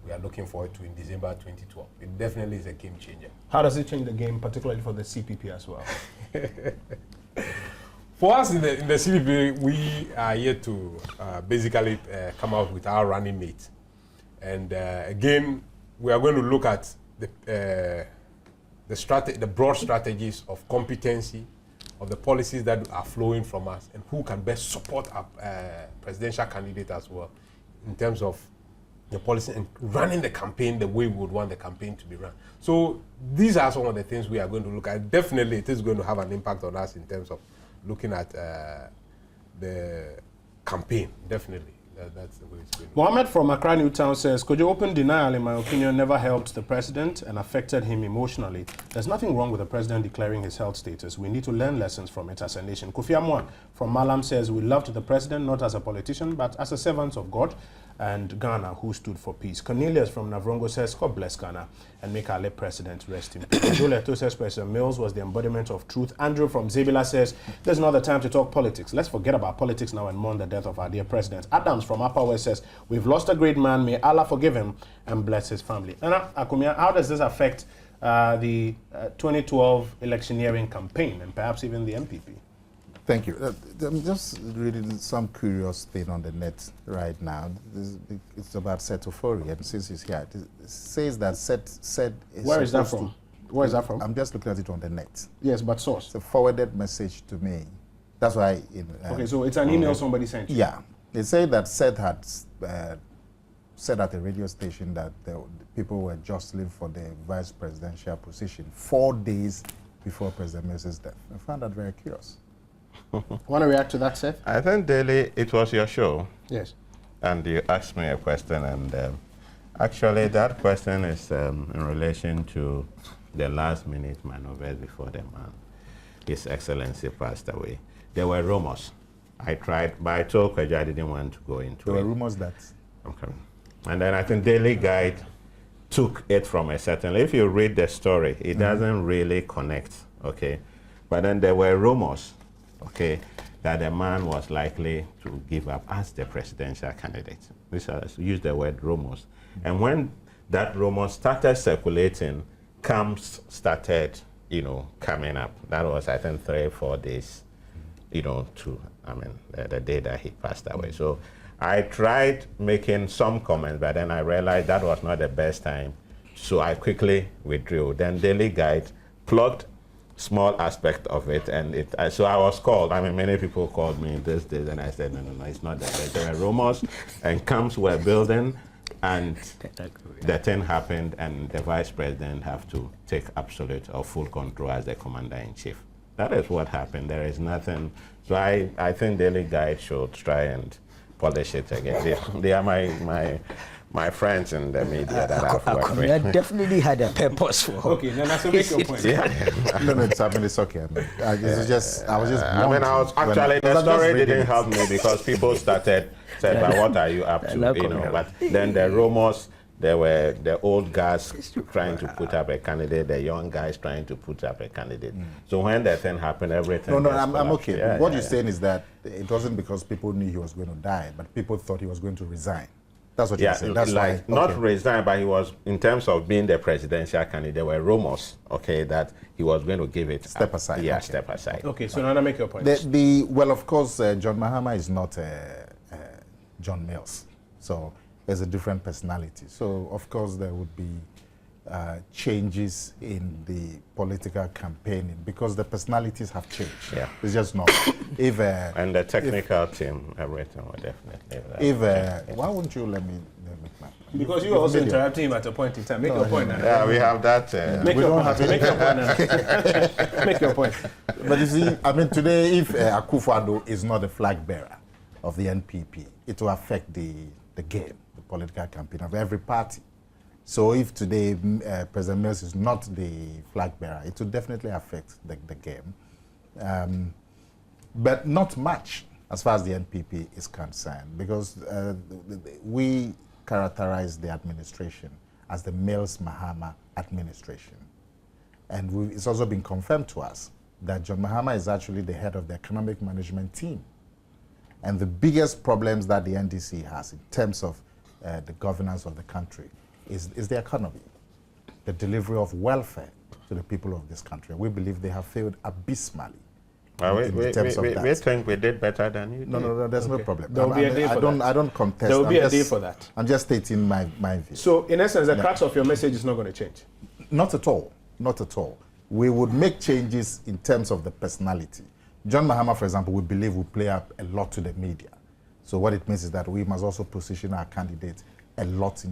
we are looking forward to in December 2012. It definitely is a game changer. How does it change the game, particularly for the CPP as well? For us in the CPP, we are here to basically come out with our running mate. And again, we are going to look at the broad strategies of competency, of the policies that are flowing from us, and who can best support our presidential candidate as well in terms of the policy and running the campaign the way we would want the campaign to be run. So these are some of the things we are going to look at. Definitely it is going to have an impact on us in terms of looking at the campaign. Definitely. That's the way it's going. Mohammed from Accra Newtown says, could you open denial, in my opinion, never helped the president and affected him emotionally. There's nothing wrong with the president declaring his health status. We need to learn lessons from it as a nation. Kofi Amwan from Malam says, we loved the president, not as a politician, but as a servant of God and Ghana who stood for peace. Cornelius from Navrongo says, God bless Ghana and make our late president rest in peace. Juliet says, President Mills was the embodiment of truth. Andrew from Zabila says, there's not the time to talk politics. Let's forget about politics now and mourn the death of our dear president. Adams from Upper West says, we've lost a great man. May Allah forgive him and bless his family. Nana Akumia, how does this affect the 2012 electioneering campaign and perhaps even the MPP? Thank you. I'm just reading some curious thing on the net right now. It's about Setofori, and since he's here, it says that said. Where is that from? Where is that from? I'm just looking at it on the net. Yes, but source. It's a forwarded message to me. That's why. Okay, so it's an email somebody sent you. Yeah, they say that Seth had said at a radio station that the people were jostling for the vice presidential position 4 days before President Mills' death. I found that very curious. Want to react to that, Seth? I think, Daily, it was your show. Yes. And you asked me a question, and actually that question is in relation to the last-minute maneuvers before the man, His Excellency, passed away. There were rumors. I tried, but I told Kwejo I didn't want to go into it. There were rumors that... Okay. And then I think Daily Guide took it from a certain... If you read the story, it doesn't really connect, okay? But then there were rumors, okay, that the man was likely to give up as the presidential candidate. This use the word rumors. And when that rumor started circulating, camps started, coming up. That was, I think, 3 or 4 days, to, the day that he passed away. So I tried making some comments, but then I realized that was not the best time. So I quickly withdrew. Then Daily Guide plugged small aspect of it, and so I was called. Many people called me this day, and I said, no, it's not that. There were rumors, and camps were building, and the thing happened, and the vice president have to take absolute or full control as the commander-in-chief. That is what happened. There is nothing. So I think Daily Guide should try and polish it again. They are my friends in the media that I've worked with. That definitely had a purpose for. Okay, then that's make your point. No, it's okay. I was just. The story didn't help me because people started saying, "But what are you up to?" But then the rumors, there were the old guys trying to put up a candidate, the young guys trying to put up a candidate. So when that thing happened, everything. No, I'm okay. Yeah, what you're saying is that it wasn't because people knew he was going to die, but people thought he was going to resign. That's what you're saying. That's like not resign, but he was, in terms of being the presidential candidate, there were rumors, okay, that he was going to give it step aside. Yeah, step aside. Okay, so now make your point. Well, of course, John Mahama is not John Mills, so there's a different personality. So, of course, there would be changes in the political campaigning because the personalities have changed. Yeah, it's just not. And the technical team, everything will definitely. Why won't you let me make my point? Because you were also interrupting him at a point in time. Make your point now. Yeah, we have that. Make your point. Make your point now. Make your point. But you see, today, if Akufo-Addo is not the flag bearer of the NPP, it will affect the game, the political campaign of every party. So if today President Mills is not the flag bearer, it will definitely affect the game. But not much as far as the NPP is concerned, because we characterize the administration as the Mills-Mahama administration. And it's also been confirmed to us that John Mahama is actually the head of the economic management team. And the biggest problems that the NDC has in terms of the governance of the country is the economy, the delivery of welfare to the people of this country. We believe they have failed abysmally. We think we did better than you did. No, there's no problem. There will be a day for that. I don't contest. There will be a day for that. I'm just stating my view. So, in essence, the crux of your message is not going to change? Not at all. Not at all. We would make changes in terms of the personality. John Mahama, for example, we believe will play up a lot to the media. So what it means is that we must also position our candidates a lot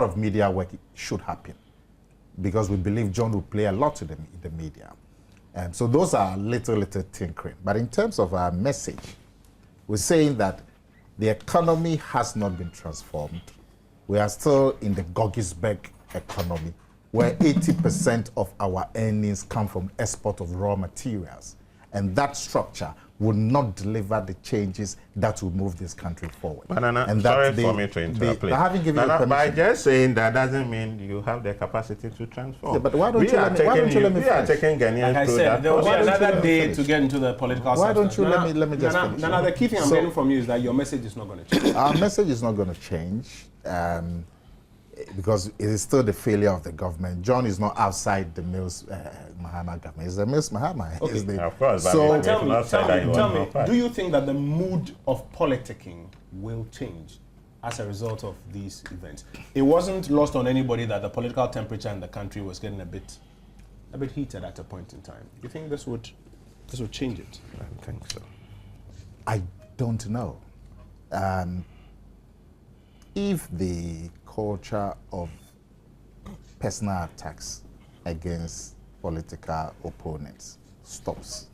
of media work should happen, because we believe John will play a lot to the media. So those are little tinkering. But in terms of our message, we're saying that the economy has not been transformed. We are still in the Goggisberg economy, where 80% of our earnings come from export of raw materials. And that structure will not deliver the changes that will move this country forward. Banana, and sorry for me to interrupt, please. I haven't given you permission. By just saying that doesn't mean you have the capacity to transform. Yeah, but why don't you let me finish? We are taking Ghanaians like I through said, that there will be process. another day to get into the political Why substance. don't you let me just finish? Nana, the key thing I'm getting from you is that your message is not going to change. Our message is not going to change. Because it is still the failure of the government. John is not outside the Mills Mahama government. It's the Mills Mahama. Okay. Of course, but so tell me, do you think that the mood of politicking will change as a result of these events? It wasn't lost on anybody that the political temperature in the country was getting a bit heated at a point in time. Do you think this would change it? I don't think so. I don't know. If the culture of personal attacks against political opponents stops,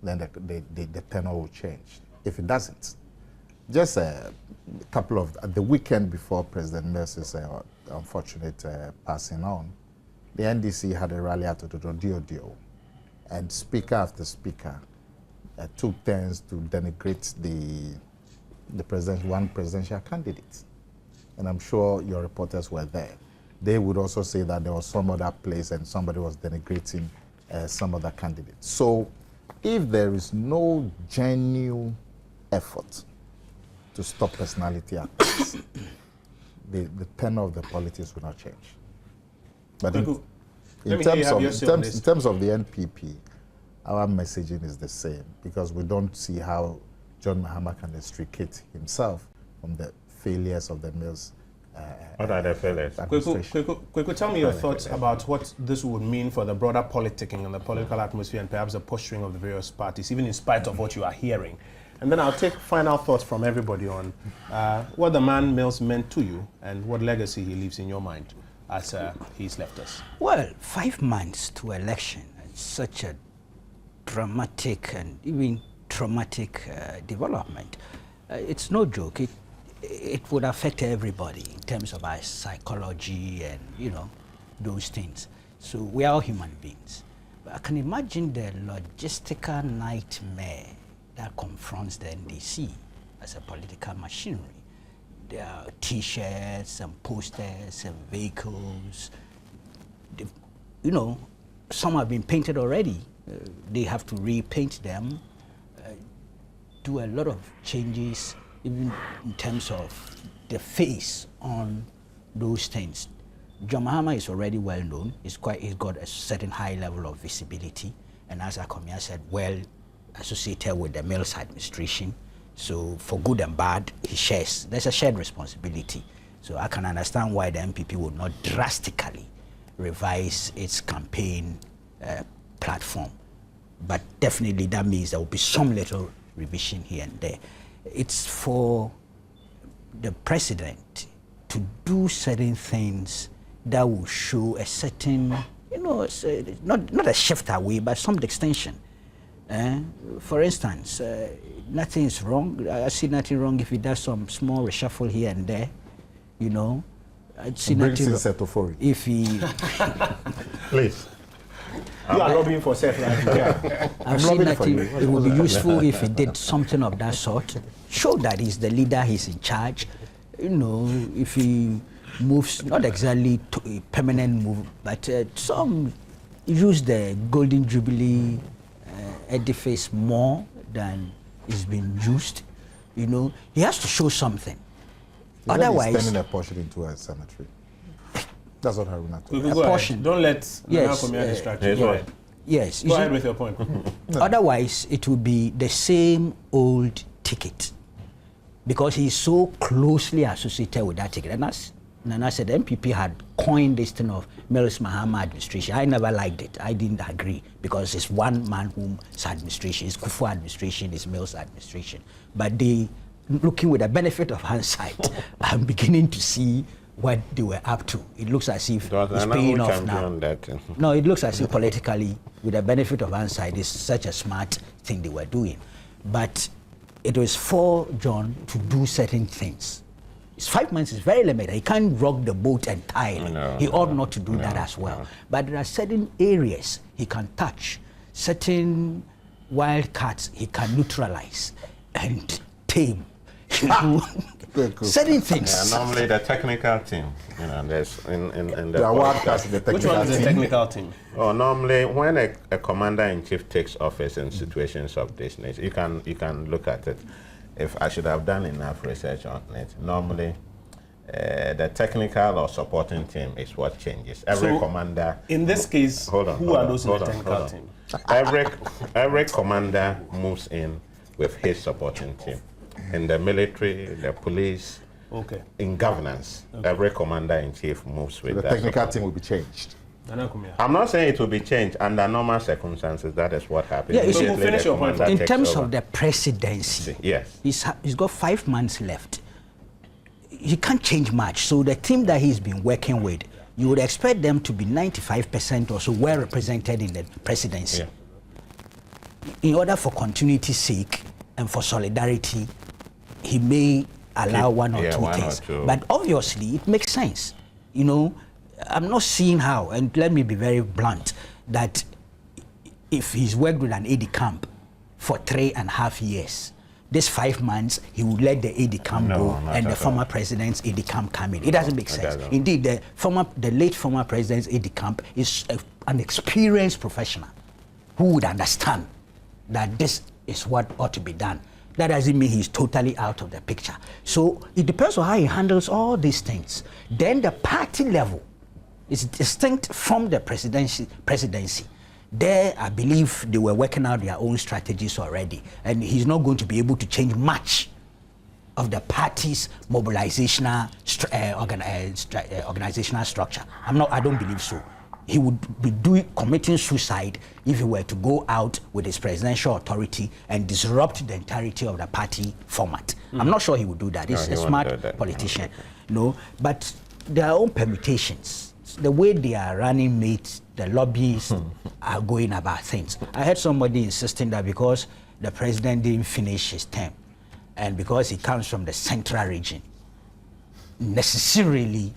then the tenor will change. If it doesn't, just a couple of, the weekend before President Mills' unfortunate passing on, the NDC had a rally at Ododio, and speaker after speaker took turns to denigrate one presidential candidate. And I'm sure your reporters were there. They would also say that there was some other place and somebody was denigrating some other candidate. So if there is no genuine effort to stop personality attacks, the tenor of the politics will not change. But in terms of the NPP, our messaging is the same, because we don't see how John Mahama can extricate himself from the failures of the Mills. What are the failures? Kweku, tell me your thoughts about what this would mean for the broader politicking and the political atmosphere and perhaps the posturing of the various parties, even in spite of what you are hearing. And then I'll take final thoughts from everybody on what the man Mills meant to you and what legacy he leaves in your mind as he's left us. Well, 5 months to election, it's such a dramatic and even traumatic development. It's no joke. It would affect everybody in terms of our psychology and, those things. So we are all human beings. But I can imagine the logistical nightmare that confronts the NDC as a political machinery. There are T-shirts and posters and vehicles. Some have been painted already. They have to repaint them, do a lot of changes, even in terms of the face on those things. John Mahama is already well known. He's got a certain high level of visibility, and as Akomia said, well associated with the Mills administration. So for good and bad, there's a shared responsibility. So I can understand why the MPP would not drastically revise its campaign platform. But definitely that means there will be some little revision here and there. It's for the president to do certain things that will show a certain, not a shift away, but some extension. For instance, nothing is wrong. I see nothing wrong if he does some small reshuffle here and there. I'd see nothing wrong if he. Please. You are lobbying for self-right. Yeah. I've seen nothing. It would be useful if he did something of that sort. Show that he's the leader, he's in charge. If he moves, not exactly to a permanent move, but some use the Golden Jubilee edifice more than is being used. You know, he has to show something. Otherwise, he's turning a portion into a cemetery. That's what Haruna told me. Go ahead. portion. Don't let Yes, Nana distract you. yes, Go right. ahead. yes. you Go see, ahead with your point. Otherwise, it will be the same old ticket because he's so closely associated with that ticket. And as Nana said, the MPP had coined this thing of Mills Mahama administration. I never liked it. I didn't agree because it's one man whom's administration. It's Kufuor administration, it's Mills administration. But they, looking with the benefit of hindsight, I'm beginning to see what they were up to. It looks as if it's paying off now. No, it looks as if politically, with the benefit of hindsight, it's such a smart thing they were doing. But it was for John to do certain things. His 5 months is very limited. He can't rock the boat entirely. He ought not to do that as well. But there are certain areas he can touch, certain wildcats he can neutralize and tame. Certain things. Yeah, normally the technical team, you know, there's in the There are wildcats in the Which technical one is the team. technical team? Oh, normally when a commander-in-chief takes office in situations of this nature, you can look at it. If I should have done enough research on it, normally the technical or supporting team is what changes. Every So, commander. In this case, who are those in the technical team? Every commander moves in with his supporting team. In the military, the police, Okay. in governance, every commander-in-chief moves with The that technical support. team will be changed. Nana Kumia. I'm not saying it will be changed under normal circumstances. That is what happens. Yeah, so Immediately finish the your point. commander In takes terms over. of the presidency, Yes. he's got 5 months left. He can't change much. So the team that he's been working with, you would expect them to be 95% or so well represented in the presidency. Yeah. In order for continuity's sake and for solidarity, he may allow one or two one or things. two. But obviously, it makes sense. You know, I'm not seeing how, and let me be very blunt, that if he's worked with an aide camp for 3.5 years, this 5 months, he would let the aide camp No, go not and the at former president's aide camp come in. It doesn't make it sense. doesn't. Indeed, the late former president's aide camp is an experienced professional who would understand that this is what ought to be done. That doesn't mean he's totally out of the picture. So it depends on how he handles all these things. Then the party level is distinct from the presidency. There, I believe they were working out their own strategies already, and he's not going to be able to change much of the party's mobilizational organizational structure. I don't believe so. He would be committing suicide if he were to go out with his presidential authority and disrupt the entirety of the party format. I'm not sure he would do that. He's he a won't smart do that. politician. No, but their own permutations, the way they are running mates, the lobbyists are going about things. I heard somebody insisting that because the president didn't finish his term and because he comes from the central region, necessarily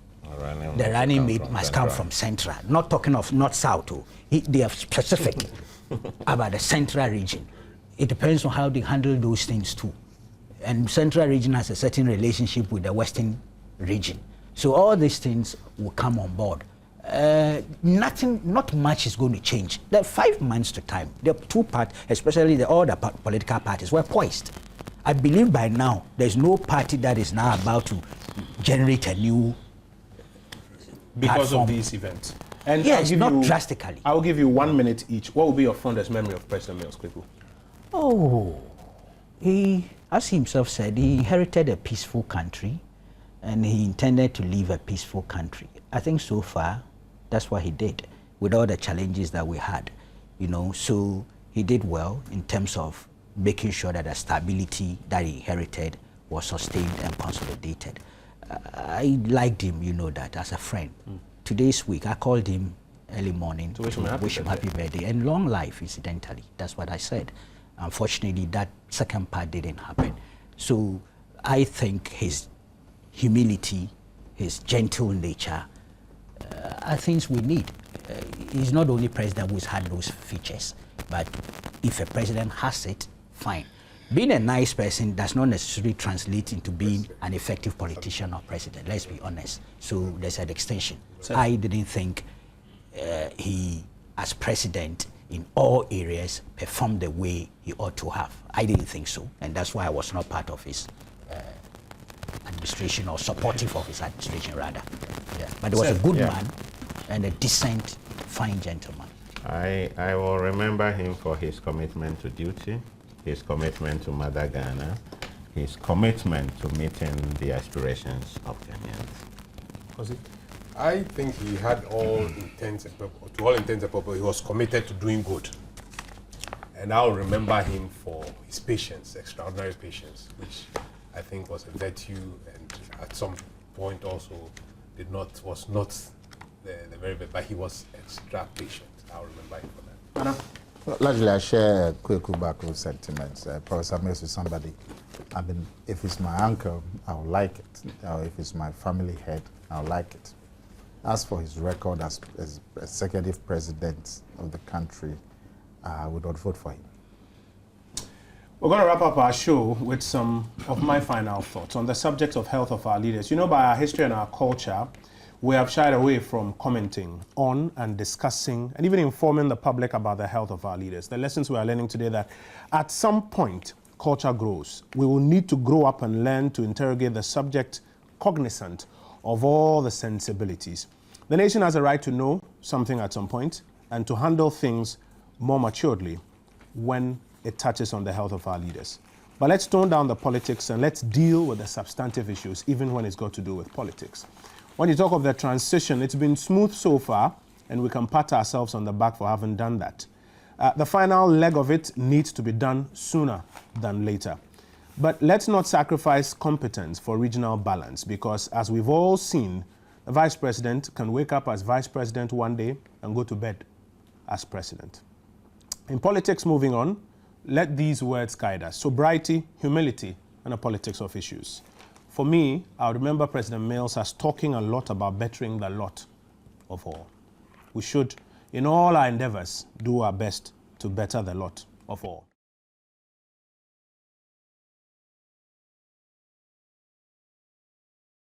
the running mate must come from central. Not talking of north-south. They are specific about the central region. It depends on how they handle those things too. And central region has a certain relationship with the western region. So all these things will come on board. Not much is going to change. There are 5 months to time. The two parties, especially all the political parties, were poised. I believe by now there's no party that is now about to generate a new Because platform. of these events. And Yes, I'll not give you, drastically. I'll give you 1 minute each. What will be your fondest memory of President Mills, quickly? Oh, he, as he himself said, he inherited a peaceful country and he intended to leave a peaceful country. I think so far, that's what he did with all the challenges that we had, you know. So he did well in terms of making sure that the stability that he inherited was sustained and consolidated. I liked him, you know that, as a friend. Today's week, I called him early morning to wish him happy birthday and long life, incidentally. That's what I said. Unfortunately, that second part didn't happen. So I think his humility, his gentle nature, are things we need. He's not the only president who's had those features, but if a president has it, fine. Being a nice person does not necessarily translate into being an effective politician or president, let's be honest. So there's an extension. I didn't think he, as president, in all areas performed the way he ought to have. I didn't think so, and that's why I was not part of his administration, or supportive of his administration rather. Yeah. But he was a good man and a decent, fine gentleman. I will remember him for his commitment to duty, his commitment to Mother Ghana, his commitment to meeting the aspirations of Ghanaians. I think he had all intents and purpose, to all intents and purposes, he was committed to doing good. And I'll remember him for his patience, extraordinary patience, which I think was a virtue, and at some point also was not the very best, but he was extra patient. I'll remember him for that. Well, largely, I share Kweku Bako's sentiments. Professor Mills is somebody, I mean, if it's my uncle, I'll like it. Or if it's my family head, I'll like it. As for his record as executive president of the country, I would not vote for him. We're going to wrap up our show with some of my final thoughts on the subject of health of our leaders. You know, by our history and our culture, we have shied away from commenting on and discussing and even informing the public about the health of our leaders. The lessons we are learning today, that at some point, culture grows. We will need to grow up and learn to interrogate the subject cognizant of all the sensibilities. The nation has a right to know something at some point and to handle things more maturely when it touches on the health of our leaders. But let's tone down the politics and let's deal with the substantive issues, even when it's got to do with politics. When you talk of the transition, it's been smooth so far, and we can pat ourselves on the back for having done that. The final leg of it needs to be done sooner than later. But let's not sacrifice competence for regional balance, because as we've all seen, the vice president can wake up as vice president one day and go to bed as president. In politics, moving on, let these words guide us: sobriety, humility, and a politics of issues. For me, I remember President Mills as talking a lot about bettering the lot of all. We should, in all our endeavors, do our best to better the lot of all.